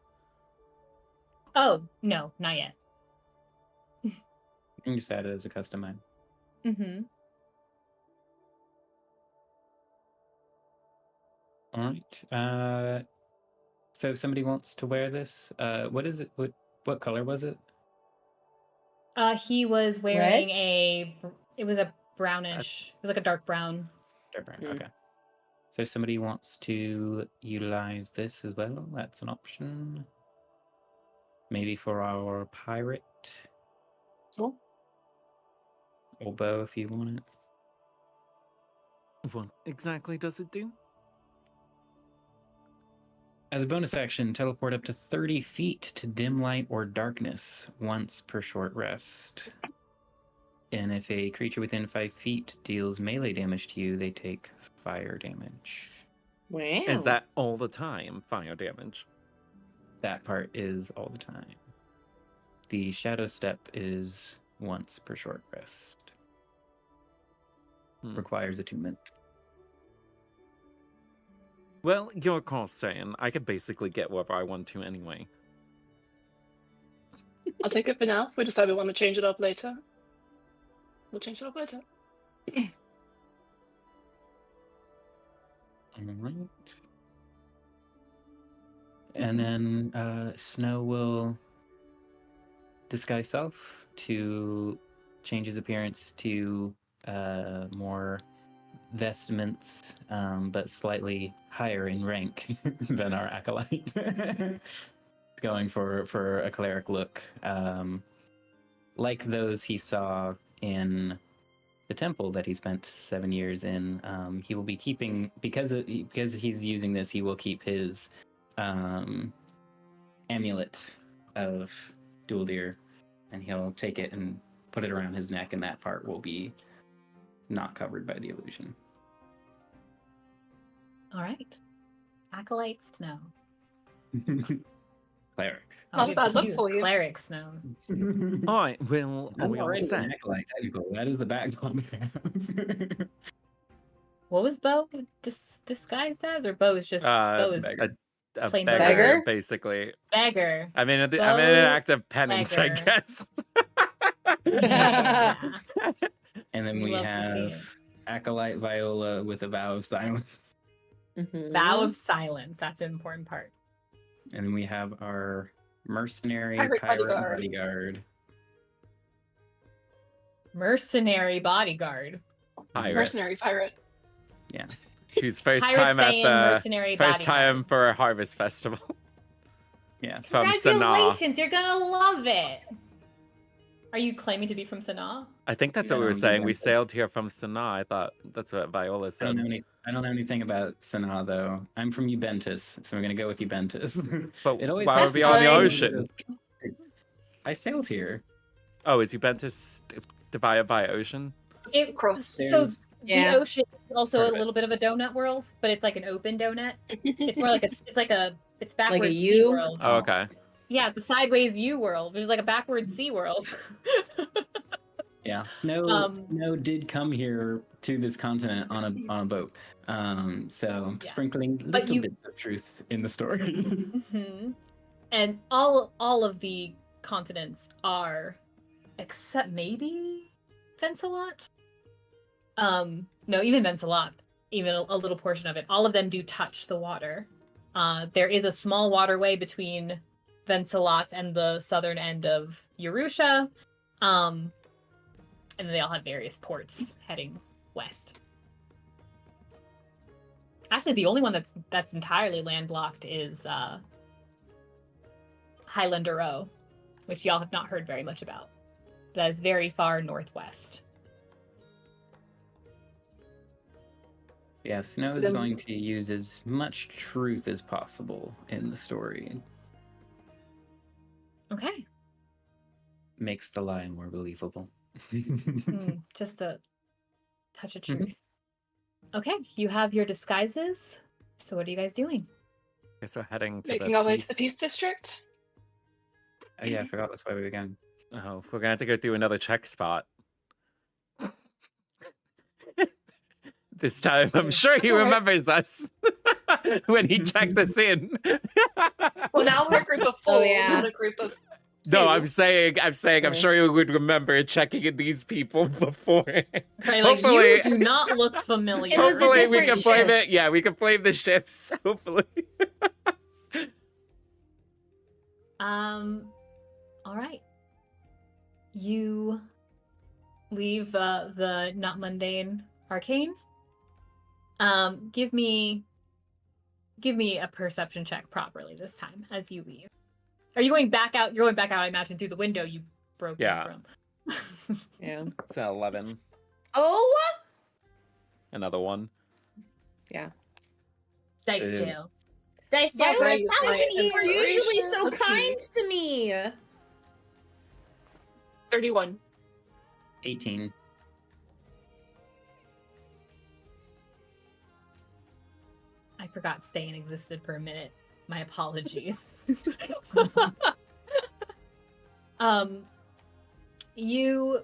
Oh, no, not yet. You can just add it as a custom item. Mm-hmm. All right. So if somebody wants to wear this, what is it? What color was it? He was wearing it was a brownish, it was like a dark brown. Dark brown, Mm. okay. So if somebody wants to utilize this as well, that's an option. Maybe for our pirate. Cool. Or Beau, if you want it. What exactly does it do? As a bonus action, teleport up to 30 feet to dim light or darkness once per short rest. And if a creature within 5 feet deals melee damage to you, they take fire damage. Wow. Is that all the time, fire damage? That part is all the time. The shadow step is once per short rest. Requires attunement. Well, your call, Ste'yn. I could basically get wherever I want to anyway. I'll take it for now. If we decide we want to change it up later, we'll change it up later. Alright. And then Snow will disguise self to change his appearance to more vestments, but slightly higher in rank than our acolyte. Going for a cleric look, like those he saw in the temple that he spent 7 years in. He will be keeping, because he's using this, he will keep his amulet of dual deer, and he'll take it and put it around his neck, and that part will be not covered by the illusion. All right. Acolyte Snow. Cleric. Not a bad look You, for you. Cleric Snow. Alright, well, are I'm we all already set? an acolyte, technically. That is the background I have. What was Beau disguised as? Or Beau is just Beau is beggar. A Plain beggar, beggar? basically. beggar. I'm in an Beau, act of penance, I beggar. guess. Yeah. And then We we love to see have it. acolyte Viola with a vow of silence. Mhm. Vow of silence. That's an important part. And then we have our mercenary Pirate pirate bodyguard. bodyguard. Mercenary bodyguard. Pirate. Mercenary pirate. Yeah. Whose first Pirate time at Ste'yn, the mercenary first time bodyguard. for a harvest festival. Yes. From Sanaa. Congratulations, you're gonna love it. Are you claiming to be from Sanaa? I think that's Yeah, what we were I'm saying. We Juventus. sailed here from Sanaa. I thought that's what Viola I said. don't know anything about Sanaa though. I'm from Juventus, so we're gonna go with Juventus. But It always why has would we to on the be a ocean? little bit of- I sailed here. Oh, is Juventus divided by ocean? It- Cross. So There's- Yeah. the ocean is also Part a of it. little bit of a donut world, but it's like an open donut. It's more like it's backwards Like a sea U? world. Oh, okay. Yeah, it's a sideways U world, which is like a backwards sea world. Yeah, Snow Snow did come here to this continent on a boat. So Yeah. sprinkling But little you- bits of truth in the story. hmm And all of the continents are, except maybe Venselot. No, even Venselot, even a little portion of it. All of them do touch the water. There is a small waterway between Venselot and the southern end of Eurusha. And they all have various ports heading west. Actually, the only one that's entirely landlocked is Highlander Row, which y'all have not heard very much about. That is very far northwest. Yeah, Snow is Then- going to use as much truth as possible in the story. Okay. Makes the lie more believable. Just a touch of truth. Okay, you have your disguises. So what are you guys doing? Okay, so heading to Making the our way to the Peace District. Oh yeah, I forgot that's why we were going. Oh, we're gonna have to go through another check spot. This time, I'm sure he That's all right. remembers us when he checked us in. Well, now we're a group of four, Oh, yeah. not a group of two. No, I'm saying, I'm True. sure he would remember checking in these people before. Right, like Hopefully- you do not look familiar. It was a Hopefully, we different can blame ship. it. Yeah, we can blame the ships. Hopefully. All right. you leave the not mundane arcane. Give me a perception check properly this time as you leave. Are you going back out? You're going back out, I imagine, through the window you broke in from. Yeah. It's an 11. Oh! Another one. Yeah. Dice Ew. jail. Dice Why jail for don't use a my thousand years. You're usually so Let's see. kind to me. 31. 18. I forgot Ste'yn existed for a minute. My apologies. You,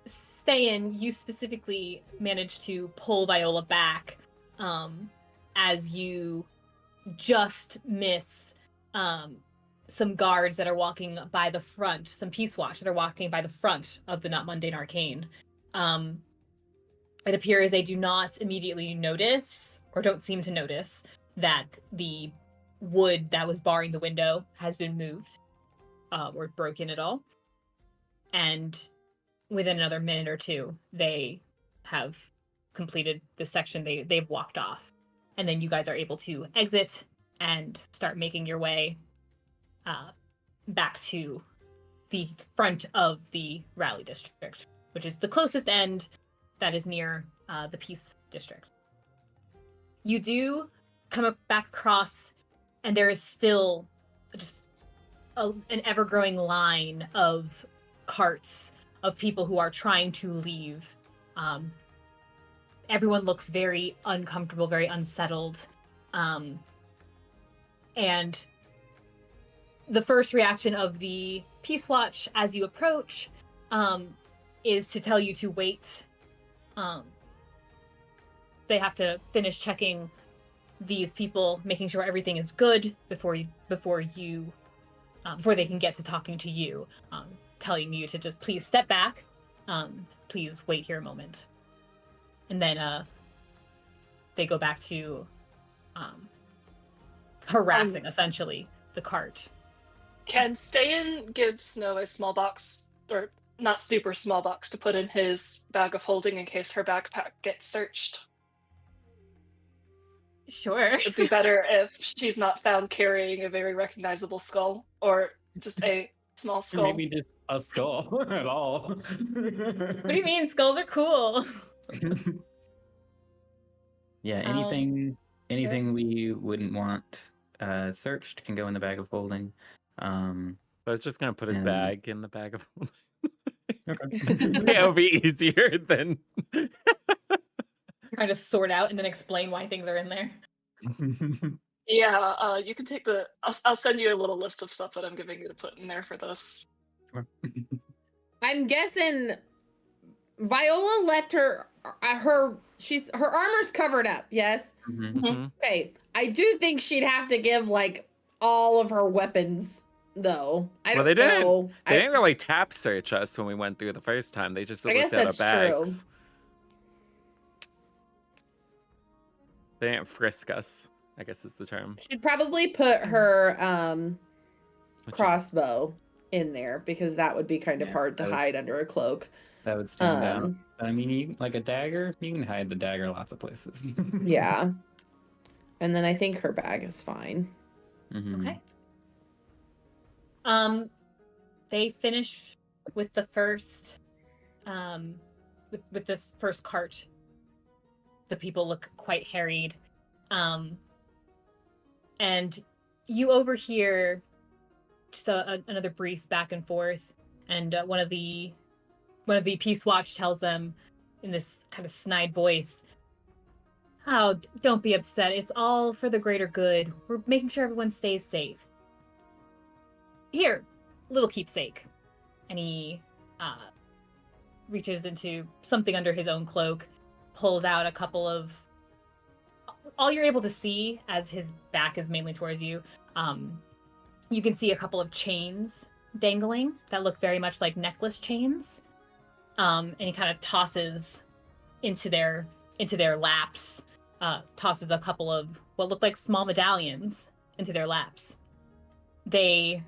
Ste'yn, you specifically managed to pull Viola back, as you just miss, some guards that are walking by the front, some Peace Watch that are walking by the front of the Not Mundane Arcane. It appears they do not immediately notice, or don't seem to notice, that the wood that was barring the window has been moved, or broken at all. And within another minute or two, they have completed this section. They've walked off. And then you guys are able to exit and start making your way back to the front of the rally district, which is the closest end that is near the Peace District. You do come back across, and there is still just an ever-growing line of carts of people who are trying to leave. Everyone looks very uncomfortable, very unsettled. And the first reaction of the Peace Watch as you approach is to tell you to wait. They have to finish checking these people, making sure everything is good before they can get to talking to you, telling you to just please step back, please wait here a moment. And then they go back to harassing, essentially, the cart. Can Ste'yn give Snow a small box, or not super small box, to put in his bag of holding in case her backpack gets searched? Sure. It'd be better if she's not found carrying a very recognizable skull, or just a small skull. Maybe just a skull at all. What do you mean? Skulls are cool. Yeah, anything we wouldn't want searched can go in the bag of holding. I was just gonna put his And- bag in the bag of. Okay. Yeah, it'll be easier than. Trying to sort out and then explain why things are in there. Yeah, you can take the. I'll send you a little list of stuff that I'm giving you to put in there for this. I'm guessing Viola left her armor's covered up, yes? Mhm. Okay. I do think she'd have to give like all of her weapons though. I Well, don't they didn't. know. They didn't really tap search us when we went through the first time. They just I looked guess at our that's true. bags. They didn't frisk us, I guess is the term. She'd probably put her Which is- crossbow in there because that would be kind of Yeah, hard to that would- hide under a cloak. That would stand out. Um, I mean, like a dagger, you can hide the dagger lots of places. Yeah. And then I think her bag is fine. Mhm. Okay. They finish with the first, with this first cart. The people look quite harried, and you overhear just another brief back and forth, and one of the Peace Watch tells them in this kind of snide voice, "Oh, don't be upset. It's all for the greater good. We're making sure everyone stays safe. Here, little keepsake." And he reaches into something under his own cloak, pulls out a couple of. All you're able to see, as his back is mainly towards you, you can see a couple of chains dangling that look very much like necklace chains. And he kind of tosses into their laps, tosses a couple of what look like small medallions into their laps. They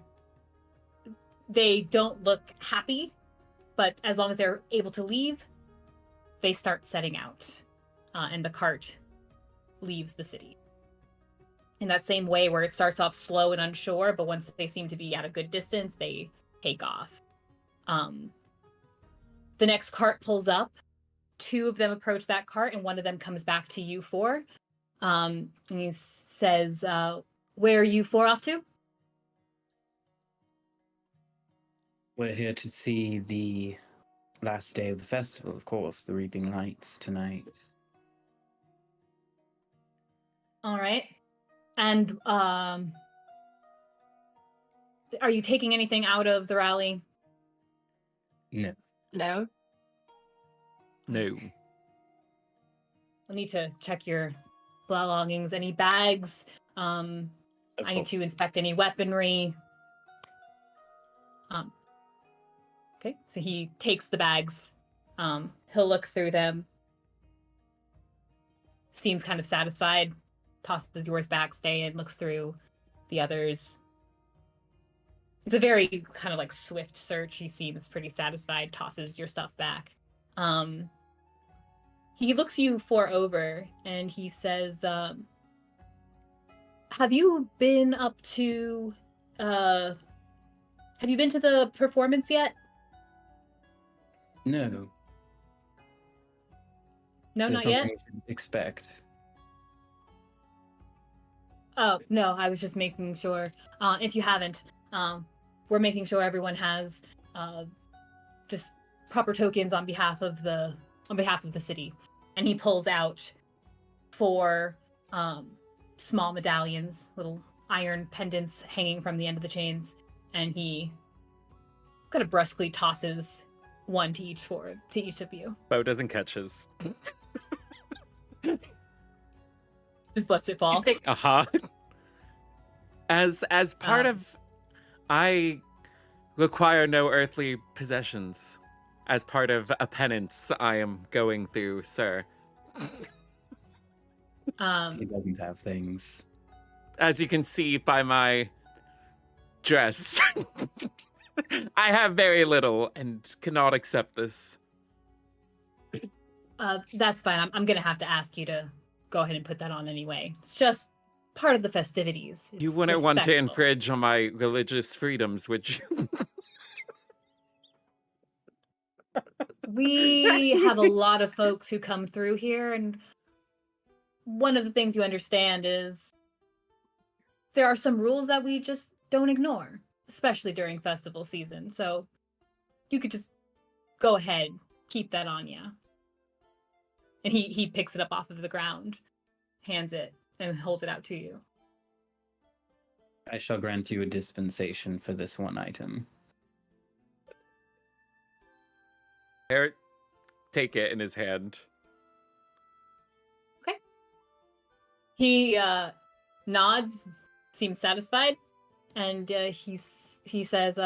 don't look happy. but as long as they're able to leave, they start setting out, and the cart leaves the city. In that same way where it starts off slow and unsure, but once they seem to be at a good distance, they take off. The next cart pulls up. 2 of them approach that cart, and one of them comes back to you 4. And he says, where are you 4 off to? We're here to see the last day of the festival, of course, the Reaping Lights tonight. All right. And are you taking anything out of the rally? No. No. No. I'll need to check your belongings. Any bags? Of I need course. to inspect any weaponry. Okay, so he takes the bags. He'll look through them. Seems kind of satisfied. Tosses yours back, Ste'yn, looks through the others. It's a very kind of like swift search. He seems pretty satisfied, tosses your stuff back. He looks you 4 over and he says, have you been to the performance yet? No. No, Is there not yet? something we should expect? Oh, no, I was just making sure. If you haven't, we're making sure everyone has just proper tokens on behalf of the city. And he pulls out 4 small medallions, little iron pendants hanging from the end of the chains, and he kind of brusquely tosses one to each of you. Beau doesn't catch his. Just lets it fall. He's taking Uh-huh. As part of, I require no earthly possessions. As part of a penance I am going through, sir. He doesn't have things. As you can see by my dress, I have very little and cannot accept this. That's fine. I'm gonna have to ask you to go ahead and put that on anyway. It's just part of the festivities. You It's wouldn't want to respectful. infringe on my religious freedoms, would you? We have a lot of folks who come through here, and one of the things you understand is there are some rules that we just don't ignore, especially during festival season. So you could just go ahead, keep that on you. And he picks it up off of the ground, hands it, and holds it out to you. I shall grant you a dispensation for this one item. Eric, take it in his hand. He nods, seems satisfied, and he says,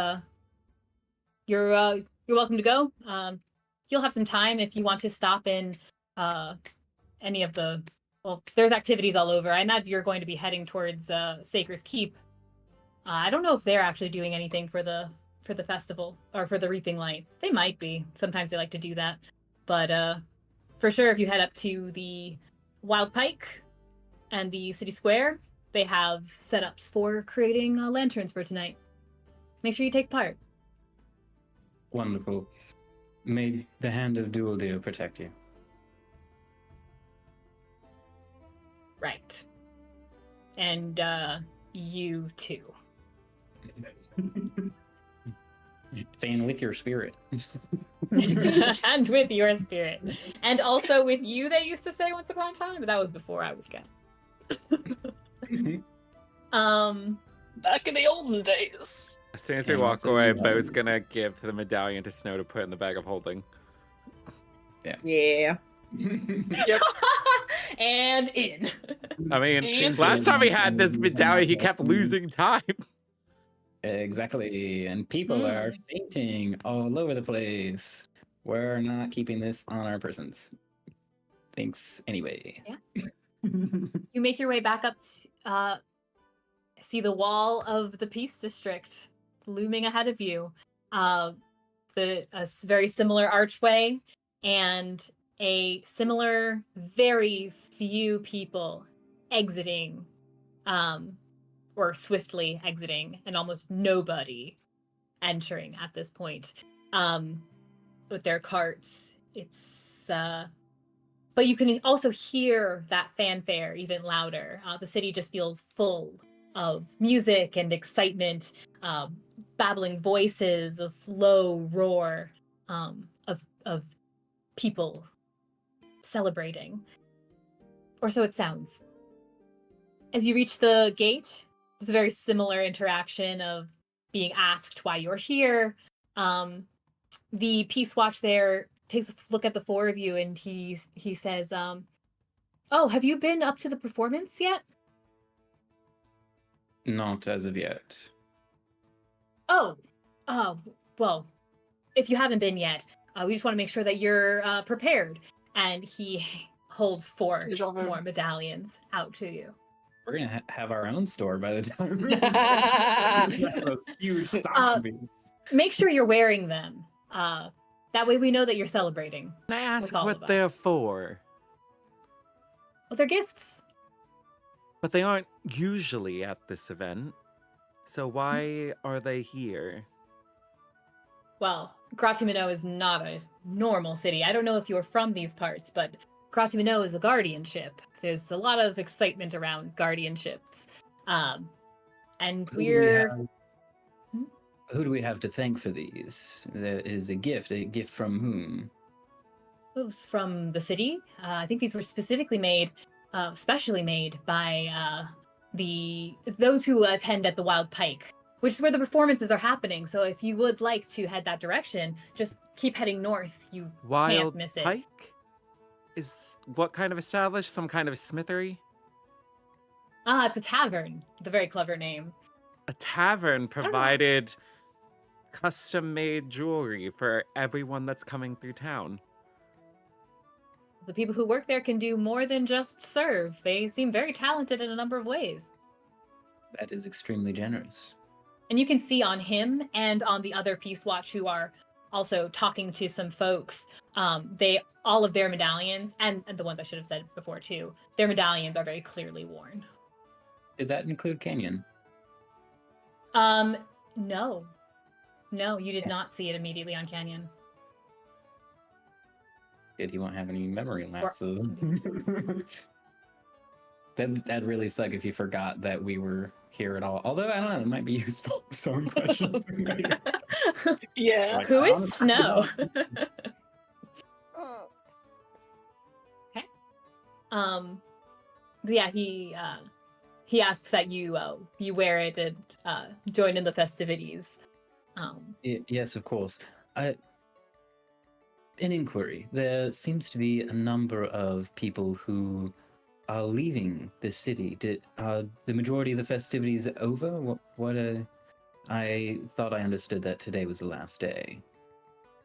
"You're welcome to go. You'll have some time if you want to stop in any of the. Well, there's activities all over. I imagine you're going to be heading towards Saker's Keep. I don't know if they're actually doing anything for the festival or for the Reaping Lights. They might be. Sometimes they like to do that, but for sure, if you head up to the Wild Pike and the city square, they have setups for creating lanterns for tonight. Make sure you take part." Wonderful. May the hand of Dual Deer protect you. Right. And you too. Staying with your spirit. And with your spirit. And also with you, they used to say once upon a time, but that was before I was gone. back in the olden days. As soon as we And walk also, away, Beau's gonna give the medallion to Snow to put in the bag of holding. Yeah. Yep. And in. I mean, And- last time we had this medallion, he kept losing time. Exactly. And people are fainting all over the place. We're not keeping this on our persons. Thanks anyway. Yeah. You make your way back up, see the wall of the Peace District looming ahead of you. very similar archway and a similar, very few people exiting, or swiftly exiting, and almost nobody entering at this point, with their carts. It's but you can also hear that fanfare even louder. The city just feels full of music and excitement, babbling voices, a slow roar of people celebrating. Or so it sounds. As you reach the gate, there's a very similar interaction of being asked why you're here. The Peace Watch there takes a look at the four of you, and he says, "Oh, have you been up to the performance yet?" Not as of yet. Oh, well, if you haven't been yet, we just want to make sure that you're prepared. And he holds 4 Déjà vu. more medallions out to you. We're gonna have our own store by the time. Those huge stock beats. Make sure you're wearing them. That way we know that you're celebrating. Can I ask With all what of they're us. for? Well, they're gifts. But they aren't usually at this event. So why are they here? Well, Gratimino is not a normal city. I don't know if you're from these parts, but Gratimino is a guardianship. There's a lot of excitement around guardianships. And Who do we have to thank for these? There is a gift from whom? From the city. I think these were specifically made, specially made by those who attend at the Wild Pike, which is where the performances are happening. So if you would like to head that direction, just keep heading north. You can't Wild miss it. Pike? Is what kind of established? Some kind of smithery? It's a tavern. It's a very clever name. A tavern provided custom-made jewelry for everyone that's coming through town. The people who work there can do more than just serve. They seem very talented in a number of ways. That is extremely generous. And you can see on him and on the other Peace Watch who are also talking to some folks, all of their medallions, and the ones I should have said before too, their medallions are very clearly worn. Did that include Canyon? No. No, you did not see it immediately on Canyon. Good, he won't have any memory lapses. That'd really suck if you forgot that we were here at all. Although, I don't know, it might be useful for some questions. Yeah. Like, Who is honestly, Snow? Oh, Okay. Yeah, he asks that you wear it and join in the festivities. Yes, of course. An inquiry. There seems to be a number of people who are leaving this city. Are the majority of the festivities over? I thought I understood that today was the last day.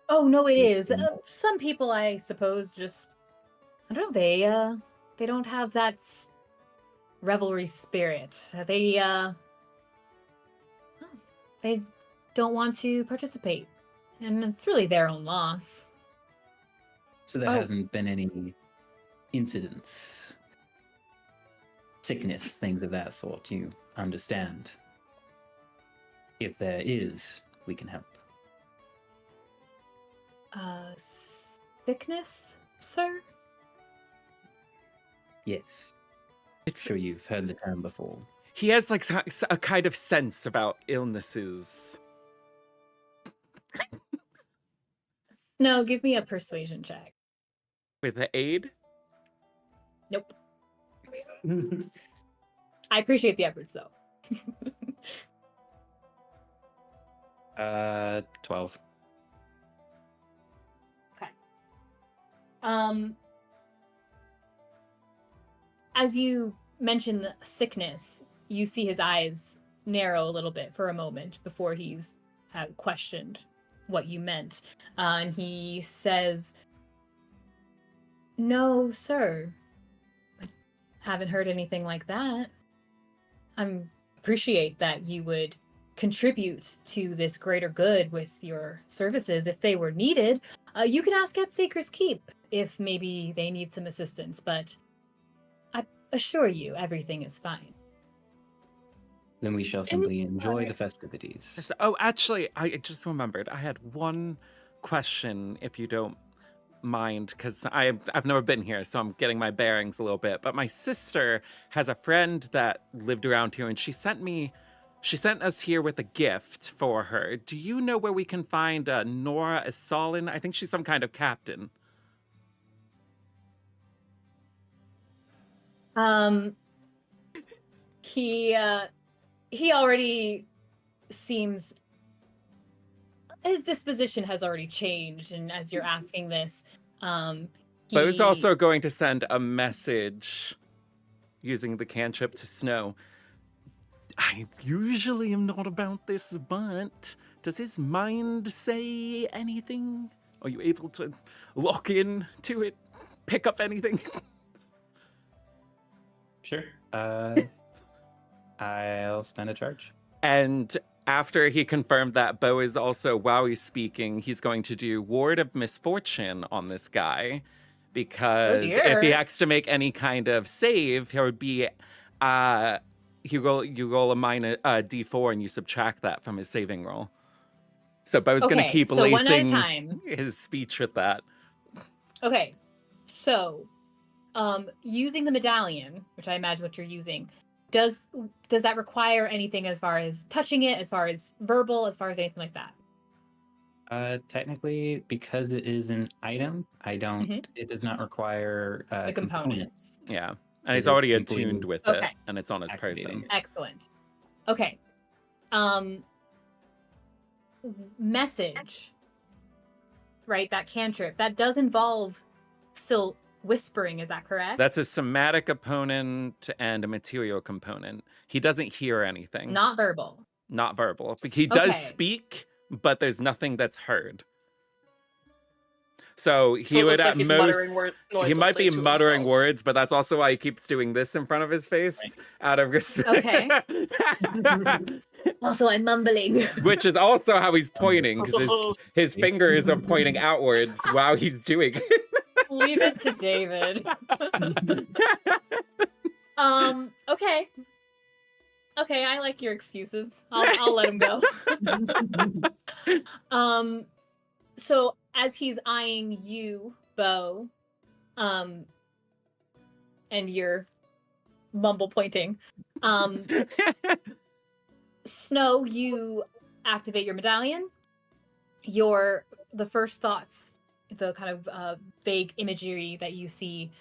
Oh no, it is. Some people, I suppose, just I don't know. They don't have that revelry spirit. They don't want to participate, and it's really their own loss. So there Oh. hasn't been any incidents, sickness, things of that sort. You understand. If there is, we can help. Sickness, sir? Yes. It's Sure, you've heard the term before. he has like a kind of sense about illnesses. No, give me a persuasion check. With the aid? Nope. I appreciate the efforts, though. 12. As you mention the sickness, you see his eyes narrow a little bit for a moment before he's questioned what you meant. And he says, "No, sir. I haven't heard anything like that. I appreciate that you would contribute to this greater good with your services if they were needed, you can ask at Seeker's Keep if maybe they need some assistance, but I assure you everything is fine. Then we shall simply enjoy the festivities. Oh, actually, I just remembered. I had one question, if you don't mind, because I've never been here, so I'm getting my bearings a little bit. But my sister has a friend that lived around here, and she sent us here with a gift for her. Do you know where we can find Nora Esalin? I think she's some kind of captain. He already seems, his disposition has already changed, and as you're asking this, Beau's also going to send a message using the cantrip to Snow. I usually am not about this, but does his mind say anything? Are you able to lock in to it? Pick up anything? Sure. I'll spend a charge. And after he confirmed that Beau is also Wowie speaking, he's going to do Ward of Misfortune on this guy. Because if he has to make any kind of save, he would be you roll a minus d4 and you subtract that from his saving roll. So Beau's going to keep lacing his speech with that. Okay, so using the medallion, which I imagine what you're using, does that require anything as far as touching it, as far as verbal, as far as anything like that? Technically, because it is an item, I don't. It does not require the components. Yeah, and he's already attuned with it, and it's on his activating. person. Excellent. Okay. Message. Right, that cantrip that does involve still whispering. Is that correct? That's a somatic opponent and a material component. He doesn't hear anything. Not verbal. Not verbal. He does speak, but there's nothing that's heard. So he would at most, he might be muttering words, but that's also why he keeps doing this in front of his face out of respect. Okay. Also, I'm mumbling. Which is also how he's pointing, because his fingers are pointing outwards while he's doing it. Leave it to David. Okay. Okay, I like your excuses. I'll let him go. So as he's eyeing you, Beau, and you're mumble pointing, Snow, you activate your medallion. The first thoughts, the kind of vague imagery that you see,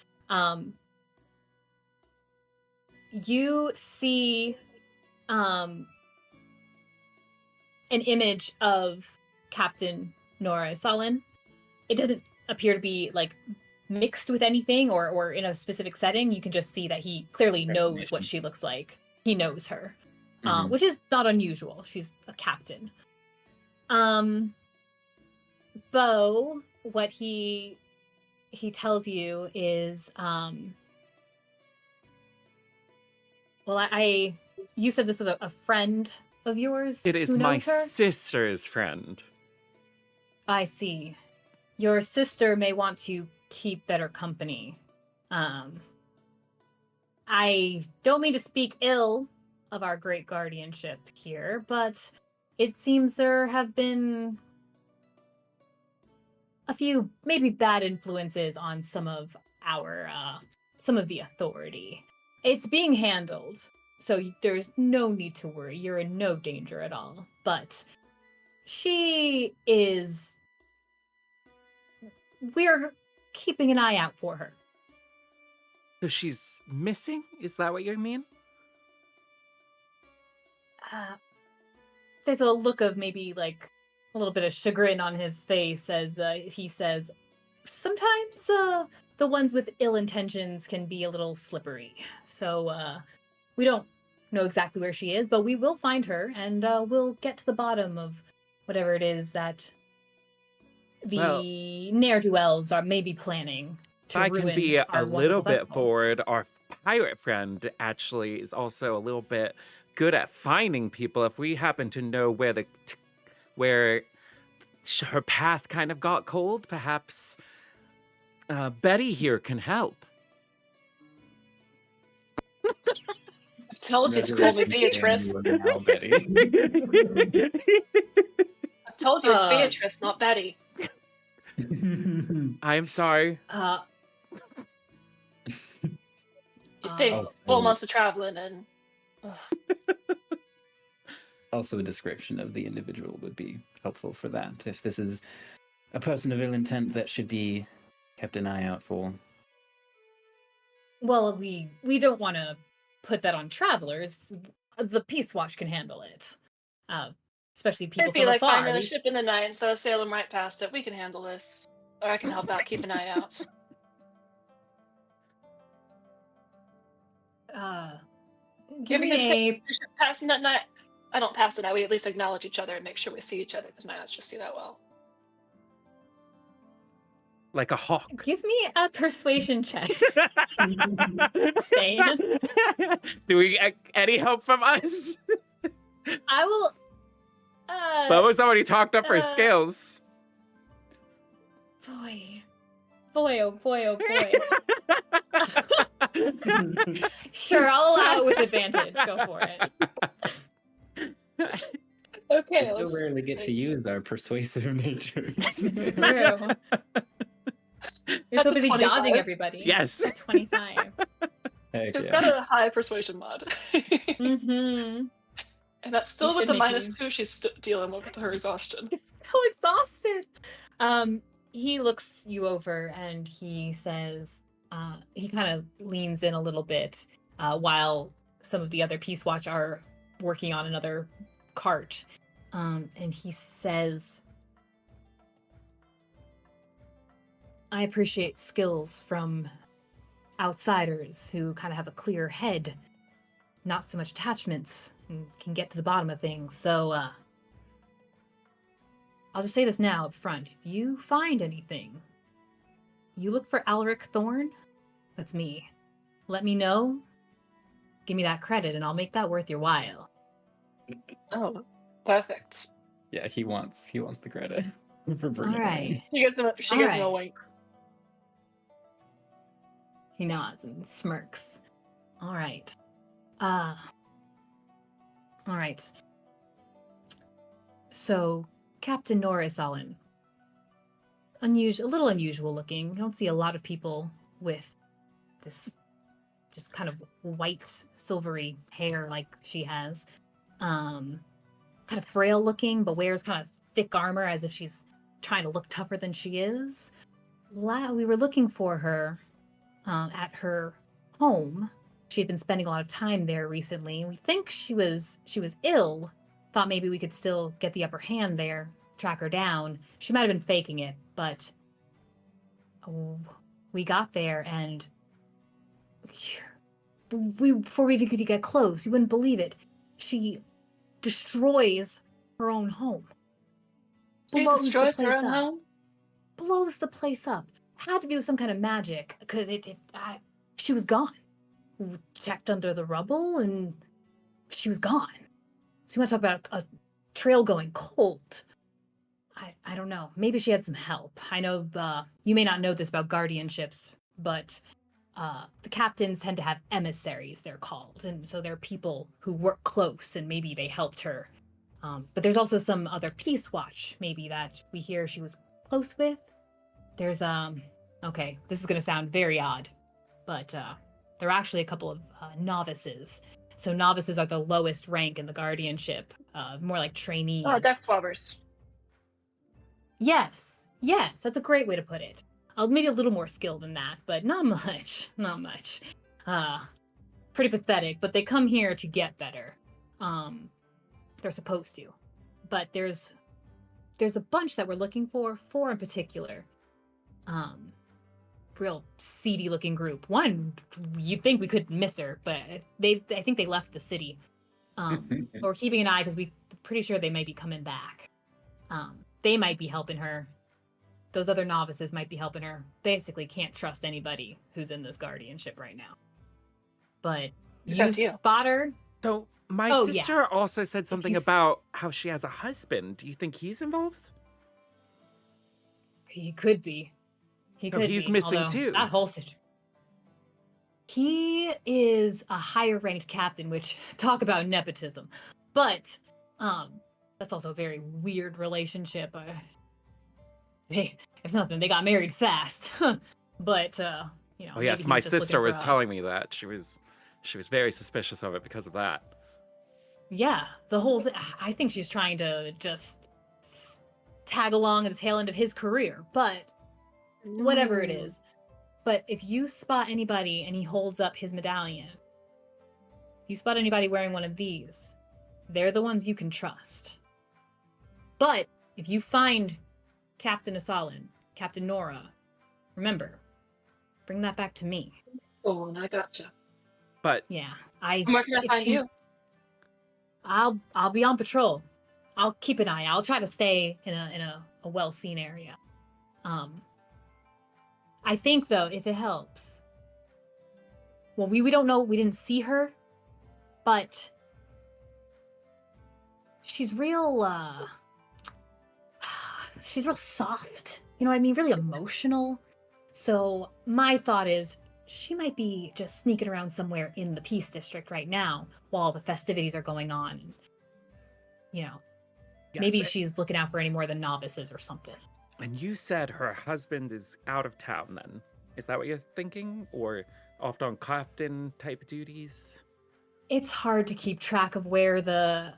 you see an image of Captain Nora Esalin. It doesn't appear to be like mixed with anything or in a specific setting. You can just see that he clearly knows what she looks like. He knows her, which is not unusual. She's a captain. Beau, what he tells you is, you said this was a friend of yours? It is my sister's friend. I see. Your sister may want to keep better company. I don't mean to speak ill of our great guardianship here, but it seems there have been a few maybe bad influences on some of the authority. It's being handled, so there's no need to worry. You're in no danger at all. But we're keeping an eye out for her. So she's missing? Is that what you mean? There's a look of maybe like a little bit of chagrin on his face as he says, sometimes the ones with ill intentions can be a little slippery. So we don't know exactly where she is, but we will find her and we'll get to the bottom of whatever it is that the ne'er-do-wells are maybe planning to ruin. I can be a little bit festival. forward. Our pirate friend actually is also a little bit good at finding people. If we happen to know where her path kind of got cold, perhaps Betty here can help. I've told you to call me Beatrice. Now, Betty. I've told you it's Beatrice, not Betty. I'm sorry. You think 4 months of traveling and... Also, a description of the individual would be helpful for that. If this is a person of ill intent, that should be kept an eye out for. Well, we don't want to put that on travelers. The Peace Watch can handle it. Especially people It'd be from like afar. finding a ship in the night instead of sailing right past it. We can handle this. Or I can help out, keep an eye out. Give me a... Passing that night. I don't pass the night. We at least acknowledge each other and make sure we see each other because my eyes just see that well. Like a hawk. Give me a persuasion check. Ste'yn. Do we get any help from us? I will... Beau's already talked up her skills. Boy, oh boy, oh boy. Sure, I'll allow it with advantage. Go for it. Okay, We still rarely get to use our persuasive nature. It's true. You're so That's a busy 25. dodging everybody. Yes. A 25. Heck She's yeah. got a high persuasion mod. Mm-hmm. And that's still You with should the make minus you- 2 she's dealing with her exhaustion. He's so exhausted. He looks you over and he says, he kind of leans in a little bit while some of the other Peace Watch are working on another cart. And he says, I appreciate skills from outsiders who kind of have a clear head, not so much attachments, and can get to the bottom of things. So, I'll just say this now up front. If you find anything, you look for Alaric Thorn, that's me. Let me know, give me that credit, and I'll make that worth your while. Oh, perfect. Yeah, he wants the credit for bringing All it right. She gives him a wink. He nods and smirks. All right. All right. So, Captain Norris Allen. A little unusual looking. You don't see a lot of people with this just kind of white, silvery hair like she has. Kind of frail looking, but wears kind of thick armor as if she's trying to look tougher than she is. We were looking for her at her home. She had been spending a lot of time there recently. We think she was ill. Thought maybe we could still get the upper hand there, track her down. She might have been faking it, but we got there and before we could get close, you wouldn't believe it. She destroys her own home. She Blows the destroys her place own up. home? Blows the place up. Had to be with some kind of magic because she was gone. We checked under the rubble and she was gone. So you want to talk about a trail going cold? I don't know. Maybe she had some help. I know you may not know this about guardianships, but the captains tend to have emissaries, they're called, and so they're people who work close and maybe they helped her. But there's also some other Peace Watch maybe that we hear she was close with. There's okay, this is gonna sound very odd, but there are actually a couple of novices. So novices are the lowest rank in the guardianship, more like trainees. Oh, deck swabbers. Yes, that's a great way to put it. Maybe a little more skill than that, but not much. Pretty pathetic, but they come here to get better. They're supposed to. But there's a bunch that we're looking for in particular. Real seedy looking group. One, you'd think we couldn't miss her, but I think they left the city. Or keeping an eye because we're pretty sure they may be coming back. They might be helping her. Those other novices might be helping her. Basically, can't trust anybody who's in this guardianship right now. But Except you you. spot her. So My Oh, yeah. sister also said something you about how she has a husband. Do you think he's involved? He could be. He No, could he's be. missing Although too. that whole situation. He is a higher ranked captain, which talk about nepotism. But that's also a very weird relationship. If nothing, they got married fast. But Oh maybe yes, he my was just looking sister for was telling me that. She was very suspicious of it because of that. Yeah, the whole I think she's trying to just tag along at the tail end of his career, but whatever it is. But if you spot anybody and he holds up his medallion, you spot anybody wearing one of these, they're the ones you can trust. But if you find Captain Asalin, Captain Nora, remember, bring that back to me. Oh, and I gotcha. But Yeah, Where can I find you? I'll be on patrol. I'll keep an eye. I'll try to stay in a well-seen area. I think though, if it helps. Well, we don't know. We didn't see her, but she's real. She's real soft. You know what I mean? Really emotional. So my thought is she might be just sneaking around somewhere in the Peace District right now while the festivities are going on. yes, Maybe she's looking out for any more than novices or something. And you said her husband is out of town then. Is that what you're thinking? Or off on captain type duties? It's hard to keep track of where the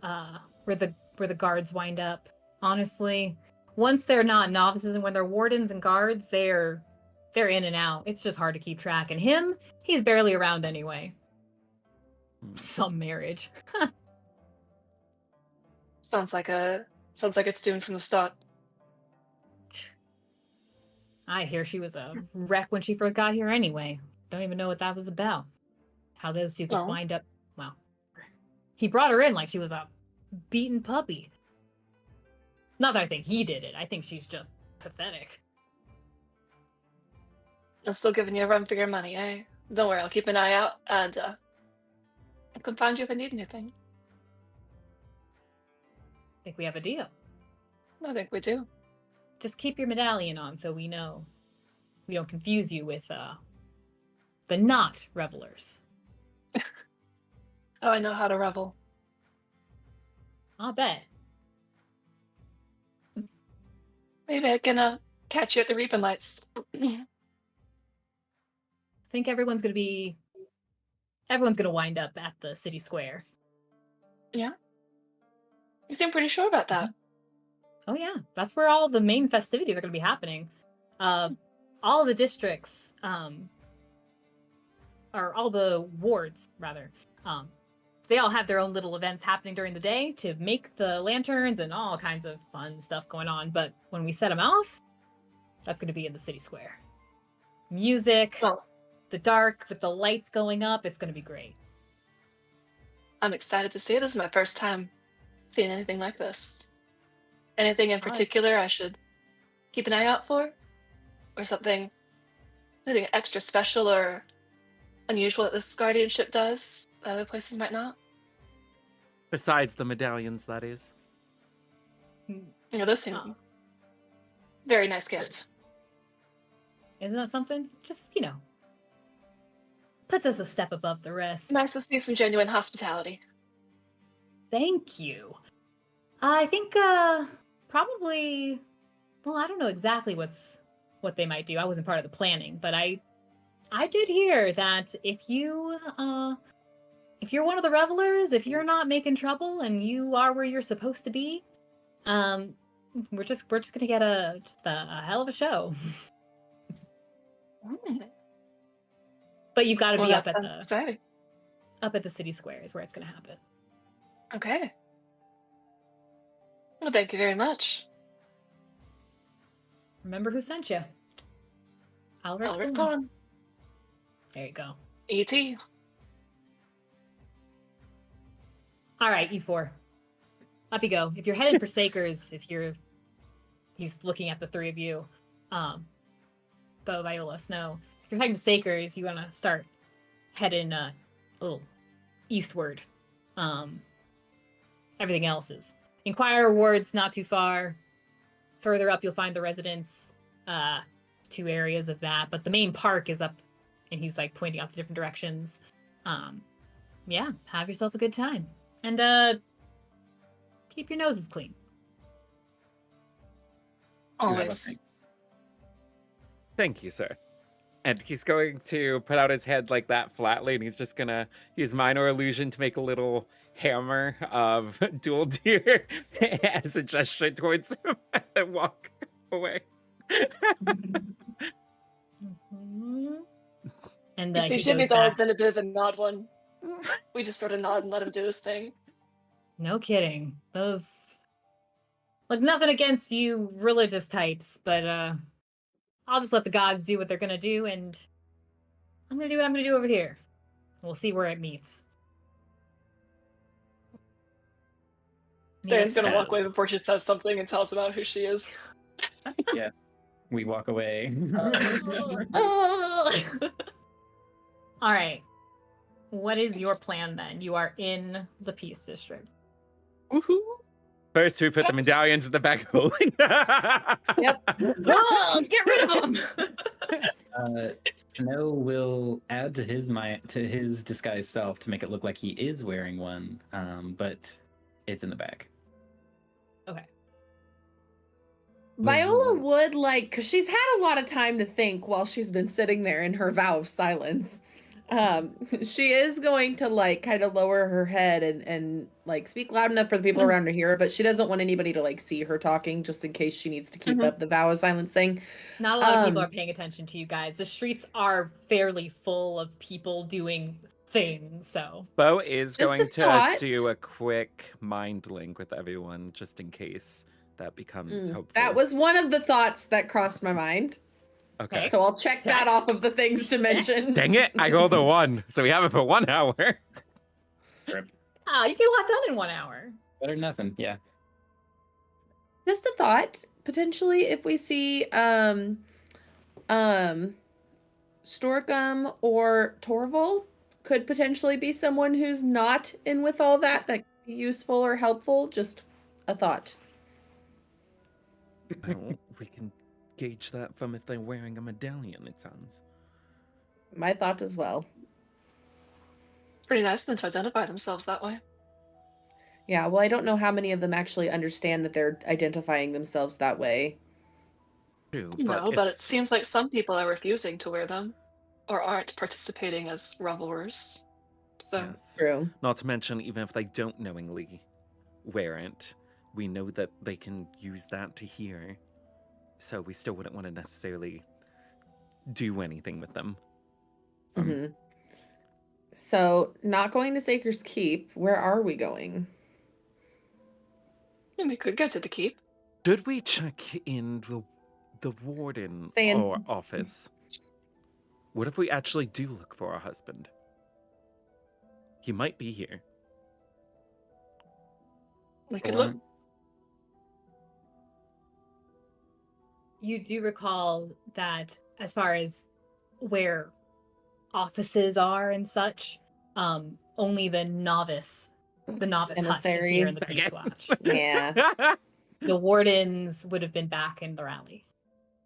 guards wind up. Honestly, once they're not novices and when they're wardens and guards, they're in and out. It's just hard to keep track. And him, he's barely around anyway. Some marriage. Sounds like it's doomed from the start. I hear she was a wreck when she first got here anyway. Don't even know what that was about. How those two could wind up. Well, he brought her in like she was a beaten puppy. Not that I think he did it. I think she's just pathetic. I'm still giving you a run for your money, eh? Don't worry, I'll keep an eye out, and I can find you if I need anything. I think we have a deal. I think we do. Just keep your medallion on so we know we don't confuse you with the not revelers. Oh, I know how to revel. I'll bet. Maybe I can catch you at the Reaping Lights. I think everyone's gonna wind up at the city square. Yeah? You seem pretty sure about that. Oh yeah, that's where all the main festivities are gonna be happening. All the districts, or all the wards rather, they all have their own little events happening during the day to make the lanterns and all kinds of fun stuff going on. But when we set them off, that's gonna be in the city square. Music. Well, the dark with the lights going up, it's going to be great. I'm excited to see it. This is my first time seeing anything like this. Anything in particular I should keep an eye out for? Or something extra special or unusual that this guardianship does that other places might not? Besides the medallions, that is. Those seem very nice gift. Isn't that something? Just, puts us a step above the rest. Nice to see some genuine hospitality. Thank you. I think probably, well, I don't know exactly what they might do. I wasn't part of the planning, but I did hear that if you're one of the revelers, if you're not making trouble and you are where you're supposed to be, we're just gonna get a hell of a show. But you've got to be up at the city square is where it's going to happen. Okay. Well, thank you very much. Remember who sent you. Albert Cohen. There you go. E.T. All right, you four. Up you go. If you're headed for Sakers, he's looking at the three of you. Beau, Viola, Snow. If you're heading to Sakers, you want to start heading a little eastward. Everything else is Inquirer Ward's not too far. Further up, you'll find the residence. 2 areas of that, but the main park is up, and he's like pointing out the different directions. Yeah, have yourself a good time, and keep your noses clean. Always. Thank you, sir. And he's going to put out his head like that flatly, and he's just gonna use minor illusion to make a little hammer of dual deer as a gesture towards him and walk away. And You see, he Jimmy's goes always back. been a bit of a nod one. We just sort of nod and let him do his thing. No kidding. Those look, nothing against you religious types, but I'll just let the gods do what they're gonna do, and I'm gonna do what I'm gonna do over here. We'll see where it meets. Ste'yn's gonna Yeah. walk away before she says something and tell us about who she is. Yes. We walk away. All right. What is your plan then? You are in the Peace District. Woohoo! First, we put the medallions in the back holding. Yep. Oh, get rid of them! Snow will add to his disguised self to make it look like he is wearing one, but it's in the back. Okay. Viola would because she's had a lot of time to think while she's been sitting there in her vow of silence. She is going to kind of lower her head and speak loud enough for the people around to hear her, but she doesn't want anybody to see her talking just in case she needs to keep up the vow of silence thing. Not a lot of people are paying attention to you guys. The streets are fairly full of people doing things, so. Beau is Just a going to thought. do a quick mind link with everyone just in case that becomes hopeful. That was one of the thoughts that crossed my mind. Okay. So I'll check that off of the things to mention. Dang it, I rolled a 1, so we have it for 1 hour. You get a lot done in 1 hour. Better than nothing, yeah. Just a thought. Potentially, if we see Storkum or Torval could potentially be someone who's not in with all that could be useful or helpful. Just a thought. Well, we can gauge that from if they're wearing a medallion, it sounds. My thought as well. It's pretty nice of them to identify themselves that way. Yeah, well, I don't know how many of them actually understand that they're identifying themselves that way. True, But it seems like some people are refusing to wear them or aren't participating as revelers. So yes. True. Not to mention, even if they don't knowingly wear it, we know that they can use that to hear. So we still wouldn't want to necessarily do anything with them. hmm So, not going to Saker's Keep. Where are we going? and we could go to the keep. Should we check in the warden office? What if we actually do look for our husband? He might be here. We could look. You do recall that as far as where offices are and such, only the novice hut is Emissary. here in the Peace Watch. Yeah. The wardens would have been back in the rally.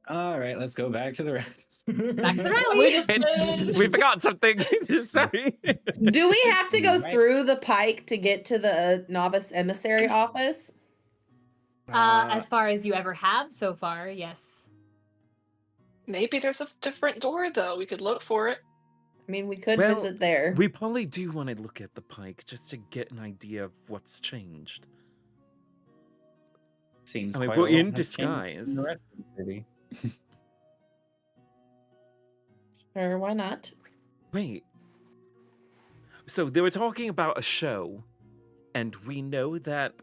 All right, let's go back to the rally. Back to the rally! We forgot something to say. Do we have to go Right. through the pike to get to the novice emissary office? As far as you ever have so far, yes. Maybe there's a different door, though. We could look for it. I mean, we could Well, visit there. We probably do want to look at the pike just to get an idea of what's changed. Seems I mean, quite we're a lot in has changed in disguise. the rest of the city. Sure, why not? Wait. So they were talking about a show, and we know that.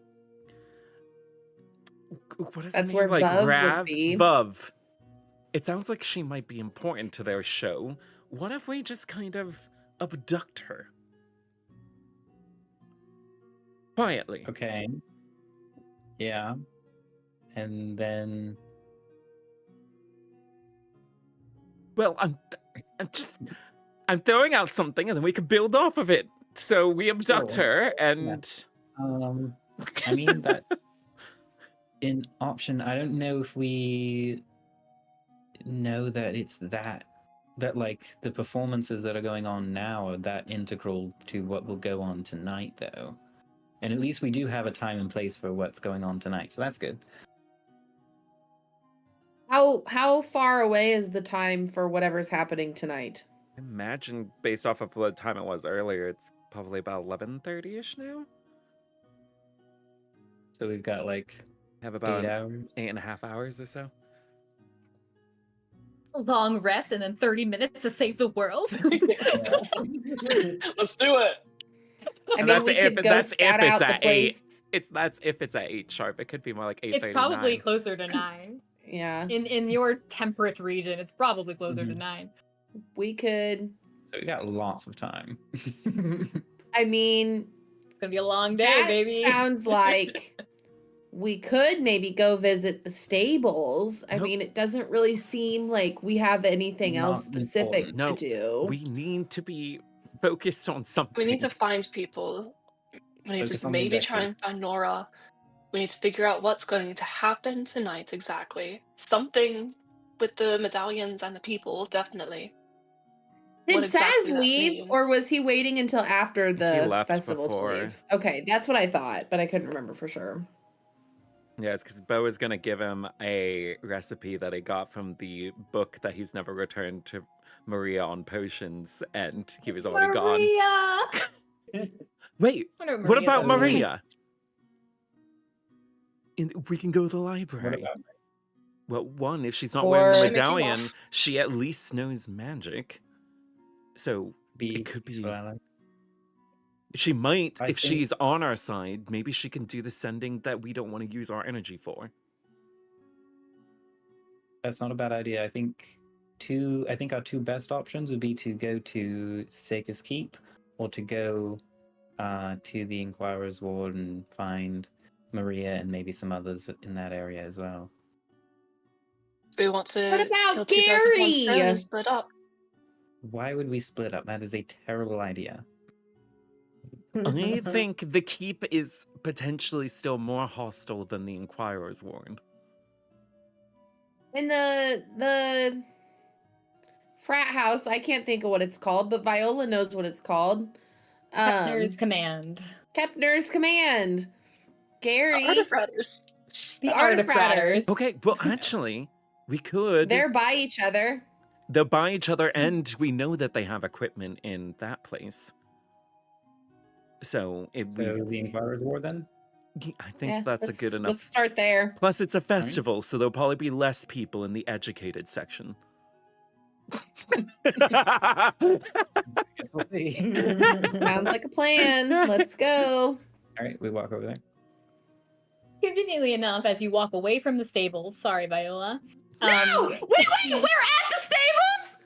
What is That's her name? where Vuv would be. Vuv. It sounds like she might be important to their show. What if we just kind of abduct her? Quietly. Okay. Yeah. And then Well, I'm throwing out something, and then we can build off of it. So we abduct Sure. her, and I mean that in option. I don't know if we know that it's that like the performances that are going on now are that integral to what will go on tonight, though. And at least we do have a time and place for what's going on tonight, so that's good. How far away is the time for whatever's happening tonight? imagine based off of what time it was earlier, it's probably about 11:30ish now. So we've got like Have about 8 hours. 8.5 hours or so. Long rest and then 30 minutes to save the world. Let's do it. I And mean, that's we if- could go that's if scout it's out the at 8. place. That's if it's at 8 sharp. It could be more like 8:39. It's probably closer to 9. Yeah, In your temperate region, it's probably closer to Mhm. 9. we could. So we got lots of time. I mean, It's gonna be a long day, that baby. sounds like we could maybe go visit the stables. I Nope. mean, it doesn't really seem like we have anything else Not specific important. to No, do. we need to be focused on something. We need to find people. We need Focus to on the maybe try objective. and find Nora. We need to figure out what's going to happen tonight exactly. Something with the medallions and the people, definitely. Did what Saz exactly that leave, or means. was he waiting until after the left festival before. to leave? Okay, that's what I thought, but I couldn't remember for sure. Yeah, it's because Beau is going to give him a recipe that he got from the book that he's never returned to Maria on potions, and he was already gone. Maria! Wait, Wonder what about Maria's up to. Maria? We can go to the What library. about Well, one, if she's not wearing the Or- Mimic him medallion, off. she at least knows magic. So be it could be. useful ally? She might, I if think- she's on our side, maybe she can do the sending that we don't want to use our energy for. That's not a bad idea. I think our two best options would be to go to Saker's Keep or to go to the Inquirer's Ward and find Maria and maybe some others in that area as well. Do we want to What about kill two birds with one stone Gary? and split up? Why would we split up? That is a terrible idea. I think the keep is potentially still more hostile than the Inquirer's Warren. In the frat house, I can't think of what it's called, but Viola knows what it's called. Kepner's command. Kepner's command. Gary, Artifratters. The The Artifratters. Okay, well, actually, we could. they're by each other. They'll buy each other, and we know that they have equipment in that place. So, if So we, the Inquirer's Ward then? I think Yeah, that's a good enough. Let's start there. Plus, it's a festival, so there'll probably be less people in the educated section. Guess we'll see. Sounds like a plan. Let's go. All right, we walk over there. Conveniently enough, as you walk away from the stables, sorry, Viola. No! Wait, we're at the stables?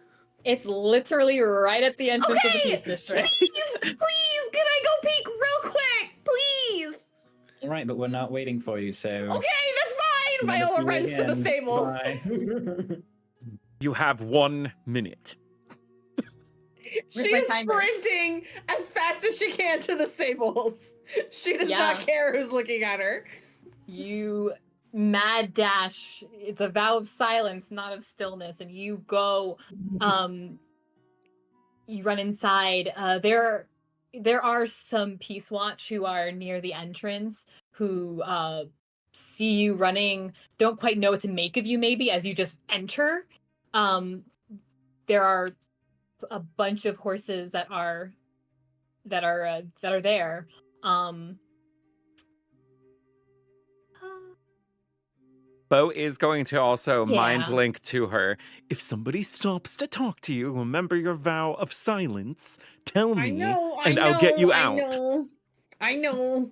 It's literally right at the entrance of the Okay, Peace District. Please, can I go peek real quick? Please. All right, but we're not waiting for you, so... Okay, that's fine. Never Viola see you runs to the again. stables. Bye. You have 1 minute. Where's She my is timer? sprinting as fast as she can to the stables. She does Yeah. not care who's looking at her. You mad dash. It's a vow of silence, not of stillness, and you go. You run inside. There are some Peace Watch who are near the entrance who see you running. Don't quite know what to make of you. Maybe as you just enter. There are a bunch of horses that are there. Beau is going to also mind Yeah. link to her. If somebody stops to talk to you, remember your vow of silence. Tell me, and I'll get you out. I know.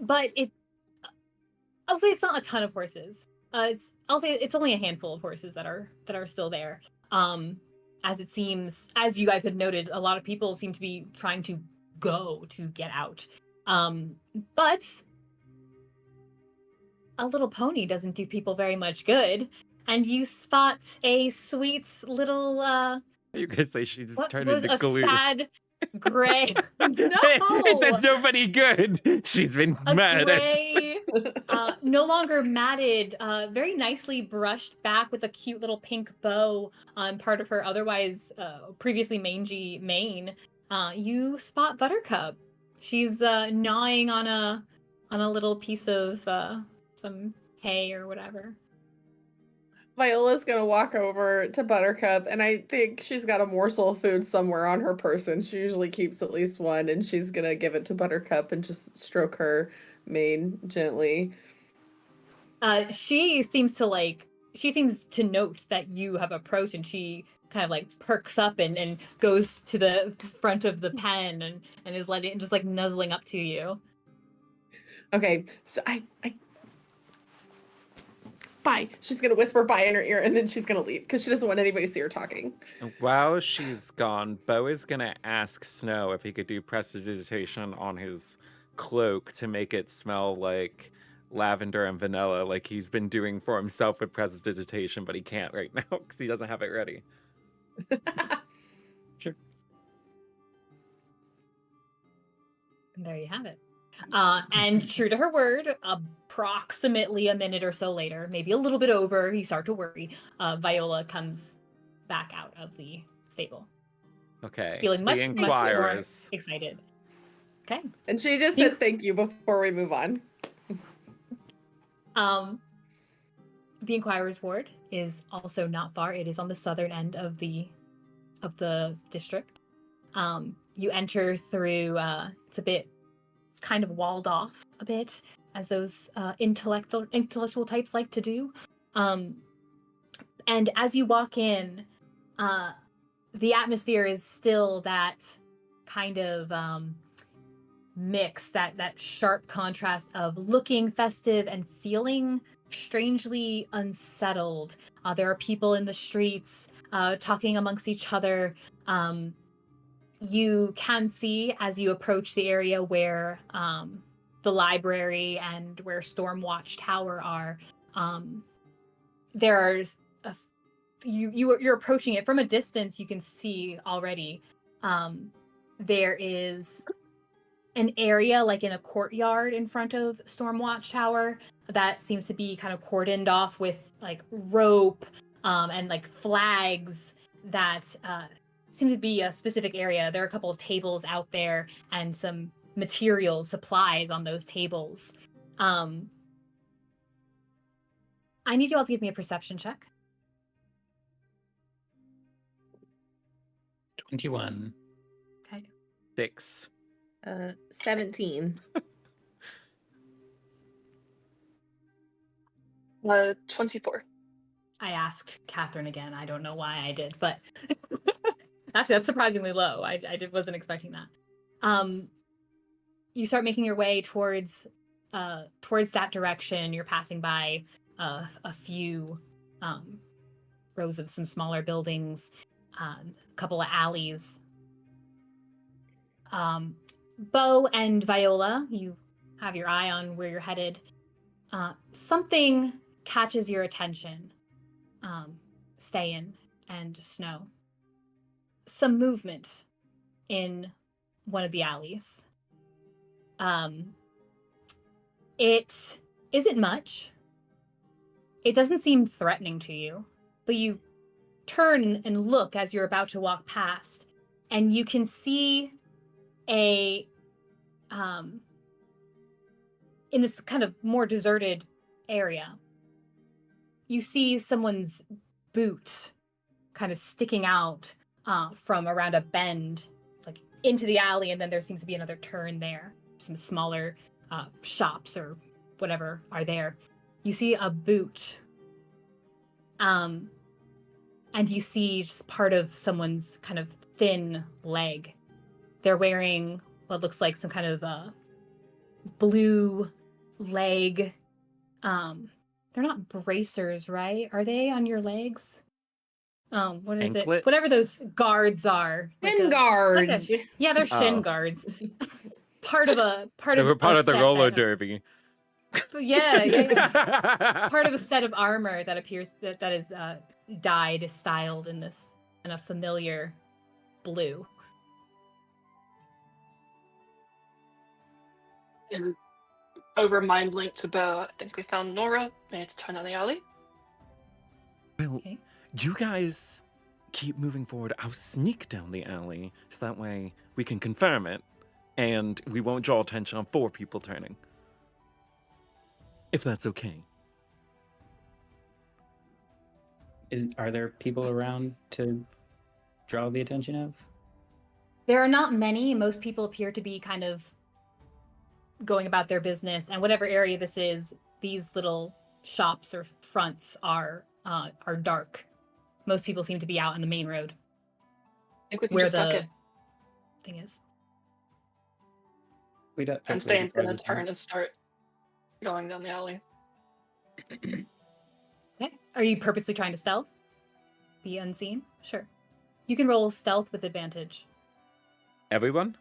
But I'll say it's not a ton of horses. I'll say it's only a handful of horses that are still there. As it seems, as you guys have noted, a lot of people seem to be trying to go to get out. But a little pony doesn't do people very much good. And you spot a sweet little You guys say she just What turned was into a glue. sad gray? It No, says nobody good. She's been a mad at. gray, no longer matted, very nicely brushed back with a cute little pink bow on part of her otherwise previously mangy mane. You spot Buttercup. She's gnawing on a little piece of some hay or whatever. Viola's gonna walk over to Buttercup, and I think she's got a morsel of food somewhere on her person. She usually keeps at least one, and she's gonna give it to Buttercup and just stroke her mane gently. She seems to note that you have approached, and she kind of like perks up and goes to the front of the pen and is just like nuzzling up to you. Okay, so I bye. She's gonna whisper bye in her ear, and then she's gonna leave because she doesn't want anybody to see her talking. While she's gone, Beau is gonna ask Snow if he could do prestidigitation on his cloak to make it smell like lavender and vanilla, like he's been doing for himself with prestidigitation, but he can't right now because he doesn't have it ready. Sure. And there you have it. And true to her word, approximately a minute or so later, maybe a little bit over, you start to worry, Viola comes back out of the stable. Okay. Feeling much more Inquirers. excited. Okay. And she just says thank you before we move on. The Inquirer's Ward is also not far. It is on the southern end of the district. You enter through. It's kind of walled off a bit, as those intellectual types like to do. And as you walk in, the atmosphere is still that kind of mix, that sharp contrast of looking festive and feeling strangely unsettled. There are people in the streets talking amongst each other. You can see as you approach the area where the library and where Stormwatch Tower are. You're approaching it from a distance. You can see already there is an area like in a courtyard in front of Stormwatch Tower that seems to be kind of cordoned off with like rope and like flags that seem to be a specific area. There are a couple of tables out there and some materials, supplies on those tables. I need you all to give me a perception check. 21. Okay. 6. 17. 24. I asked Catherine again. I don't know why I did, but actually that's surprisingly low. I wasn't expecting that. You start making your way towards that direction. You're passing by a few rows of some smaller buildings, a couple of alleys. Beau and Viola, you have your eye on where you're headed. Something catches your attention. Ste'yn and Snow. Some movement in one of the alleys. It isn't much. It doesn't seem threatening to you, but you turn and look as you're about to walk past, and you can see in this kind of more deserted area, you see someone's boot kind of sticking out from around a bend, like into the alley, and then there seems to be another turn there. Some smaller shops or whatever are there. You see a boot, and you see just part of someone's kind of thin leg. They're wearing what looks like some kind of blue leg. They're not bracers, right? Are they on your legs? What is Anklets? it? Whatever those guards are. Shin guards. Yeah, they're shin Oh. guards. Part of They were part a of the set roller that- derby. Yeah. Part of a set of armor that appears that is dyed, styled in this and a familiar blue. And over mind link to Beau, I think we found Nora. We need to turn down the alley. Well, Okay. you guys keep moving forward. I'll sneak down the alley so that way we can confirm it and we won't draw attention on 4 people turning. If that's okay. Are there people around to draw the attention of? There are not many. Most people appear to be kind of going about their business, and whatever area this is, these little shops or fronts are dark. Most people seem to be out on the main road I think we can where just duck the it. thing is. We don't. And Ste'yn's gonna turn and start going down the alley. Okay. Are you purposely trying to stealth? Be unseen? Sure. You can roll stealth with advantage. Everyone?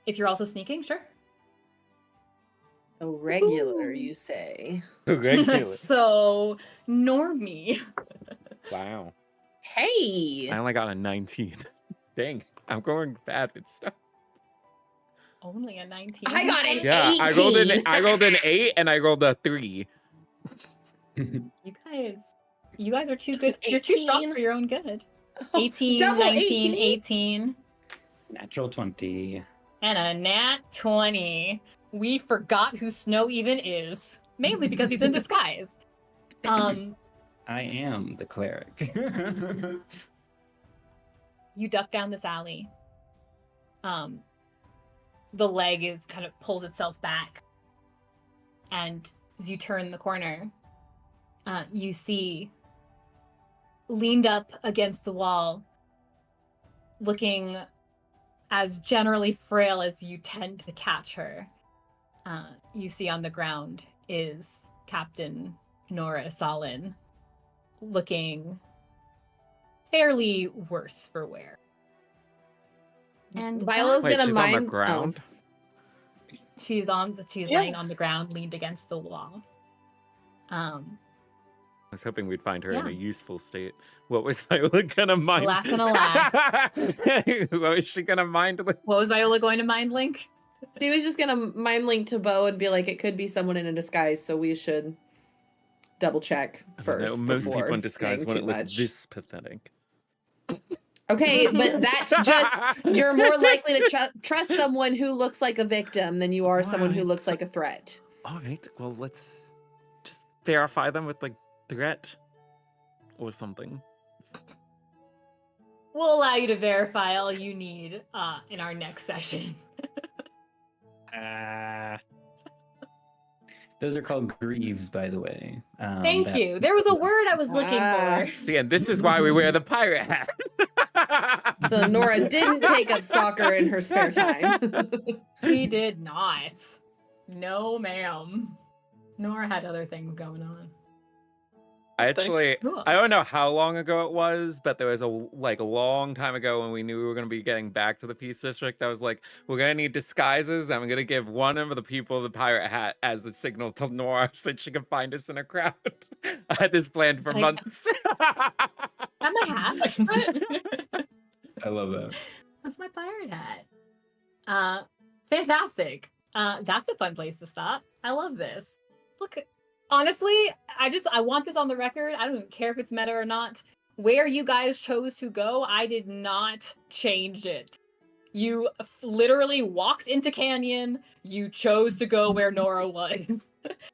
If you're also sneaking, sure. A regular, Ooh. you say? Regular. So, normie. Wow. Hey! I only got a 19. Dang, I'm going bad with stuff. Only a 19. I got an Yeah, 18. I rolled an 8 and I rolled a 3. You guys are too It's good. an You're too strong 18. for your own good. 18, Double 19, 18? 18, Natural 20. and a nat 20. We forgot who Snow even is. Mainly because he's in disguise. I am the cleric. You duck down this alley. The leg is kind of pulls itself back. And as you turn the corner, you see leaned up against the wall, looking as generally frail as you tend to catch her. You see on the ground is Captain Nora Solin, looking fairly worse for wear. And Viola's Wait, gonna she's mind. on the ground? she's Yeah. laying on the ground, leaned against the wall. I was hoping we'd find her in Yeah. a useful state. What was Viola gonna mind? Alas and alas. What was she gonna mind? What was Viola going to mind link? She was just gonna mind link to Beau and be like, it could be someone in a disguise, so we should double check I don't first. know, most before people in disguise saying wouldn't too look much. this pathetic. Okay, but that's just you're more likely to trust someone who looks like a victim than you are someone who Alright. looks like a threat. All right, well, let's just verify them with, like, threat or something. We'll allow you to verify all you need in our next session. Those are called greaves, by the way. Thank you. There was a word I was looking for. Again, this is why we wear the pirate hat. So Nora didn't take up soccer in her spare time. He did not. No, ma'am. Nora had other things going on. I actually, Cool. I don't know how long ago it was, but there was a long time ago when we knew we were going to be getting back to the Peace District. I was like, we're going to need disguises. I'm going to give one of the people the pirate hat as a signal to Nora so she can find us in a crowd. I had this planned for months. That's my hat. I love that. That's my pirate hat. Fantastic. That's a fun place to stop. I love this. Look, honestly, I want this on the record. I don't care if it's meta or not. Where you guys chose to go, I did not change it. You literally walked into Canyon. You chose to go where Nora was.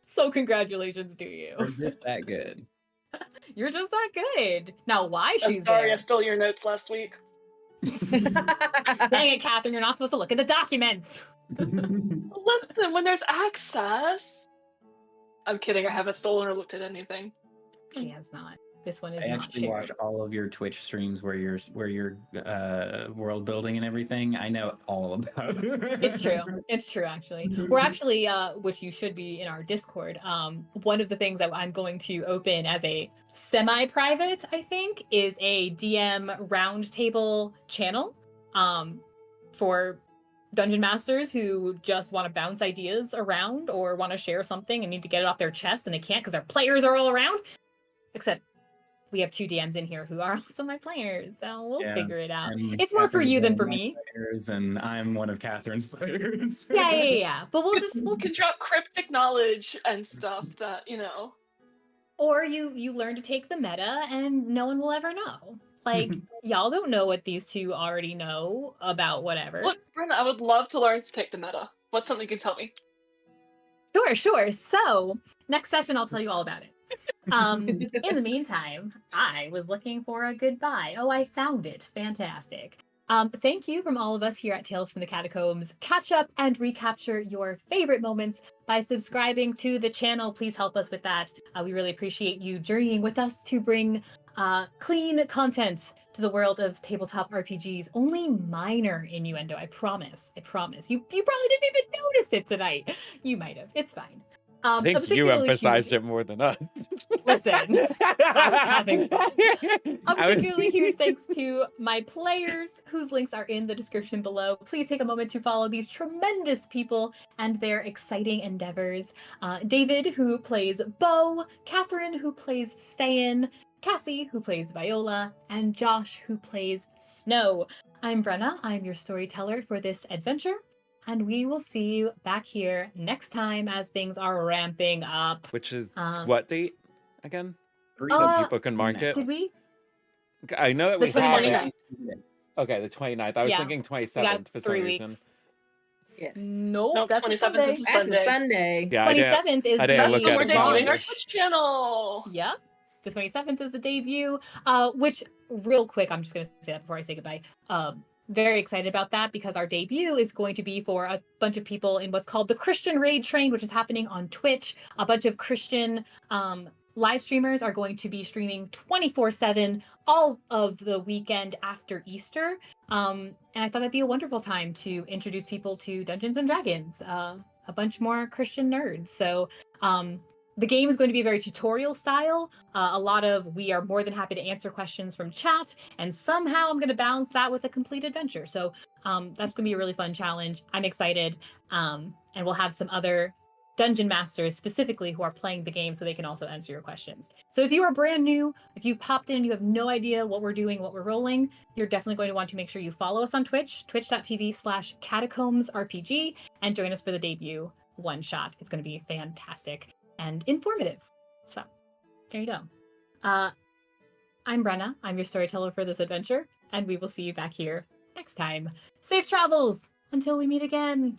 So congratulations to you. We're just that good. You're just that good. Now, why I'm she's sorry I there? stole your notes last week. Dang it, Catherine, you're not supposed to look at the documents. Listen, when there's access. I'm kidding, I haven't stolen or looked at anything. She has not. This one is I not actually shared. watch all of your Twitch streams where you're world building and everything. I know all about it. It's true. It's true, actually. We're actually, which you should be in our Discord. One of the things that I'm going to open as a semi-private, I think, is a DM roundtable channel for dungeon masters who just want to bounce ideas around or want to share something and need to get it off their chest and they can't because their players are all around. Except we have 2 DMs in here who are also my players, so we'll Yeah, figure it out. and It's more for Catherine's you than one for of my me. players, and I'm one of Catherine's players. Yeah. But we'll You can drop cryptic knowledge and stuff that, or you learn to take the meta and no one will ever know. Like, y'all don't know what these 2 already know about whatever. Look, Brenna, I would love to learn to take the meta. What's something you can tell me? Sure. So, next session I'll tell you all about it. In the meantime, I was looking for a goodbye. Oh, I found it. Fantastic. Thank you from all of us here at Tales from the Catacombs. Catch up and recapture your favorite moments by subscribing to the channel. Please help us with that. We really appreciate you journeying with us to bring clean content to the world of tabletop RPGs. Only minor innuendo, I promise. You probably didn't even notice it tonight. You might have. It's fine. I think you emphasized it more than us. Listen, I was having fun. A I was- particularly huge thanks to my players, whose links are in the description below. Please take a moment to follow these tremendous people and their exciting endeavors. David, who plays Beau, Catherine, who plays Ste'yn, Kassie, who plays Viola, and Josh, who plays Snow. I'm Brenna. I'm your storyteller for this adventure. And we will see you back here next time as things are ramping up. Which is what date again? So Uh, people can mark it. Did we? I know that The we have 29th. it. Okay, the 29th. I was Yeah, thinking We 27th got for some 3 reason. weeks. Yes. Nope, that's a 27th Sunday. is That's Sunday. a Sunday. Yeah, I didn't. 27th is I didn't the look That's when at we're it debuting our properly. Twitch channel. Yep. The 27th is the debut. Which, real quick, I'm just going to say that before I say goodbye. Very excited about that because our debut is going to be for a bunch of people in what's called the Christian Raid Train, which is happening on Twitch. A bunch of Christian live streamers are going to be streaming 24/7 all of the weekend after Easter. And I thought that'd be a wonderful time to introduce people to Dungeons and Dragons, a bunch more Christian nerds. So the game is going to be very tutorial style. A lot of we are more than happy to answer questions from chat, and somehow I'm going to balance that with a complete adventure. So that's going to be a really fun challenge. I'm excited, and we'll have some other dungeon masters specifically who are playing the game so they can also answer your questions. So if you are brand new, if you've popped in and you have no idea what we're doing, what we're rolling, you're definitely going to want to make sure you follow us on Twitch, twitch.tv/catacombsrpg, and join us for the debut one shot. It's going to be fantastic and informative. So there you go. I'm Brenna. I'm your storyteller for this adventure, and we will see you back here next time. Safe travels until we meet again.